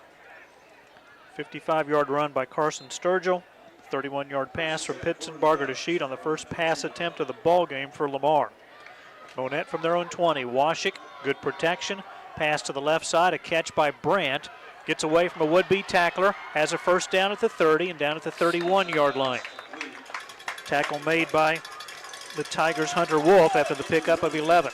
55-yard run by Carson Sturgill. 31-yard pass from Pitsenbarger to Sheet on the first pass attempt of the ball game for Lamar. Monett from their own 20. Washik, good protection. Pass to the left side, a catch by Brandt. Gets away from a would-be tackler. Has a first down at the 30 and down at the 31-yard line. Tackle made by the Tigers' Hunter Wolf after the pickup of 11.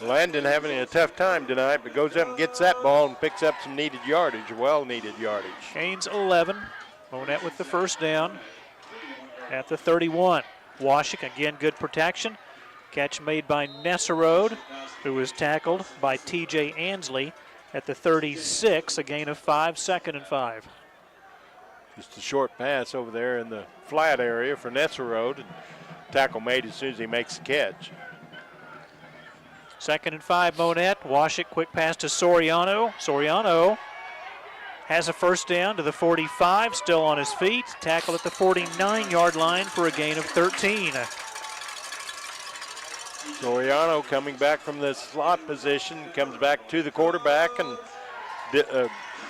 Landon having a tough time tonight, but goes up and gets that ball and picks up some needed yardage, well-needed yardage. Gains 11. Monett with the first down at the 31. Washik, again, good protection. Catch made by Nesserode, who was tackled by T.J. Ansley at the 36, a gain of 5, 2nd and 5. Just a short pass over there in the flat area for Nesserode, and tackle made as soon as he makes the catch. 2nd and 5, Monett. Washik, quick pass to Soriano. Soriano has a first down to the 45, still on his feet. Tackled at the 49-yard line for a gain of 13. Soriano coming back from the slot position, comes back to the quarterback, and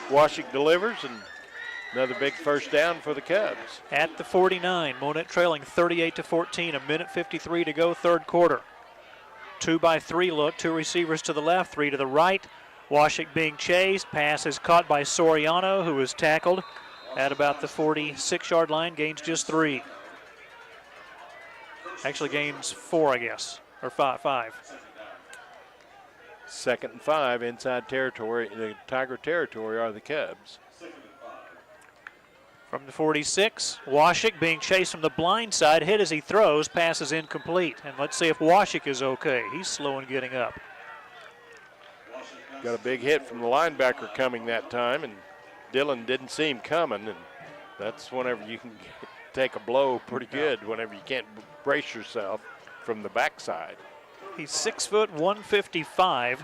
Washik delivers, and another big first down for the Cubs. At the 49, Monett trailing 38-14, a minute 53 to go, third quarter. 2-by-3 look, 2 receivers to the left, 3 to the right. Washik being chased. Pass is caught by Soriano, who was tackled at about the 46-yard line. Gains just 3. Actually gains 4, I guess, or 5. 2nd and 5 inside territory. The Tiger territory are the Cubs. From the 46, Washik being chased from the blind side. Hit as he throws. Pass is incomplete. And let's see if Washik is okay. He's slow in getting up. Got a big hit from the linebacker coming that time, and Dillon didn't see him coming, and that's whenever you can take a blow pretty good, whenever you can't brace yourself from the backside. He's 6 foot, 155.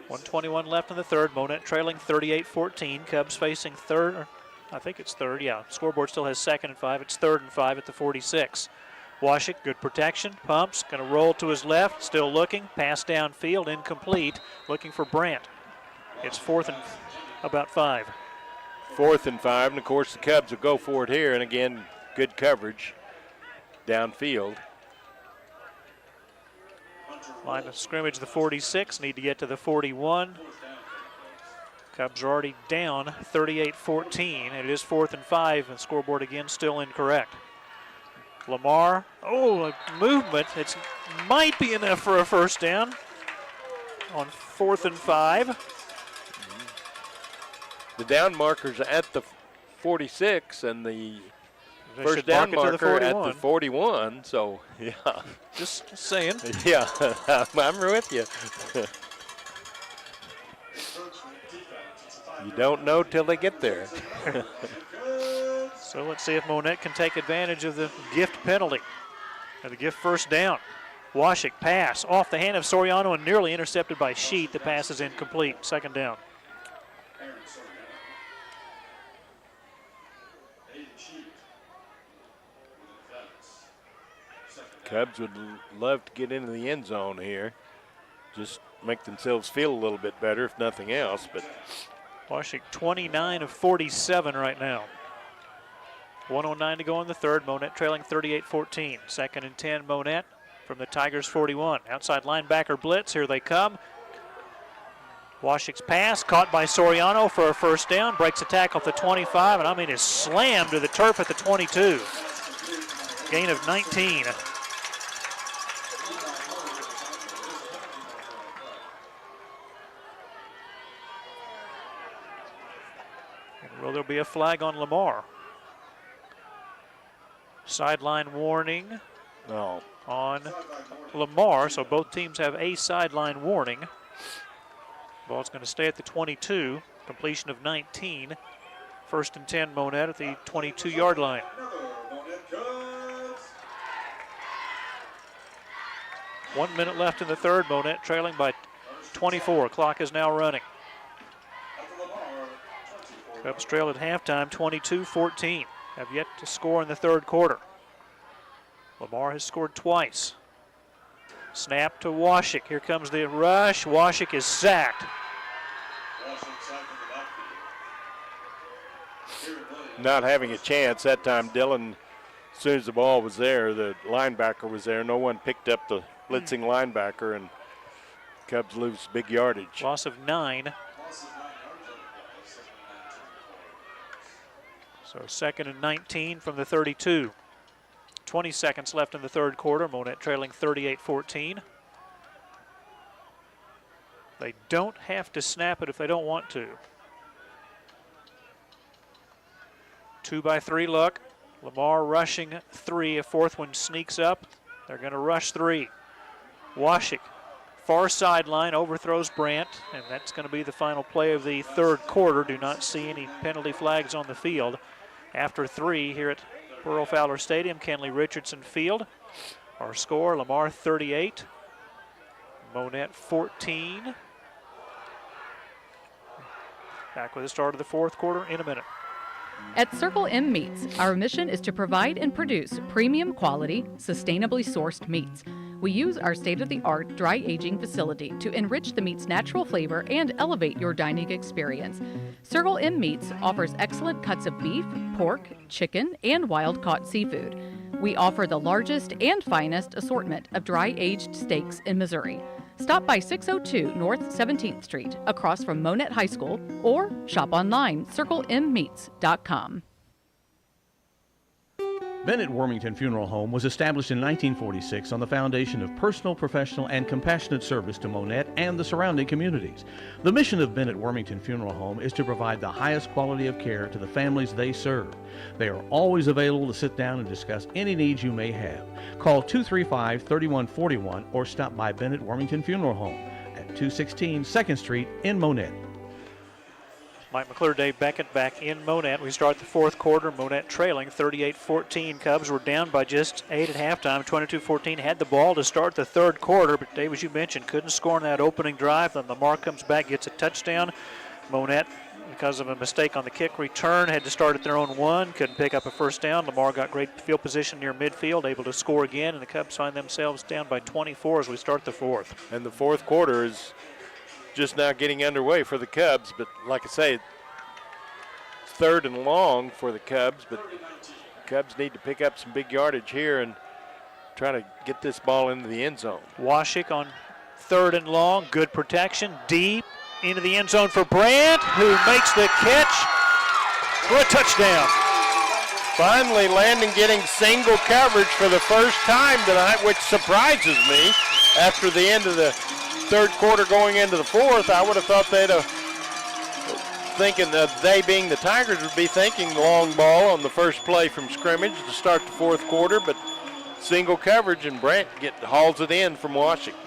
121 left in the third. Monett trailing 38-14. Cubs facing third, or I think it's third, yeah. Scoreboard still has 2nd and 5. It's 3rd and 5 at the 46. Washik, good protection, pumps, going to roll to his left, still looking, pass downfield, incomplete, looking for Brandt. It's 4th and about 5. 4th and 5, and of course the Cubs will go for it here, and again, good coverage downfield. Line of scrimmage, the 46, need to get to the 41. Cubs are already down 38-14, and it is 4th and 5, and scoreboard again still incorrect. Lamar, a movement. It might be enough for a first down on 4th and 5. The down marker's at the 46 and the They first should down mark it to the marker 41. at the 41, so yeah. Just saying. Yeah, I'm with you. You don't know till they get there. So let's see if Monett can take advantage of the gift penalty. Or the gift first down. Washik pass off the hand of Soriano and nearly intercepted by Sheet. The pass is incomplete. Second down. Cubs would love to get into the end zone here. Just make themselves feel a little bit better, if nothing else. But Washik 29 of 47 right now. 1:09 to go in the third. Monett trailing 38-14. Second and 10, Monett from the Tigers 41. Outside linebacker blitz. Here they come. Washik's pass caught by Soriano for a first down. Breaks a tackle at the 25, and I mean is slammed to the turf at the 22. Gain of 19. And will there be a flag on Lamar? Sideline warning on Lamar, so both teams have a sideline warning. Ball's going to stay at the 22, completion of 19. First and 10, Monett at the 22-yard line. One minute left in the third, Monett trailing by 24. Clock is now running. Cubs trail at halftime, 22-14. Have yet to score in the third quarter. Lamar has scored twice. Snap to Washik. Here comes the rush. Washik is sacked. Not having a chance that time, Dillon, as soon as the ball was there, the linebacker was there. No one picked up the blitzing linebacker, and Cubs lose big yardage. Loss of 9. So second and 19 from the 32. 20 seconds left in the third quarter. Monett trailing 38-14. They don't have to snap it if they don't want to. 2-by-3 look. Lamar rushing 3. A fourth one sneaks up. They're going to rush 3. Washik, far sideline, overthrows Brandt, and that's going to be the final play of the third quarter. Do not see any penalty flags on the field. After 3 here at Pearl Fowler Stadium, Kenley Richardson Field. Our score, Lamar 38, Monett 14. Back with the start of the fourth quarter in a minute. At Circle M Meats, our mission is to provide and produce premium quality, sustainably sourced meats. We use our state-of-the-art dry aging facility to enrich the meat's natural flavor and elevate your dining experience. Circle M Meats offers excellent cuts of beef, pork, chicken, and wild-caught seafood. We offer the largest and finest assortment of dry-aged steaks in Missouri. Stop by 602 North 17th Street, across from Monett High School, or shop online, circlemmeats.com. Bennett Wormington Funeral Home was established in 1946 on the foundation of personal, professional, and compassionate service to Monett and the surrounding communities. The mission of Bennett Wormington Funeral Home is to provide the highest quality of care to the families they serve. They are always available to sit down and discuss any needs you may have. Call 235-3141 or stop by Bennett Wormington Funeral Home at 216 2nd Street in Monett. Mike McClure, Dave Beckett back in Monett. We start the fourth quarter. Monett trailing 38-14. Cubs were down by just 8 at halftime. 22-14 had the ball to start the third quarter, but Dave, as you mentioned, couldn't score in that opening drive. Then Lamar comes back, gets a touchdown. Monett, because of a mistake on the kick return, had to start at their own 1. Couldn't pick up a first down. Lamar got great field position near midfield, able to score again, and the Cubs find themselves down by 24 as we start the fourth. And the fourth quarter is just now getting underway for the Cubs, but like I say, it's third and long for the Cubs, but Cubs need to pick up some big yardage here and try to get this ball into the end zone. Washik on third and long, good protection, deep into the end zone for Brandt, who makes the catch for a touchdown. Finally Landon getting single coverage for the first time tonight, which surprises me. After the end of the third quarter going into the fourth, I would have thought they'd have thinking that they being the Tigers would be thinking long ball on the first play from scrimmage to start the fourth quarter, but single coverage and Brandt hauls it in from Washington.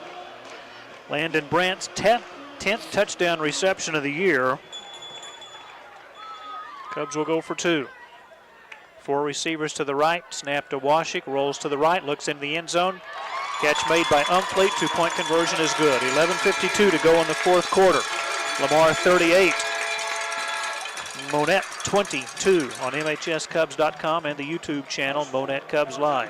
Landon Brandt's 10th touchdown reception of the year. Cubs will go for 2. 4 receivers to the right. Snap to Washik. Rolls to the right. Looks into the end zone. Catch made by Umfleet. 2-point conversion is good. 11:52 to go in the fourth quarter. Lamar 38. Monett 22 on MHSCubs.com and the YouTube channel Monett Cubs Live.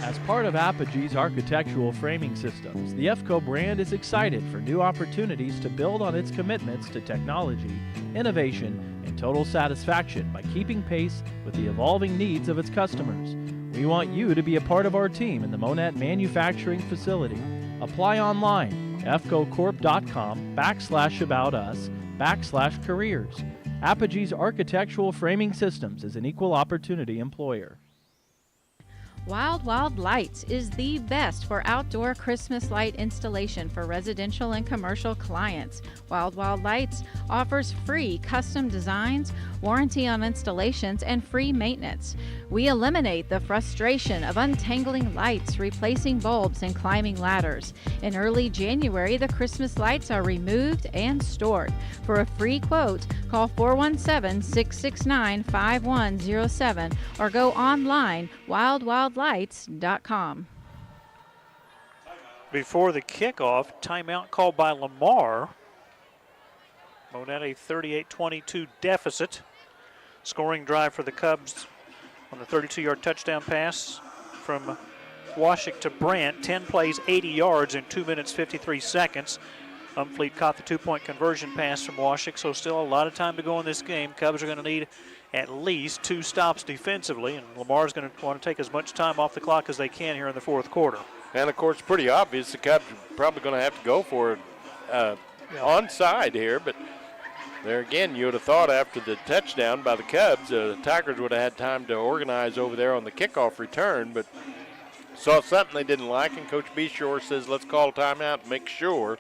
As part of Apogee's architectural framing systems, the EFCO brand is excited for new opportunities to build on its commitments to technology, innovation, and total satisfaction by keeping pace with the evolving needs of its customers. We want you to be a part of our team in the Monett manufacturing facility. Apply online, efcocorp.com/about-us/careers. Apogee's Architectural Framing Systems is an equal opportunity employer. Wild Wild Lights is the best for outdoor Christmas light installation for residential and commercial clients. Wild Wild Lights offers free custom designs, warranty on installations, and free maintenance. We eliminate the frustration of untangling lights, replacing bulbs, and climbing ladders. In early January, the Christmas lights are removed and stored. For a free quote, call 417-669-5107 or go online wildwildlights.com. Before the kickoff, timeout called by Lamar. Monett a 38-22 deficit. Scoring drive for the Cubs on the 32-yard touchdown pass from Washik to Brandt. 10 plays, 80 yards in 2 minutes, 53 seconds. Umfleet caught the 2-point conversion pass from Washik, so still a lot of time to go in this game. Cubs are going to need at least 2 stops defensively, and Lamar's going to want to take as much time off the clock as they can here in the fourth quarter. And, of course, pretty obvious the Cubs are probably going to have to go for it onside here, but there again, you would have thought after the touchdown by the Cubs, the Tigers would have had time to organize over there on the kickoff return, but saw something they didn't like, and Coach Beshore says, let's call a timeout and make sure.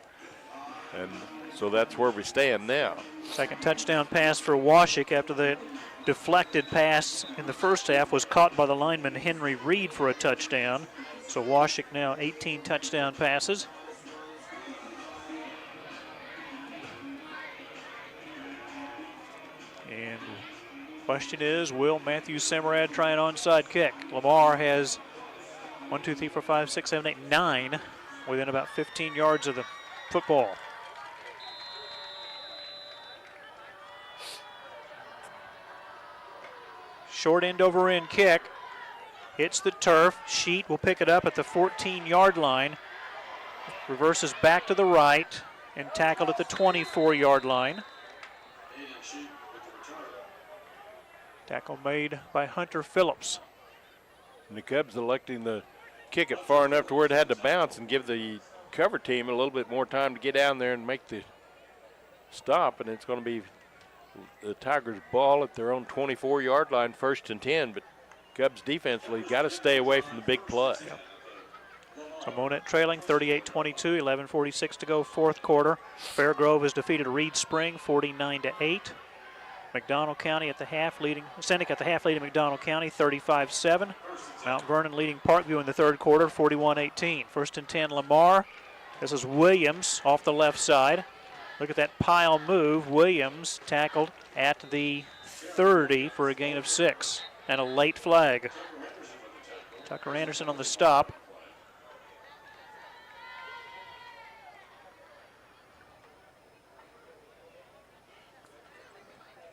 And so that's where we stand now. Second touchdown pass for Washik after the deflected pass in the first half was caught by the lineman Henry Reed for a touchdown. So Washik now 18 touchdown passes. And question is, will Matthew Semerad try an onside kick? Lamar has 1, 2, 3, 4, 5, 6, 7, 8, 9 within about 15 yards of the football. Short end over end kick. Hits the turf. Sheet will pick it up at the 14-yard line. Reverses back to the right and tackled at the 24-yard line. Tackle made by Hunter Phillips. And the Cubs electing to kick it far enough to where it had to bounce and give the cover team a little bit more time to get down there and make the stop. And it's going to be the Tigers' ball at their own 24-yard line, 1st and 10. But Cubs defensively got to stay away from the big play. Yep. So Monett trailing 38-22, 11:46 to go, fourth quarter. Fairgrove has defeated Reed Spring 49-8. McDonald County at the half leading, Seneca at the half leading McDonald County 35-7. Mount Vernon leading Parkview in the third quarter 41-18. 1st and 10 Lamar. This is Williams off the left side. Look at that pile move. Williams tackled at the 30 for a gain of 6 and a late flag. Tucker Anderson on the stop.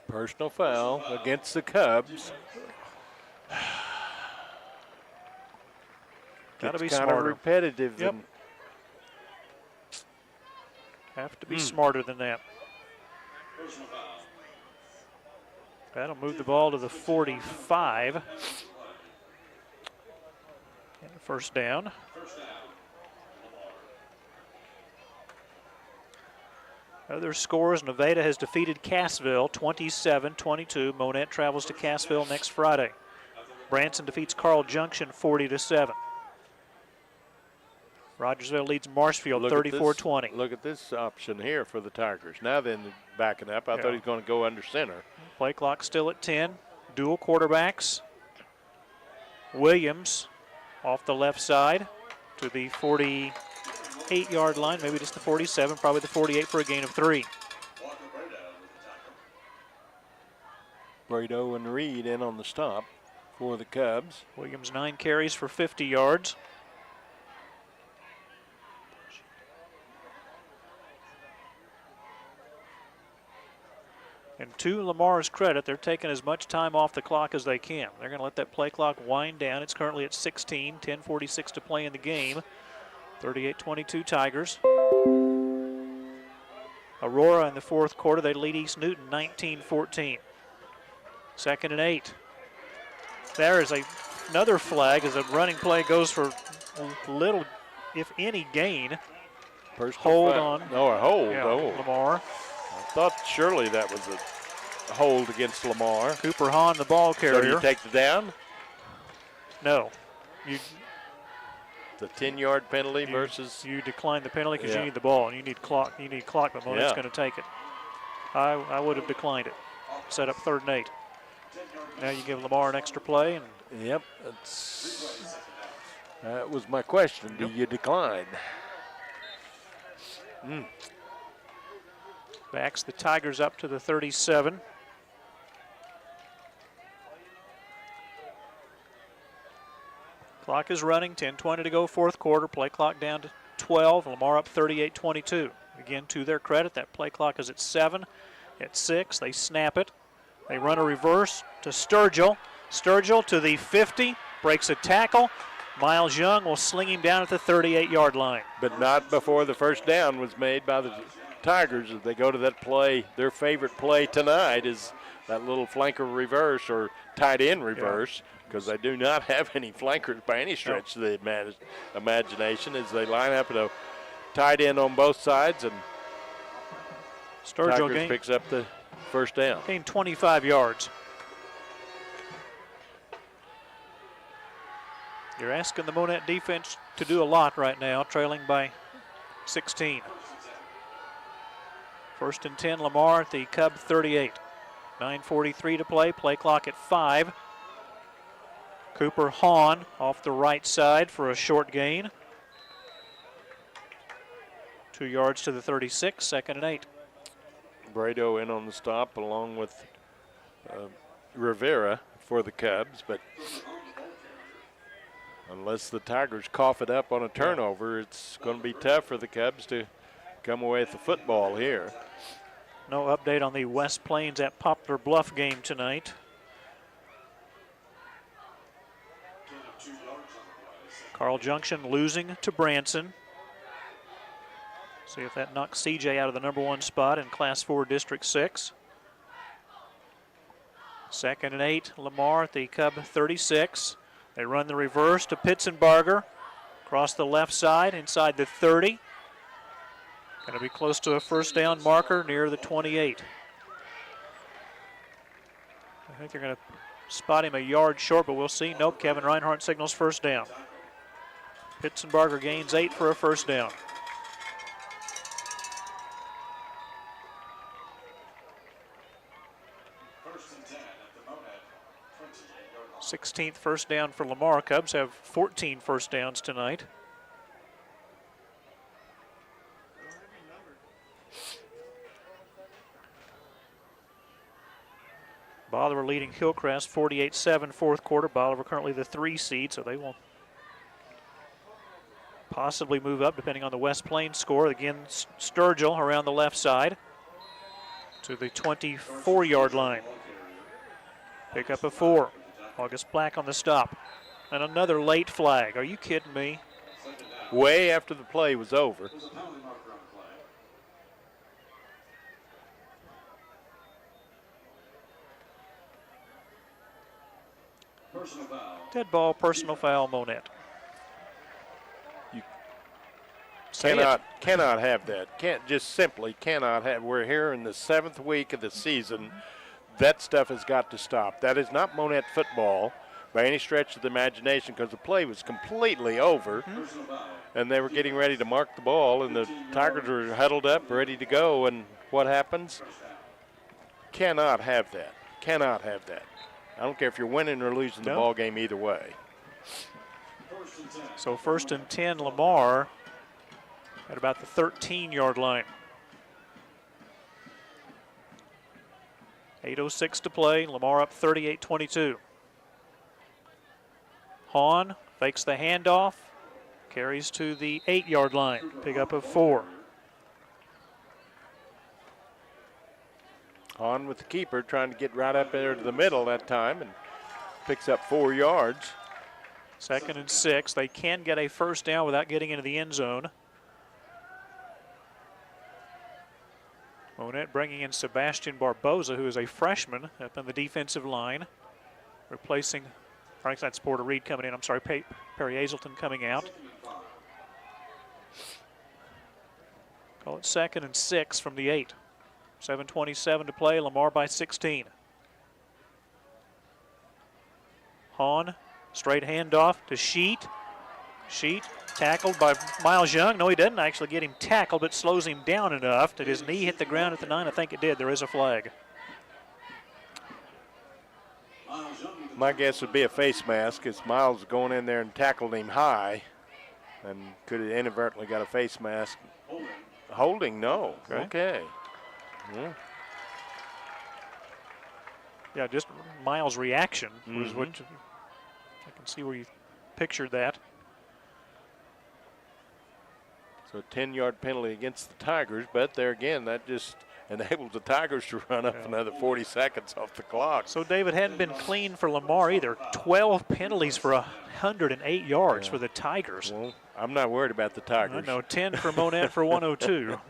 Personal foul against the Cubs. Got to be kind smarter. of repetitive. Yep. Have to be smarter than that. That'll move the ball to the 45. And first down. Other scores, Nevada has defeated Cassville 27-22. Monett travels to Cassville next Friday. Branson defeats Carl Junction 40-7. Rogersville leads Marshfield 34-20. Look at this option here for the Tigers. Now then backing up. I thought he was going to go under center. Play clock still at 10. Dual quarterbacks. Williams off the left side to the 48-yard line, maybe just the 47, probably the 48 for a gain of 3. Brado and Reed in on the stop for the Cubs. Williams 9 carries for 50 yards. And to Lamar's credit, they're taking as much time off the clock as they can. They're going to let that play clock wind down. It's currently at 16, 10:46 to play in the game. 38-22 Tigers. Aurora in the fourth quarter, they lead East Newton 19-14. 2nd and 8. There is another flag as a running play goes for little, if any, gain. Hold on. No, a hold. Yeah, Oh. Lamar. I thought surely that was a hold against Lamar. Cooper Hahn, the ball carrier. So do you take the down? No. The 10-yard penalty versus. You decline the penalty because you need the ball and you need clock. But Monett's going to take it. I would have declined it. Set up 3rd and 8. Now you give Lamar an extra play. And yep. That was my question. Do you decline? Backs the Tigers up to the 37. Clock is running, 10:20 to go, fourth quarter. Play clock down to 12. Lamar up 38-22. Again, to their credit, that play clock is at 7. At 6, they snap it. They run a reverse to Sturgill. Sturgill to the 50, breaks a tackle. Miles Young will sling him down at the 38-yard line. But not before the first down was made by the Tigers. As they go to that play, their favorite play tonight is that little flanker reverse or tight end reverse, because they do not have any flankers by any stretch of the imagination, as they line up at a tight end on both sides, and Tigers picks up the first down. Gained 25 yards. You're asking the Monett defense to do a lot right now, trailing by 16. 1st and 10, Lamar at the Cub 38. 9:43 to play, play clock at 5. Cooper Hahn off the right side for a short gain. 2 yards to the 36, 2nd and 8. Brado in on the stop along with Rivera for the Cubs, but unless the Tigers cough it up on a turnover, it's going to be tough for the Cubs to come away with the football here. No update on the West Plains at Poplar Bluff game tonight. Carl Junction losing to Branson. See if that knocks CJ out of the #1 spot in Class 4 District 6. 2nd and 8, Lamar at the Cub 36. They run the reverse to Pitzenbarger. Across the left side, inside the 30. Going to be close to a first down marker near the 28. I think they're going to spot him a yard short, but we'll see. Nope, Kevin Reinhardt signals first down. Pitzenbarger gains 8 for a first down. First and 10 at the Monett 28-yard line. 16th first down for Lamar. Cubs have 14 first downs tonight. Bolivar leading Hillcrest 48-7 fourth quarter. Bolivar currently the 3 seed, so they will possibly move up depending on the West Plains score. Again, Sturgill around the left side to the 24-yard line. Pick up a 4. August Black on the stop. And another late flag. Are you kidding me? Way after the play was over. Dead ball, personal foul, Monett. Cannot have that. Simply cannot have. We're here in the 7th week of the season. That stuff has got to stop. That is not Monett football by any stretch of the imagination, because the play was completely over, and they were getting ready to mark the ball, and the Tigers were huddled up, ready to go, and what happens? Cannot have that. Cannot have that. I don't care if you're winning or losing the ball game either way. So 1st and 10, Lamar at about the 13-yard line. 8:06 to play. Lamar up 38-22. Hahn fakes the handoff, carries to the 8-yard line, pick up of 4. Hahn with the keeper, trying to get right up there to the middle that time, and picks up 4 yards. 2nd and 6. They can get a first down without getting into the end zone. Monett bringing in Sebastian Barboza, who is a freshman up on the defensive line, replacing, or that's Porter Reed coming in. I'm sorry, Perry Hazelton coming out. Call it 2nd and 6 from the 8. 7:27 to play. Lamar by 16. Hahn, straight handoff to Sheet. Sheet tackled by Miles Young. No, he doesn't actually get him tackled, but slows him down enough. Did his knee hit the ground at the 9? I think it did. There is a flag. My guess would be a face mask. It's Miles going in there and tackled him high, and could have inadvertently got a face mask. Holding, no. Okay. Yeah. Yeah, just Miles' reaction was what I can see where you pictured that. So a 10-yard penalty against the Tigers, but there again, that just enables the Tigers to run up another 40 seconds off the clock. So, David, hadn't been clean for Lamar either. 12 penalties for 108 yards for the Tigers. Well, I'm not worried about the Tigers. I know, 10 for Monett for 102.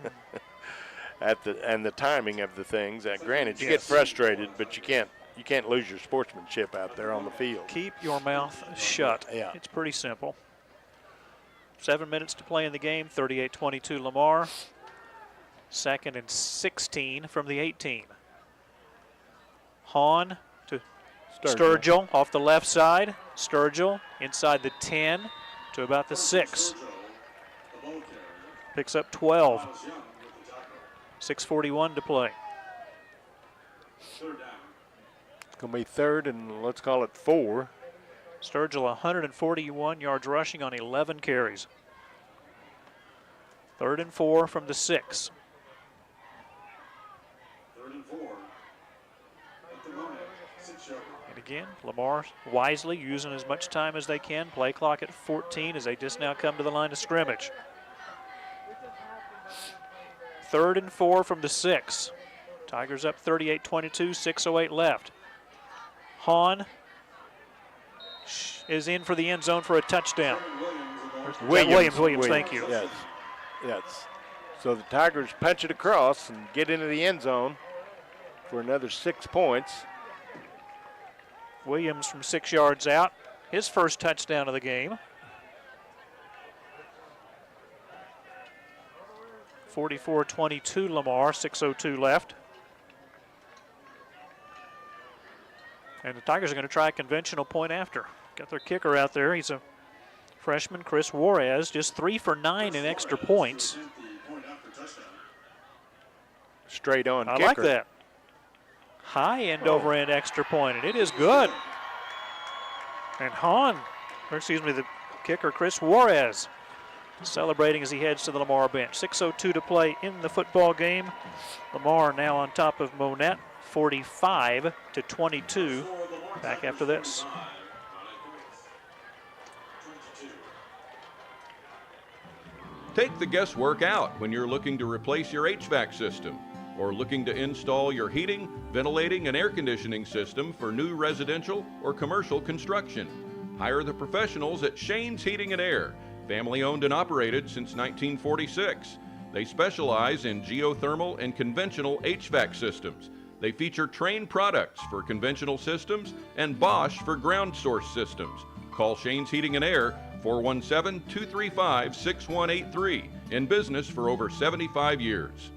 And the timing of the things. Granted, you get frustrated, but you can't lose your sportsmanship out there on the field. Keep your mouth shut. Yeah. It's pretty simple. 7 minutes to play in the game. 38-22 Lamar. 2nd and 16 from the 18. Hahn to Sturgill off the left side. Sturgill inside the 10 to about the 6. Picks up 12. 6:41 to play. It's going to be 3rd and let's call it 4. Sturgill 141 yards rushing on 11 carries. 3rd and 4 from the 6. 3rd and 4. At the moment, 6-yard. And again, Lamar wisely using as much time as they can. Play clock at 14 as they just now come to the line of scrimmage. 3rd and 4 from the 6. Tigers up 38-22, 6:08 left. Hahn is in for the end zone for a touchdown. Williams, thank you. Yes. So the Tigers punch it across and get into the end zone for another 6 points. Williams from 6 yards out, his first touchdown of the game. 44-22 Lamar, 6:02 left. And the Tigers are going to try a conventional point after. Got their kicker out there. He's a freshman, Chris Juarez, just 3 for 9 in extra points. Straight on I kicker. like that. High end over end extra point, and it is good. And the kicker, Chris Juarez, celebrating as he heads to the Lamar bench. 6:02 to play in the football game. Lamar now on top of Monett, 45-22. Back after this. Take the guesswork out when you're looking to replace your HVAC system or looking to install your heating, ventilating, and air conditioning system for new residential or commercial construction. Hire the professionals at Shane's Heating and Air, family owned and operated since 1946. They specialize in geothermal and conventional HVAC systems. They feature Trane products for conventional systems and Bosch for ground source systems. Call Shane's Heating and Air, 417-235-6183. In business for over 75 years.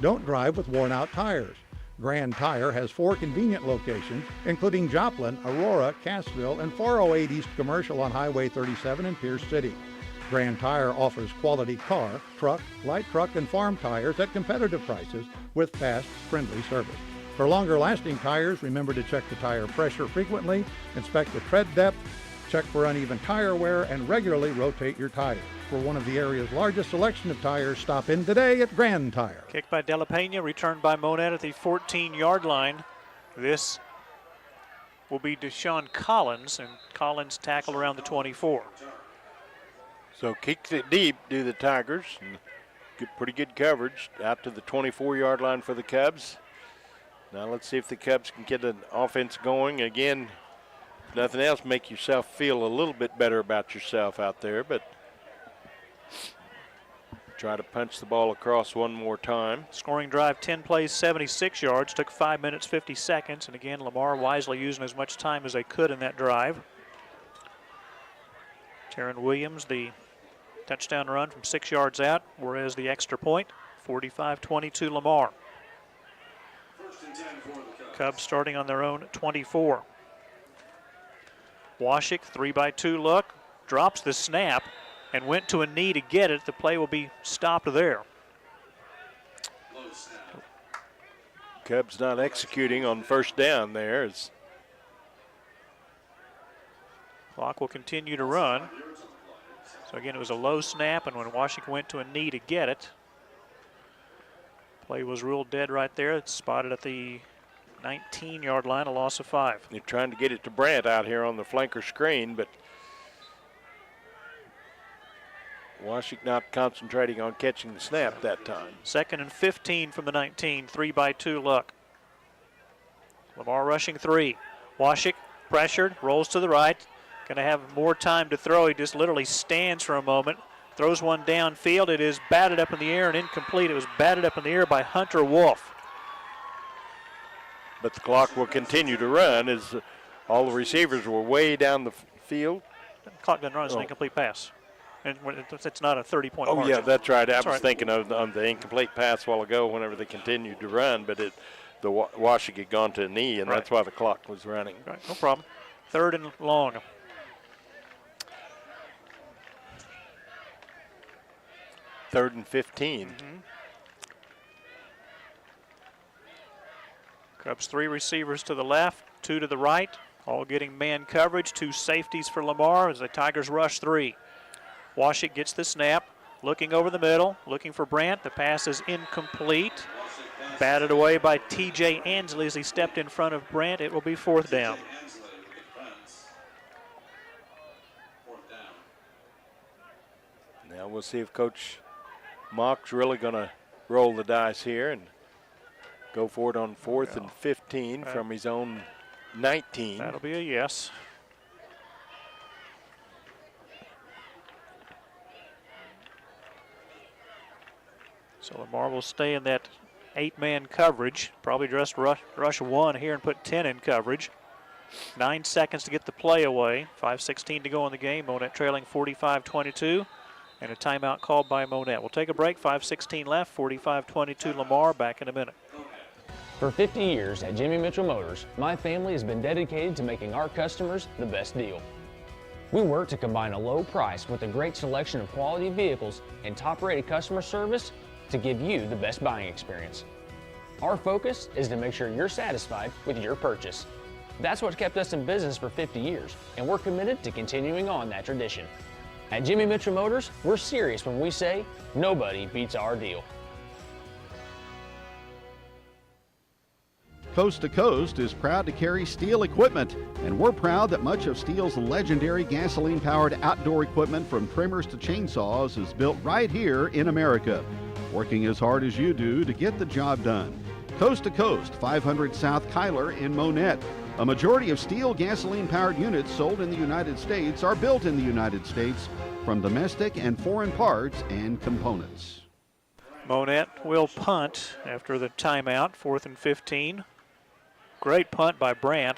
Don't drive with worn-out tires. Grand Tire has 4 convenient locations, including Joplin, Aurora, Cassville, and 408 East Commercial on Highway 37 in Pierce City. Grand Tire offers quality car, truck, light truck, and farm tires at competitive prices with fast, friendly service. For longer-lasting tires, remember to check the tire pressure frequently, inspect the tread depth, Check for uneven tire wear and regularly rotate your tires. For one of the area's largest selection of tires, stop in today at Grand Tire. Kick by De La Pena, returned by Monett at the 14-yard line. This will be Deshaun Collins, and Collins tackled around the 24. So kicks it deep, do the Tigers. And get pretty good coverage out to the 24-yard line for the Cubs. Now let's see if the Cubs can get an offense going. Again, if nothing else, make yourself feel a little bit better about yourself out there, but try to punch the ball across one more time. Scoring drive, 10 plays, 76 yards, took 5 minutes, 50 seconds. And again, Lamar wisely using as much time as they could in that drive. Taryn Williams, the touchdown run from 6 yards out, whereas the extra point, 45-22 Lamar. Cubs starting on their own 24. Washik, 3-by-2 look, drops the snap and went to a knee to get it. The play will be stopped there. Cubs not executing on first down there. Clock will continue to run. So again, it was a low snap, and when Washington went to a knee to get it, play was ruled dead right there. It's spotted at the 19-yard line, a loss of 5. They're trying to get it to Brandt out here on the flanker screen, but Washington not concentrating on catching the snap that time. 2nd and 15 from the 19, 3-by-2 look. Lamar rushing 3. Washik pressured, rolls to the right. Going to have more time to throw. He just literally stands for a moment, throws one downfield. It is batted up in the air and incomplete. It was batted up in the air by Hunter Wolf. But the clock will continue to run as all the receivers were way down the field. The clock doesn't run, it's an incomplete pass. And it's not a 30-point Oh, margin. yeah, that's right. I was right. thinking of the incomplete pass a while ago whenever they continued to run, but the Washington had gone to a knee, and that's why the clock was running. Right, no problem. 3rd and long. Third and 15. Cubs 3 receivers to the left, 2 to the right, all getting man coverage. 2 safeties for Lamar as the Tigers rush 3. Washik gets the snap, looking over the middle, looking for Brandt. The pass is incomplete. Batted away by T.J. Ansley as he stepped in front of Brandt. It will be 4th down. Now we'll see if Coach Mock's really going to roll the dice here and go for it on 4th and 15 from his own 19. That'll be a yes. So Lamar will stay in that 8-man coverage. Probably just rush 1 here and put 10 in coverage. 9 seconds to get the play away. 5:16 to go in the game. Monett trailing 45-22. And a timeout called by Monett. We'll take a break. 5:16 left. 45-22 Lamar. Back in a minute. For 50 years at Jimmy Mitchell Motors, my family has been dedicated to making our customers the best deal. We work to combine a low price with a great selection of quality vehicles and top-rated customer service to give you the best buying experience. Our focus is to make sure you're satisfied with your purchase. That's what kept us in business for 50 years, and we're committed to continuing on that tradition. At Jimmy Mitchell Motors, we're serious when we say nobody beats our deal. Coast to Coast is proud to carry Steel equipment, and we're proud that much of Steel's legendary gasoline-powered outdoor equipment from trimmers to chainsaws is built right here in America, working as hard as you do to get the job done. Coast to Coast, 500 South Kyler in Monett. A majority of Steel gasoline-powered units sold in the United States are built in the United States from domestic and foreign parts and components. Monett will punt after the timeout, 4th and 15. Great punt by Brandt.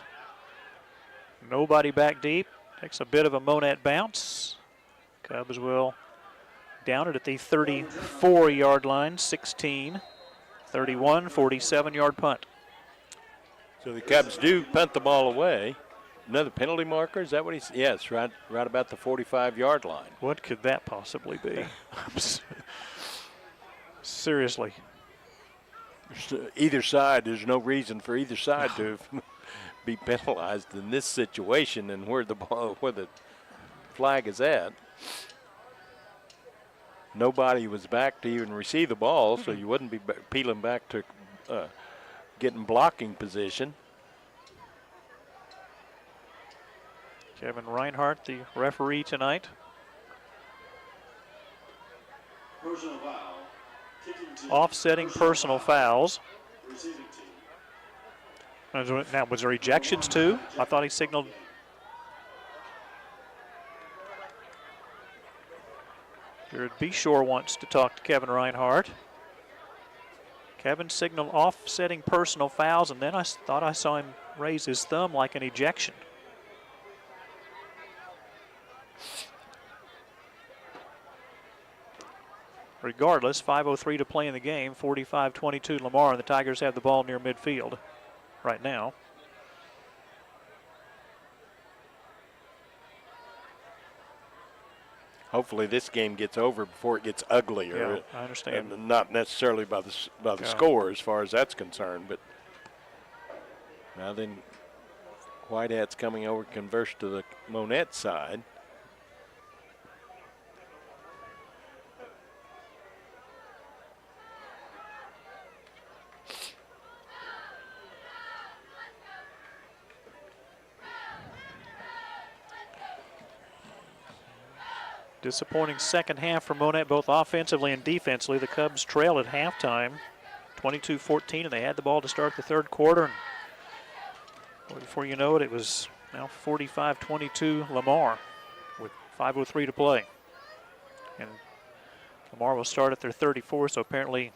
Nobody back deep. Takes a bit of a Monett bounce. Cubs will down it at the 34-yard line, 16, 31, 47-yard punt. So the Cubs do punt the ball away. Another penalty marker, is that what he's? Yes, right about the 45-yard line. What could that possibly be? Seriously. Either side, there's no reason for either side to be penalized in this situation, and where the flag is that? Nobody was back to even receive the ball, so you wouldn't be peeling back to get in blocking position. Kevin Reinhardt, the referee tonight. Personal foul. Offsetting personal fouls. Now, was there ejections too? I thought he signaled. Jared Beshore wants to talk to Kevin Reinhardt. Kevin signaled offsetting personal fouls, and then I thought I saw him raise his thumb like an ejection. Regardless, 5:03 to play in the game, 45-22 Lamar, and the Tigers have the ball near midfield right now. Hopefully this game gets over before it gets uglier. Yeah, I understand. And not necessarily by the score as far as that's concerned, but now then Whitehat's coming over, converse to the Monett side. Disappointing second half for Monett, both offensively and defensively. The Cubs trailed at halftime, 22-14, and they had the ball to start the third quarter. And before you know it, it was now 45-22 Lamar with 5:03 to play. And Lamar will start at their 34, so apparently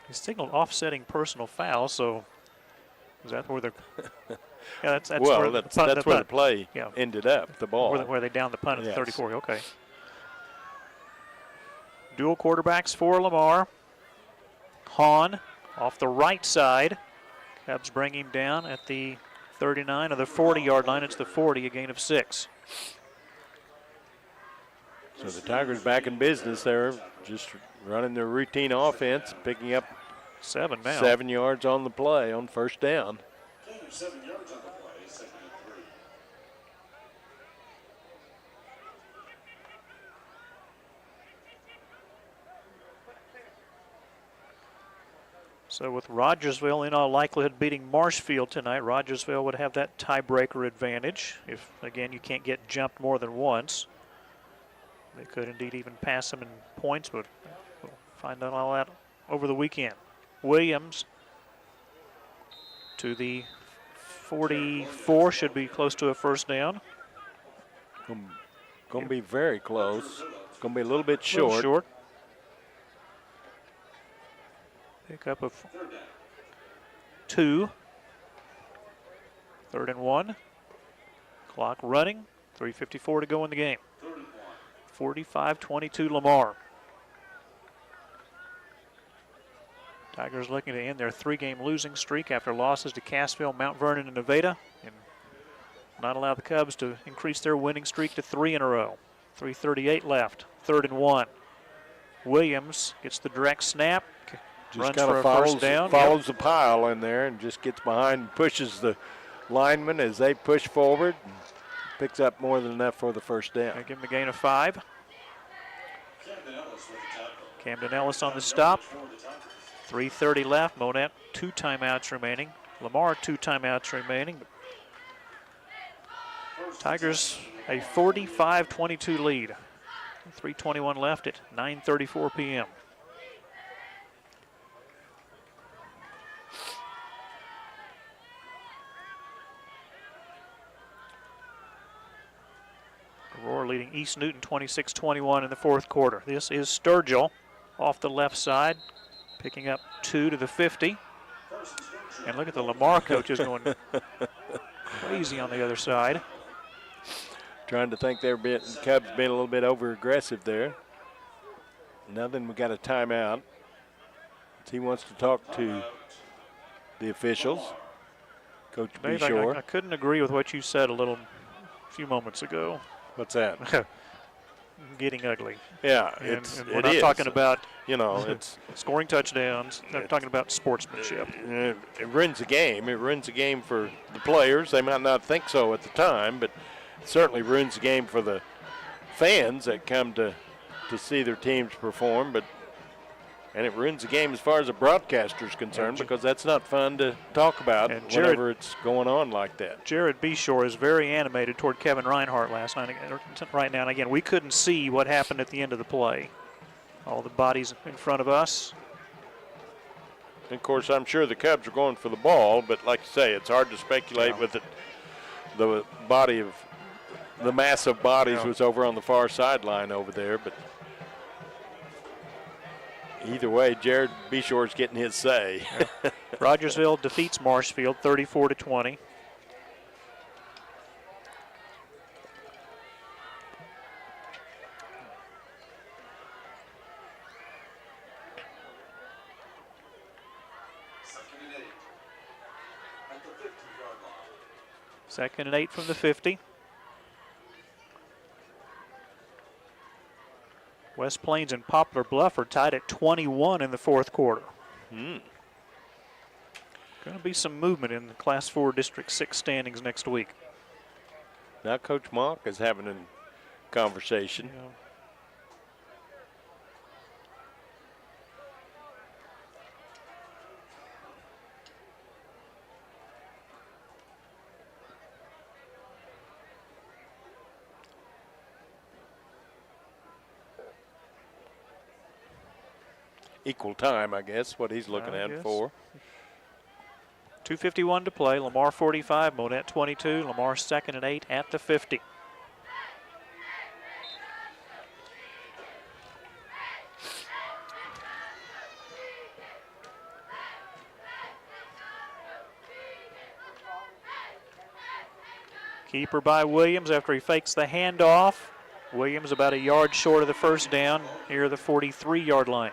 he signaled offsetting personal foul, so is that where they're... Yeah, that's well, where that's where the play yeah. ended up, the ball. Where they downed the punt at yes. the 34, okay. Dual quarterbacks for Lamar. Hahn off the right side. Cubs bring him down at the 39 of the 40-yard line. It's the 40, a gain of 6. So the Tigers back in business there, just running their routine offense, picking up 7 now. 7 yards on the play on first down. 7 yards on the play, second and 3. So with Rogersville in all likelihood beating Marshfield tonight, Rogersville would have that tiebreaker advantage if, again, you can't get jumped more than once. They could indeed even pass them in points, but we'll find out all that over the weekend. Williams to the 44, should be close to a first down. Going to be very close. Going to be a little bit short. Pick up of 2. 3rd and 1. Clock running. 3:54 to go in the game. 45-22 Lamar. Tigers looking to end their 3-game losing streak after losses to Cassville, Mount Vernon, and Nevada, and not allow the Cubs to increase their winning streak to 3 in a row. 3:38 left. 3rd and 1. Williams gets the direct snap. Just runs for a first down. Follows the pile in there and just gets behind and pushes the linemen as they push forward. And picks up more than enough for the first down. Give him a gain of 5. Camden Ellis on the stop. 3:30 left. Monett 2 timeouts remaining. Lamar 2 timeouts remaining. Tigers a 45-22 lead. 3:21 left at 9:34 p.m. Aurora leading East Newton 26-21 in the 4th quarter. This is Sturgill off the left side, picking up 2 to the 50. And look at the Lamar coaches going crazy on the other side. Trying to think they're Cubs being a little bit over aggressive there. Now then we got a timeout. He wants to talk to the officials. Coach Dave, Beshore. I couldn't agree with what you said a few moments ago. What's that? getting ugly. Yeah, and we're not talking about it's scoring touchdowns. They're talking about sportsmanship. It ruins the game. It ruins the game for the players. They might not think so at the time, but it certainly ruins the game for the fans that come to see their teams perform. And it ruins the game as far as the broadcaster is concerned, because that's not fun to talk about whenever it's going on like that. Jared Beshore is very animated toward Kevin Reinhardt right now. And again, we couldn't see what happened at the end of the play. All the bodies in front of us. And of course, I'm sure the Cubs are going for the ball, but like you say, it's hard to speculate with it. The body of the mass of bodies was over on the far sideline over there, but either way, Jared Beshore's getting his say. Rogersville defeats Marshfield 34-20. Second and 8 from the 50. West Plains and Poplar Bluff are tied at 21 in the fourth quarter. Going to be some movement in the Class 4 District 6 standings next week. Now Coach Monk is having a conversation. Yeah. Equal time, I guess, what he's looking at for. 2:51 to play. Lamar 45, Monett 22. Lamar second and 8 at the 50. Keeper by Williams after he fakes the handoff. Williams about a yard short of the first down near the 43-yard line.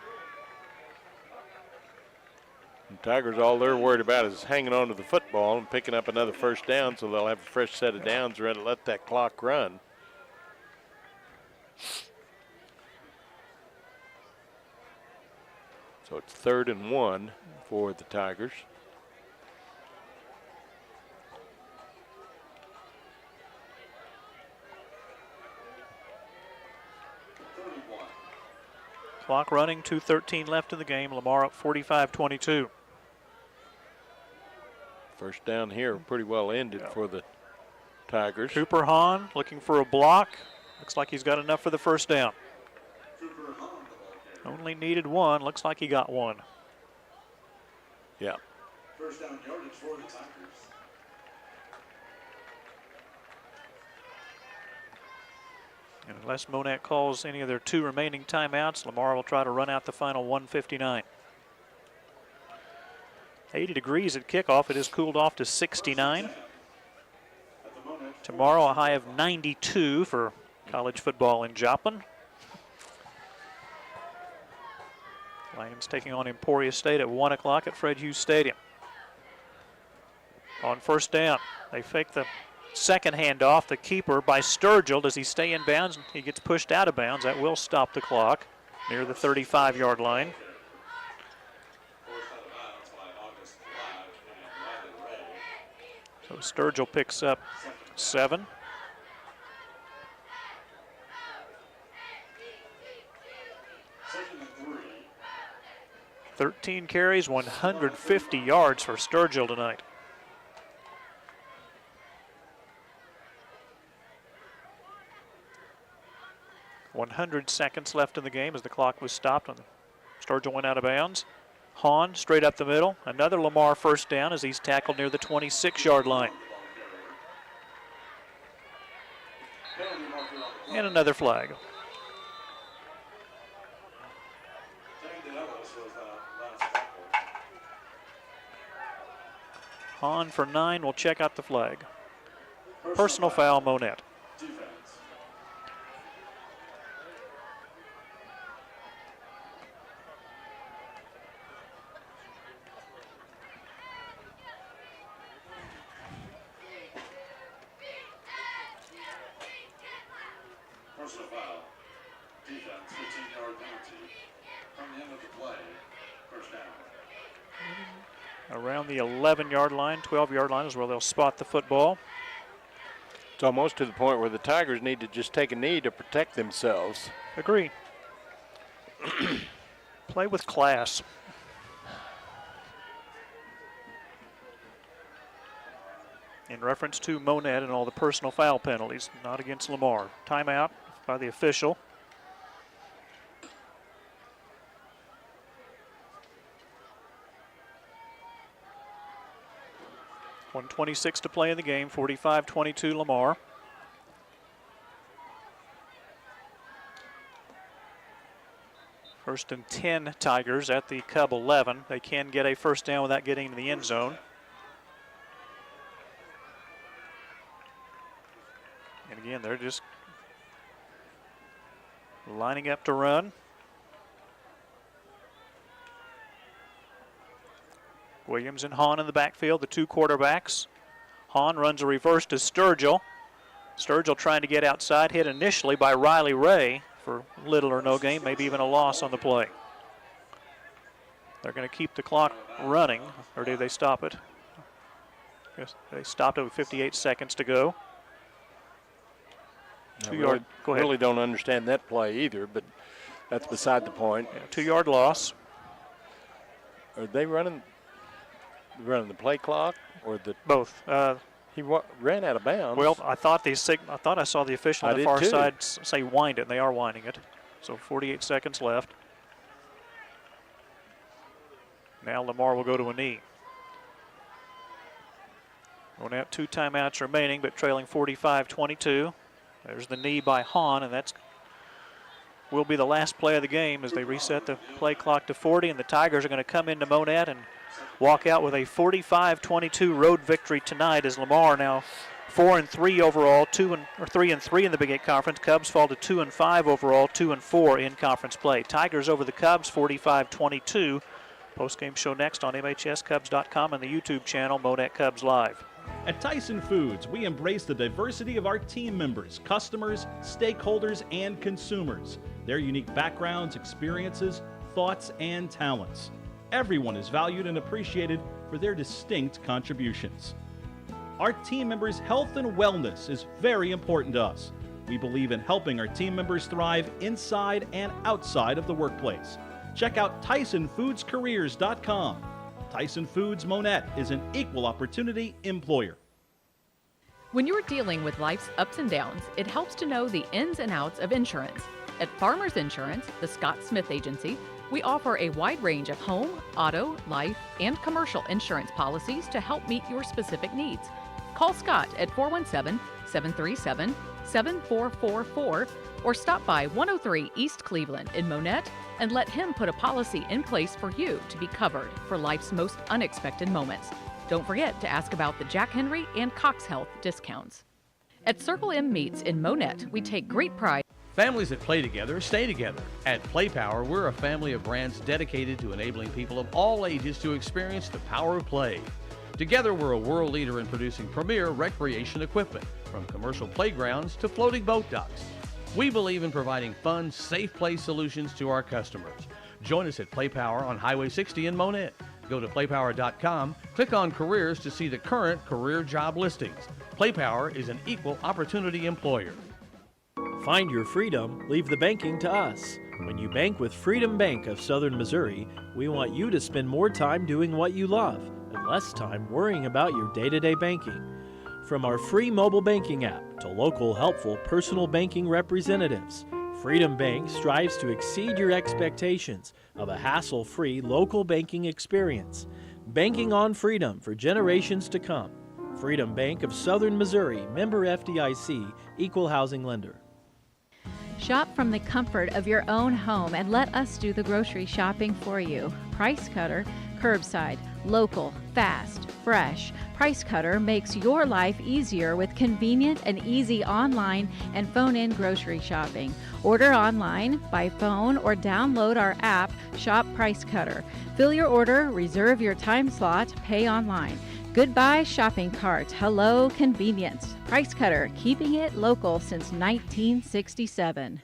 And Tigers, all they're worried about is hanging on to the football and picking up another first down, so they'll have a fresh set of downs ready to let that clock run. So it's 3rd and 1 for the Tigers. Clock running, 2:13 left in the game. Lamar up 45-22. First down here pretty well ended for the Tigers. Cooper Hahn looking for a block. Looks like he's got enough for the first down. Only needed one. Looks like he got one. Yeah. First down yardage for the Tigers. And unless Monett calls any of their 2 remaining timeouts, Lamar will try to run out the final 1:59. 80 degrees at kickoff. It has cooled off to 69. Tomorrow a high of 92 for college football in Joplin. Lions taking on Emporia State at 1 o'clock at Fred Hughes Stadium. On first down, they fake the second handoff. The keeper by Sturgill. Does he stay in bounds? He gets pushed out of bounds. That will stop the clock near the 35-yard line. So Sturgill picks up 7. Second and 3. 13 carries, 150 yards for Sturgill tonight. .100 seconds left in the game as the clock was stopped when Sturgill went out of bounds. Hahn straight up the middle. Another Lamar first down as he's tackled near the 26-yard line. And another flag. Hahn for 9 will check out the flag. Personal foul, Monett. Personal foul. defense, 15-yard penalty. From the end of the play, first down. Around the 11-yard line, 12-yard line is where they'll spot the football. It's almost to the point where the Tigers need to just take a knee to protect themselves. Agree. Play with class. In reference to Monett and all the personal foul penalties, not against Lamar. Timeout by the official. .126 to play in the game, 45-22 Lamar. First and 10 Tigers at the Cub 11. They can get a first down without getting into the end zone. And again, they're just lining up to run. Williams and Hahn in the backfield, the two quarterbacks. Hahn runs a reverse to Sturgill. Sturgill trying to get outside, hit initially by Riley Ray for little or no gain, maybe even a loss on the play. They're going to keep the clock running, or do they stop it? Yes, they stopped it with 58 seconds to go. 2-yard. Go ahead. Really don't understand that play either, but that's beside the point. Yeah, 2-yard loss. Are they running the play clock or the both? He ran out of bounds. Well, I thought I saw the official on the far side say wind it, and they are winding it. So 48 seconds left. Now Lamar will go to a knee. Monett 2 timeouts remaining, but trailing 45-22. There's the knee by Hahn, and that's will be the last play of the game as they reset the play clock to 40, and the Tigers are going to come into Monett and walk out with a 45-22 road victory tonight as Lamar now 4-3 overall, 3-3 in the Big 8 Conference. Cubs fall to 2-5 overall, 2-4 in conference play. Tigers over the Cubs 45-22. Post-game show next on MHSCubs.com and the YouTube channel Monett Cubs Live. At Tyson Foods, we embrace the diversity of our team members, customers, stakeholders, and consumers, their unique backgrounds, experiences, thoughts, and talents. Everyone is valued and appreciated for their distinct contributions. Our team members' health and wellness is very important to us. We believe in helping our team members thrive inside and outside of the workplace. Check out TysonFoodsCareers.com. Tyson Foods Monett is an equal opportunity employer. When you're dealing with life's ups and downs, it helps to know the ins and outs of insurance. At Farmers Insurance, the Scott Smith Agency, we offer a wide range of home, auto, life, and commercial insurance policies to help meet your specific needs. Call Scott at 417-737-7444 or stop by 103 East Cleveland in Monett and let him put a policy in place for you to be covered for life's most unexpected moments. Don't forget to ask about the Jack Henry and Cox Health discounts. At Circle M Meats in Monett, we take great pride. Families that play together stay together. At Play Power, we're a family of brands dedicated to enabling people of all ages to experience the power of play. Together, we're a world leader in producing premier recreation equipment, from commercial playgrounds to floating boat docks. We believe in providing fun, safe play solutions to our customers. Join us at Play Power on Highway 60 in Monett. Go to playpower.com, click on careers to see the current career job listings. Play Power is an equal opportunity employer. Find your freedom, leave the banking to us. When you bank with Freedom Bank of Southern Missouri, we want you to spend more time doing what you love and less time worrying about your day-to-day banking. From our free mobile banking app to local helpful personal banking representatives, Freedom Bank strives to exceed your expectations of a hassle-free local banking experience. Banking on freedom for generations to come. Freedom Bank of Southern Missouri, member FDIC, equal housing lender. Shop from the comfort of your own home and let us do the grocery shopping for you. Price Cutter, curbside, local, fast, fresh. Price Cutter makes your life easier with convenient and easy online and phone-in grocery shopping. Order online, by phone, or download our app, Shop Price Cutter. Fill your order, reserve your time slot, pay online. Goodbye shopping cart. Hello convenience. Price Cutter, keeping it local since 1967.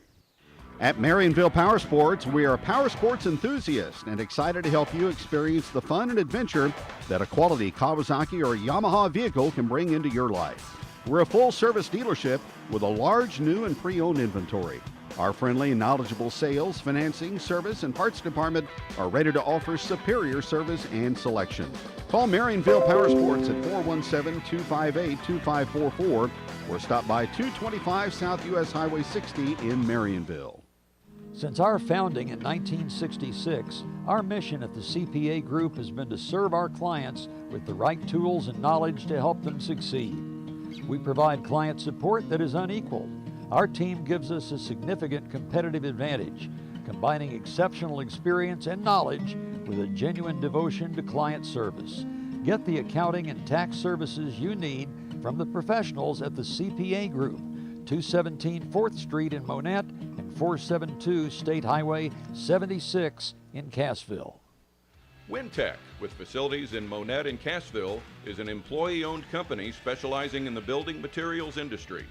At Marionville Power Sports, we are power sports enthusiasts and excited to help you experience the fun and adventure that a quality Kawasaki or Yamaha vehicle can bring into your life. We're a full-service dealership with a large new and pre-owned inventory. Our friendly and knowledgeable sales, financing, service, and parts department are ready to offer superior service and selection. Call Marionville Power Sports at 417-258-2544 or stop by 225 South US Highway 60 in Marionville. Since our founding in 1966, our mission at the CPA Group has been to serve our clients with the right tools and knowledge to help them succeed. We provide client support that is unequaled. Our team gives us a significant competitive advantage, combining exceptional experience and knowledge with a genuine devotion to client service. Get the accounting and tax services you need from the professionals at the CPA Group, 217 4th Street in Monett and 472 State Highway 76 in Cassville. Wintech, with facilities in Monett and Cassville, is an employee-owned company specializing in the building materials industry.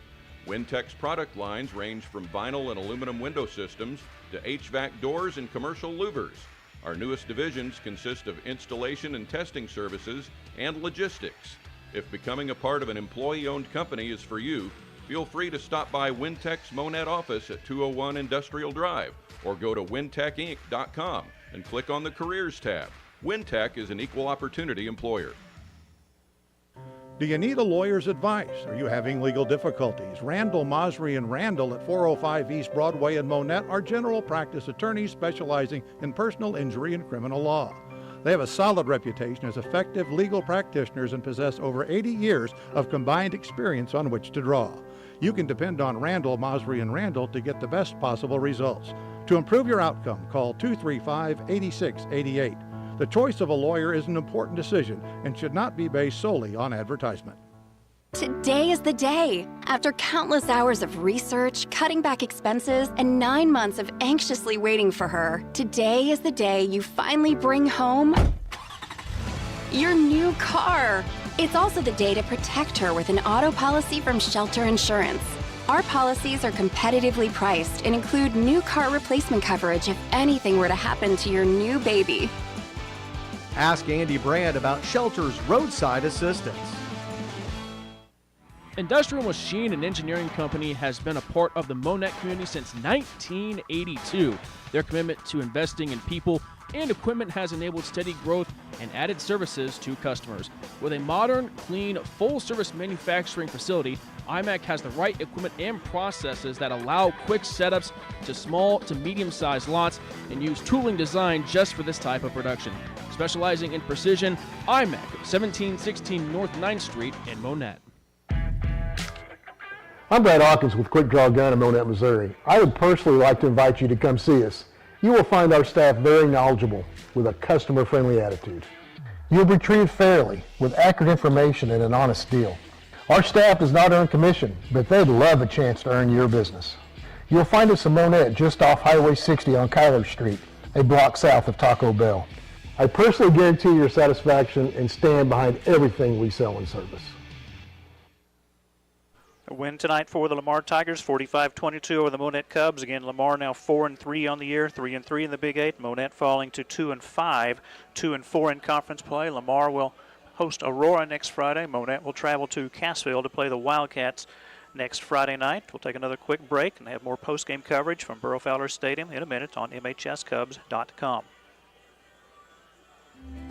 Wintech's product lines range from vinyl and aluminum window systems to HVAC doors and commercial louvers. Our newest divisions consist of installation and testing services and logistics. If becoming a part of an employee-owned company is for you, feel free to stop by Wintech's Monett office at 201 Industrial Drive or go to wintechinc.com and click on the Careers tab. Wintech is an equal opportunity employer. Do you need a lawyer's advice? Are you having legal difficulties? Randall, Masri, and Randall at 405 East Broadway in Monett are general practice attorneys specializing in personal injury and criminal law. They have a solid reputation as effective legal practitioners and possess over 80 years of combined experience on which to draw. You can depend on Randall, Masri, and Randall to get the best possible results. To improve your outcome, call 235-8688. The choice of a lawyer is an important decision and should not be based solely on advertisement. Today is the day. After countless hours of research, cutting back expenses, and 9 months of anxiously waiting for her, today is the day you finally bring home your new car. It's also the day to protect her with an auto policy from Shelter Insurance. Our policies are competitively priced and include new car replacement coverage if anything were to happen to your new baby. Ask Andy Brand about Shelter's roadside assistance. Industrial Machine and Engineering Company has been a part of the Monett community since 1982. Their commitment to investing in people and equipment has enabled steady growth and added services to customers. With a modern, clean, full-service manufacturing facility, IMAC has the right equipment and processes that allow quick setups to small to medium-sized lots and use tooling designed just for this type of production. Specializing in precision, IMAC, 1716 North 9th Street in Monett. I'm Brad Hawkins with Quick Draw Gun in Monett, Missouri. I would personally like to invite you to come see us. You will find our staff very knowledgeable with a customer-friendly attitude. You'll be treated fairly with accurate information and an honest deal. Our staff does not earn commission, but they'd love a chance to earn your business. You'll find us in Monett just off Highway 60 on Kyler Street, a block south of Taco Bell. I personally guarantee your satisfaction and stand behind everything we sell and service. A win tonight for the Lamar Tigers, 45-22 over the Monett Cubs. Again, Lamar now 4-3 on the year, 3-3 in the Big Eight. Monett falling to 2-5, 2-4 in conference play. Lamar will host Aurora next Friday. Monett will travel to Cassville to play the Wildcats next Friday night. We'll take another quick break and have more post-game coverage from Burrow Fowler Stadium in a minute on MHSCubs.com.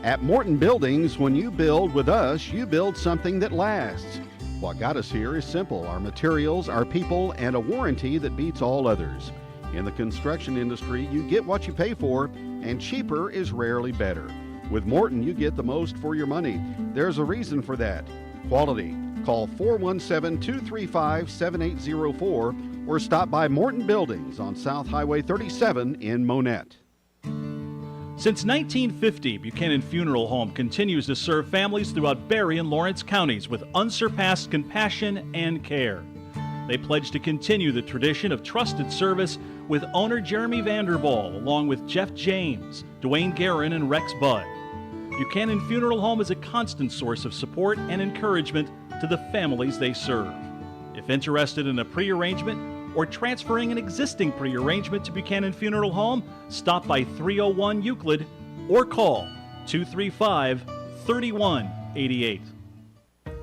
At Morton Buildings, when you build with us, you build something that lasts. What got us here is simple: our materials, our people, and a warranty that beats all others. In the construction industry, you get what you pay for, and cheaper is rarely better. With Morton, you get the most for your money. There's a reason for that: quality. Call 417-235-7804 or stop by Morton Buildings on South Highway 37 in Monett. Since 1950, Buchanan Funeral Home continues to serve families throughout Berry and Lawrence counties with unsurpassed compassion and care. They pledge to continue the tradition of trusted service with owner Jeremy Vanderball, along with Jeff James, Dwayne Guerin, and Rex Budd. Buchanan Funeral Home is a constant source of support and encouragement to the families they serve. If interested in a pre-arrangement, or transferring an existing pre-arrangement to Buchanan Funeral Home, stop by 301 Euclid or call 235-3188.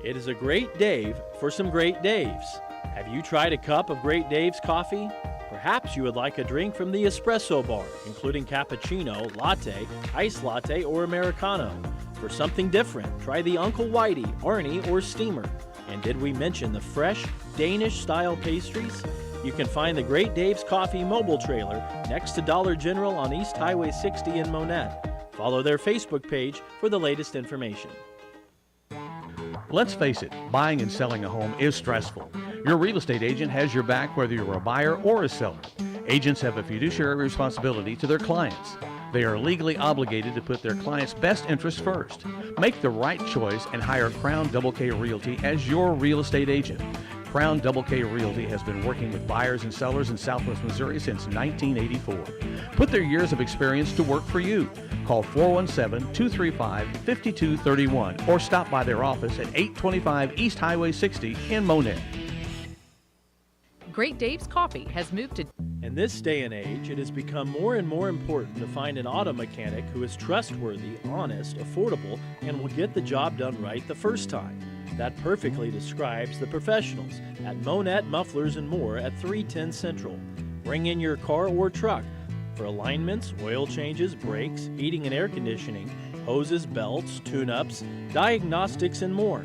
It is a great Dave for some great Daves. Have you tried a cup of Great Dave's coffee? Perhaps you would like a drink from the espresso bar, including cappuccino, latte, iced latte, or Americano. For something different, try the Uncle Whitey, Arnie, or Steamer. And did we mention the fresh, Danish-style pastries? You can find the Great Dave's Coffee mobile trailer next to Dollar General on East Highway 60 in Monett. Follow their Facebook page for the latest information. Let's face it, buying and selling a home is stressful. Your real estate agent has your back whether you're a buyer or a seller. Agents have a fiduciary responsibility to their clients. They are legally obligated to put their clients' best interests first. Make the right choice and hire Crown Double K Realty as your real estate agent. Crown Double K Realty has been working with buyers and sellers in Southwest Missouri since 1984. Put their years of experience to work for you. Call 417-235-5231 or stop by their office at 825 East Highway 60 in Monett. Great Dave's Coffee has moved to... In this day and age, it has become more and more important to find an auto mechanic who is trustworthy, honest, affordable, and will get the job done right the first time. That perfectly describes the professionals at Monett Mufflers and More at 310 Central. Bring in your car or truck for alignments, oil changes, brakes, heating and air conditioning, hoses, belts, tune-ups, diagnostics, and more.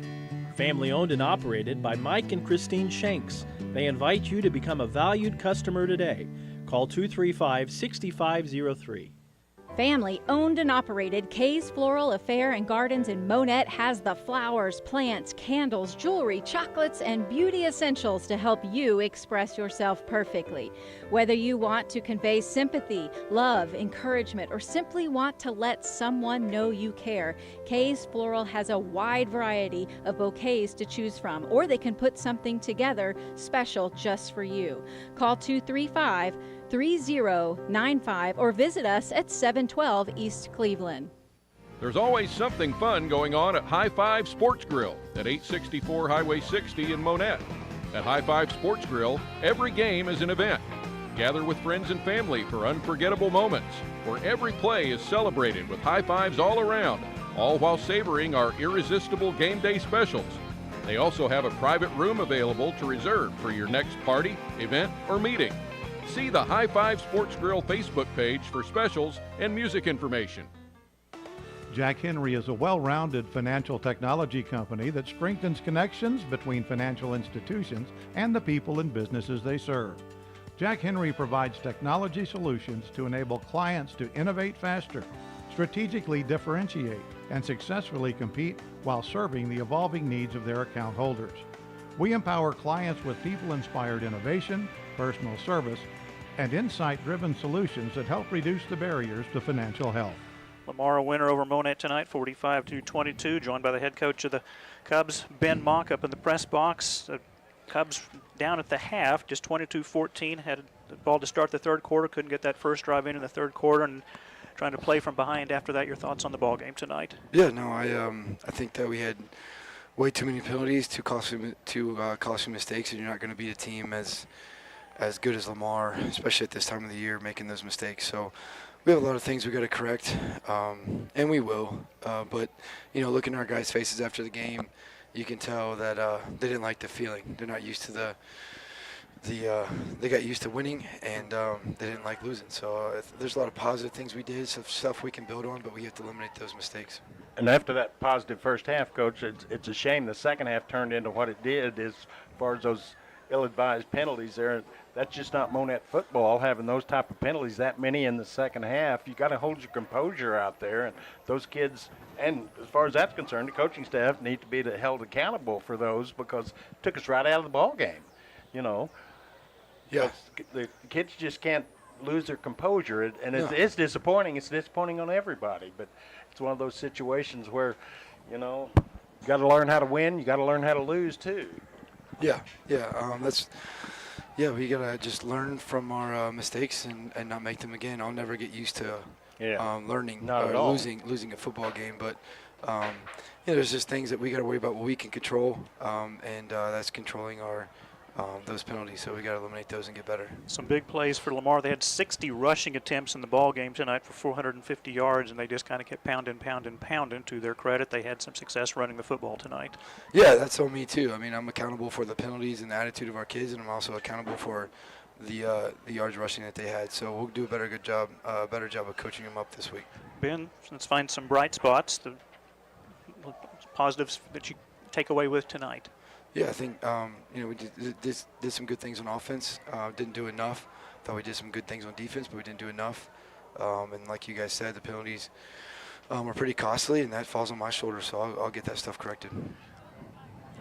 Family owned and operated by Mike and Christine Shanks. They invite you to become a valued customer today. Call 235-6503. Family owned and operated Kay's Floral Affair and Gardens in Monett has the flowers, plants, candles, jewelry, chocolates, and beauty essentials to help you express yourself perfectly. Whether you want to convey sympathy, love, encouragement, or simply want to let someone know you care, Kay's Floral has a wide variety of bouquets to choose from, or they can put something together special just for you. Call 235-3095 or visit us at 712 East Cleveland. There's always something fun going on at High Five Sports Grill at 864 Highway 60 in Monett. At High Five Sports Grill, every game is an event. Gather with friends and family for unforgettable moments, where every play is celebrated with high fives all around, all while savoring our irresistible game day specials. They also have a private room available to reserve for your next party, event, or meeting. See the High Five Sports Grill Facebook page for specials and music information. Jack Henry is a well-rounded financial technology company that strengthens connections between financial institutions and the people and businesses they serve. Jack Henry provides technology solutions to enable clients to innovate faster, strategically differentiate, and successfully compete while serving the evolving needs of their account holders. We empower clients with people-inspired innovation, personal service, and insight-driven solutions that help reduce the barriers to financial health. Lamar a winner over Monett tonight, 45-22, joined by the head coach of the Cubs, Ben Mock, up in the press box. The Cubs down at the half, just 22-14, had the ball to start the third quarter, couldn't get that first drive in the third quarter, and trying to play from behind after that. Your thoughts on the ball game tonight? Yeah, no, I think that we had way too many penalties, too costly mistakes, and you're not going to beat a team as good as Lamar, especially at this time of the year, making those mistakes. So we have a lot of things we got to correct, and we will. But looking at our guys' faces after the game, you can tell that they didn't like the feeling. They're not used to they got used to winning, and they didn't like losing. So there's a lot of positive things we did, some stuff we can build on, but we have to eliminate those mistakes. And after that positive first half, Coach, it's a shame the second half turned into what it did as far as those ill-advised penalties there. That's just not Monett football, having those type of penalties, that many in the second half. You got to hold your composure out there, and those kids, and as far as that's concerned, the coaching staff need to be held accountable for those, because it took us right out of the ball game. Yeah. The kids just can't lose their composure, and it's disappointing. It's disappointing on everybody, but it's one of those situations where, you got to learn how to win. You got to learn how to lose too. Yeah. We gotta just learn from our mistakes and not make them again. I'll never get used to learning or losing a football game, but there's just things that we gotta worry about what we can control, and that's controlling our those penalties. So we got to eliminate those and get better. Some big plays for Lamar. They had 60 rushing attempts in the ball game tonight for 450 yards, and they just kind of kept pounding. To their credit, they had some success running the football tonight. Yeah, that's on me too. I mean, I'm accountable for the penalties and the attitude of our kids, and I'm also accountable for the yards rushing that they had. So we'll do a better job of coaching them up this week. Ben, let's find some bright spots, the positives that you take away with tonight. Yeah, I think we did some good things on offense. Didn't do enough. Thought we did some good things on defense, but we didn't do enough. And like you guys said, the penalties are pretty costly, and that falls on my shoulders. So I'll get that stuff corrected.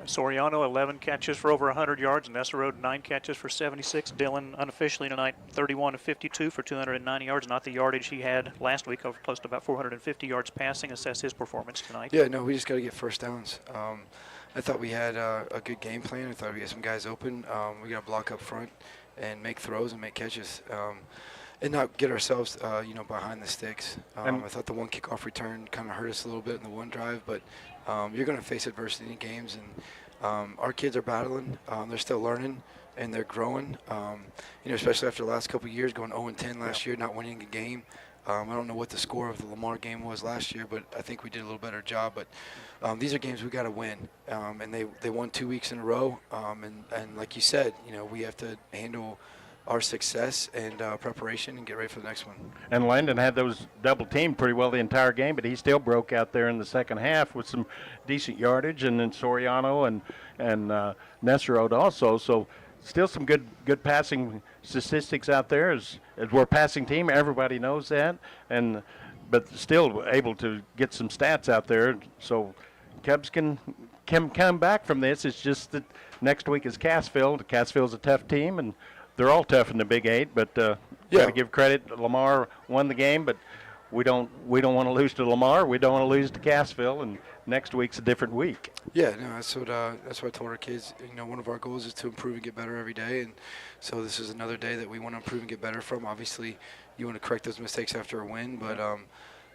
Soriano, 11 catches for over 100 yards. Nesserode, 9 catches for 76. Dillon, unofficially tonight, 31 of 52 for 290 yards. Not the yardage he had last week, of close to about 450 yards passing. Assess his performance tonight. Yeah, no, we just got to get first downs. I thought we had a good game plan. I thought we had some guys open. We got to block up front and make throws and make catches. And not get ourselves, behind the sticks. I thought the one kickoff return kind of hurt us a little bit in the one drive, but you're going to face adversity in games, and our kids are battling. They're still learning, and they're growing. Especially after the last couple of years, going 0-10 last year, not winning a game. I don't know what the score of the Lamar game was last year, but I think we did a little better job. But these are games we got to win, and they won 2 weeks in a row. And like you said, we have to handle our success and preparation and get ready for the next one. And Landon had those double teamed pretty well the entire game, but he still broke out there in the second half with some decent yardage, and then Soriano and Nesserode also. So still some good passing statistics out there. As we're a passing team, everybody knows that, but still able to get some stats out there. So Cubs can come back from this. It's just that next week is Cassville. Cassville's a tough team, and they're all tough in the Big 8, but got to give credit. Lamar won the game, but we don't want to lose to Lamar. We don't want to lose to Cassville, and next week's a different week. Yeah, no, that's what I told our kids. One of our goals is to improve and get better every day, and so this is another day that we want to improve and get better from. Obviously, you want to correct those mistakes after a win, but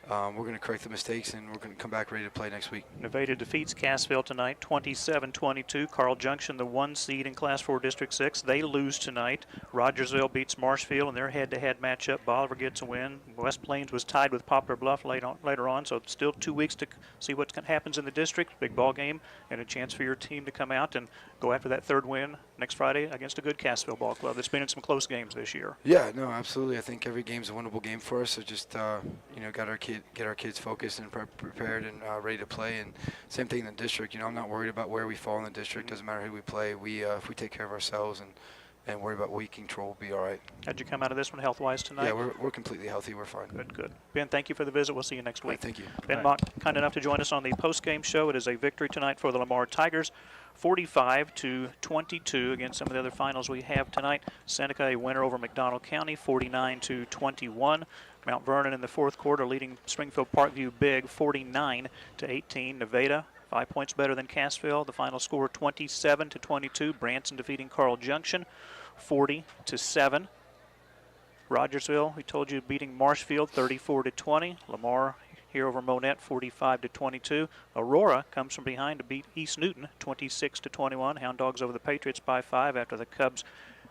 we're going to correct the mistakes, and we're going to come back ready to play next week. Nevada defeats Cassville tonight, 27-22. Carl Junction, the 1 seed in Class 4 District 6, they lose tonight. Rogersville beats Marshfield in their head-to-head matchup. Bolivar gets a win. West Plains was tied with Poplar Bluff later on, so still 2 weeks to see what happens in the district. Big ball game, and a chance for your team to come out and go after that third win next Friday against a good Cassville ball club that's been in some close games this year. Yeah, no, absolutely. I think every game's a winnable game for us, so just get our kids focused and prepared and ready to play. And same thing in the district. I'm not worried about where we fall in the district. Doesn't matter who we play. If we take care of ourselves and worry about what we control, we'll be all right. How'd you come out of this one health-wise tonight? Yeah, we're completely healthy. We're fine. Good. Ben, thank you for the visit. We'll see you next week. Right, thank you. Ben Mock, kind enough to join us on the post-game show. It is a victory tonight for the Lamar Tigers, 45-22 against some of the other finals we have tonight. Seneca, a winner over McDonald County, 49-21. Mount Vernon in the fourth quarter leading Springfield Parkview big, 49-18. Nevada, 5 points better than Cassville. The final score, 27-22. Branson defeating Carl Junction, 40-7. Rogersville, we told you, beating Marshfield, 34-20. Lamar here over Monett, 45-22. Aurora comes from behind to beat East Newton, 26-21. Hound Dogs over the Patriots by 5 after the Cubs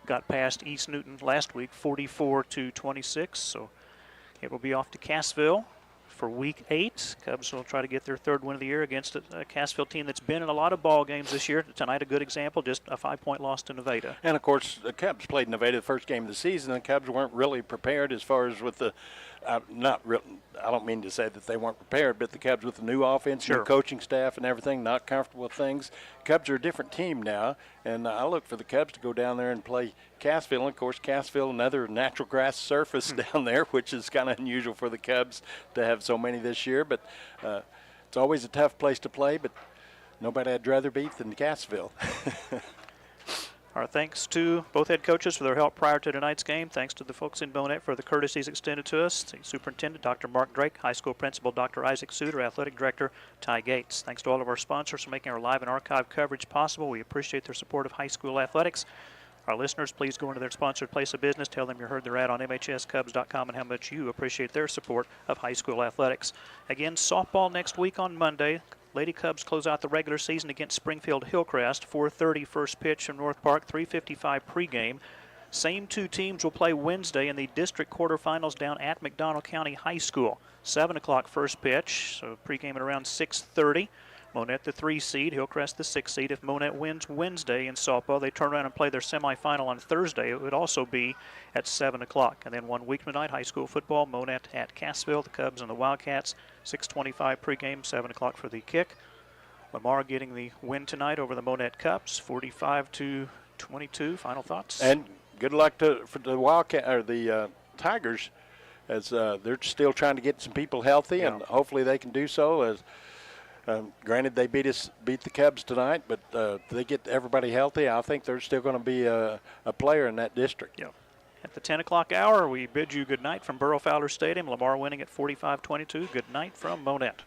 got past East Newton last week, 44-26. So it will be off to Cassville for Week 8. Cubs will try to get their third win of the year against a Cassville team that's been in a lot of ball games this year. Tonight, a good example, just a 5-point loss to Nevada. And, of course, the Cubs played Nevada the first game of the season. The Cubs weren't really prepared as far as with the I don't mean to say that they weren't prepared, but the Cubs with the new offense, new coaching staff and everything, not comfortable with things. Cubs are a different team now, and I look for the Cubs to go down there and play Cassville. And, of course, Cassville, another natural grass surface down there, which is kind of unusual for the Cubs to have so many this year. But it's always a tough place to play, but nobody I'd rather beat than Cassville. Our thanks to both head coaches for their help prior to tonight's game. Thanks to the folks in Monett for the courtesies extended to us. The superintendent, Dr. Mark Drake, high school principal, Dr. Isaac Suter, athletic director, Ty Gates. Thanks to all of our sponsors for making our live and archive coverage possible. We appreciate their support of high school athletics. Our listeners, please go into their sponsored place of business. Tell them you heard their ad on MHSCubs.com and how much you appreciate their support of high school athletics. Again, softball next week on Monday. Lady Cubs close out the regular season against Springfield Hillcrest. 4:30 first pitch from North Park, 3:55 pregame. Same two teams will play Wednesday in the district quarterfinals down at McDonald County High School. 7 o'clock first pitch, so pregame at around 6:30. Monett the 3 seed, Hillcrest the 6 seed. If Monett wins Wednesday in softball, they turn around and play their semifinal on Thursday. It would also be at 7 o'clock. And then 1 week tonight, high school football, Monett at Cassville, the Cubs and the Wildcats. 6:25 pregame, 7 o'clock for the kick. Lamar getting the win tonight over the Monett Cubs, 45-22. Final thoughts? And good luck for the Wildcat or the Tigers, as they're still trying to get some people healthy, and hopefully they can do so. As granted, they beat the Cubs tonight, but they get everybody healthy. I think they're still going to be a player in that district. Yeah. At the 10 o'clock hour, we bid you good night from Burrow Fowler Stadium. Lamar winning at 45-22. Good night from Monett.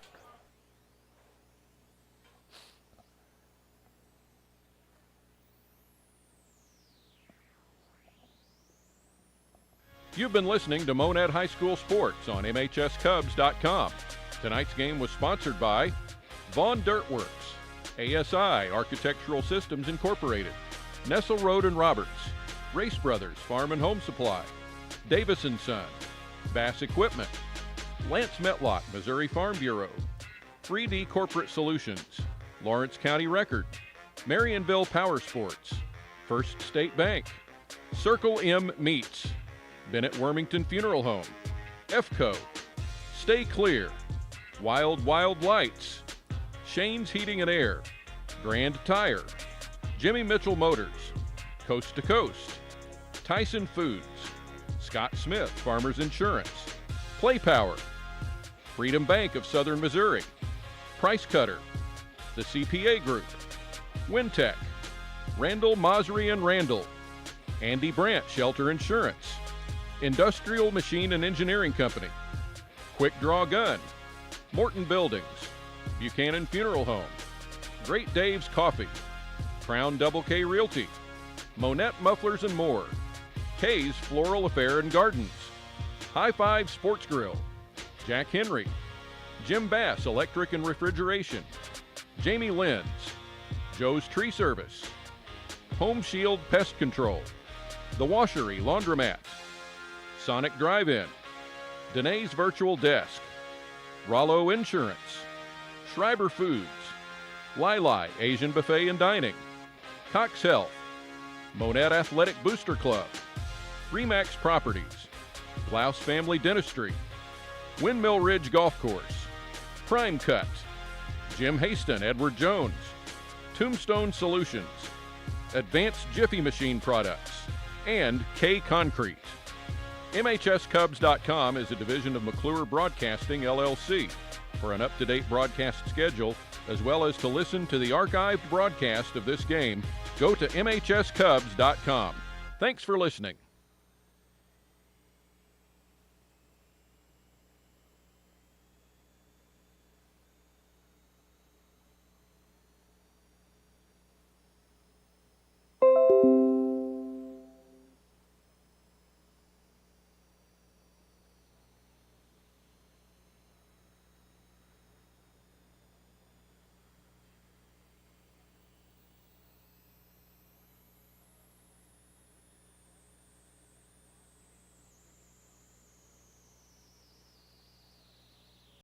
You've been listening to Monett High School Sports on MHSCubs.com. Tonight's game was sponsored by Vaughn Dirtworks, ASI Architectural Systems Incorporated, Nessel Road and Roberts, Race Brothers Farm and Home Supply, Davis & Son, Bass Equipment, Lance Metlock, Missouri Farm Bureau, 3D Corporate Solutions, Lawrence County Record, Marionville Power Sports, First State Bank, Circle M Meats, Bennett Wormington Funeral Home, EFCO, Stay Clear, Wild Wild Lights, Shane's Heating and Air, Grand Tire, Jimmy Mitchell Motors, Coast to Coast, Tyson Foods, Scott Smith Farmers Insurance, Play Power, Freedom Bank of Southern Missouri, Price Cutter, the CPA Group, Wintech, Randall Mosry and Randall, Andy Brandt Shelter Insurance, Industrial Machine and Engineering Company, Quick Draw Gun, Morton Buildings, Buchanan Funeral Home, Great Dave's Coffee, Crown Double K Realty, Monett Mufflers and More, Kay's Floral Affair and Gardens, High Five Sports Grill, Jack Henry, Jim Bass Electric and Refrigeration, Jamie Lenz, Joe's Tree Service, Home Shield Pest Control, The Washery Laundromat, Sonic Drive-In, Danae's Virtual Desk, Rollo Insurance, Schreiber Foods, Lili Asian Buffet and Dining, Cox Health, Monett Athletic Booster Club, Remax Properties, Blouse Family Dentistry, Windmill Ridge Golf Course, Prime Cut, Jim Haston Edward Jones, Tombstone Solutions, Advanced Jiffy Machine Products, and K Concrete. MHSCubs.com is a division of McClure Broadcasting, LLC. For an up-to-date broadcast schedule, as well as to listen to the archived broadcast of this game, go to MHSCubs.com. Thanks for listening.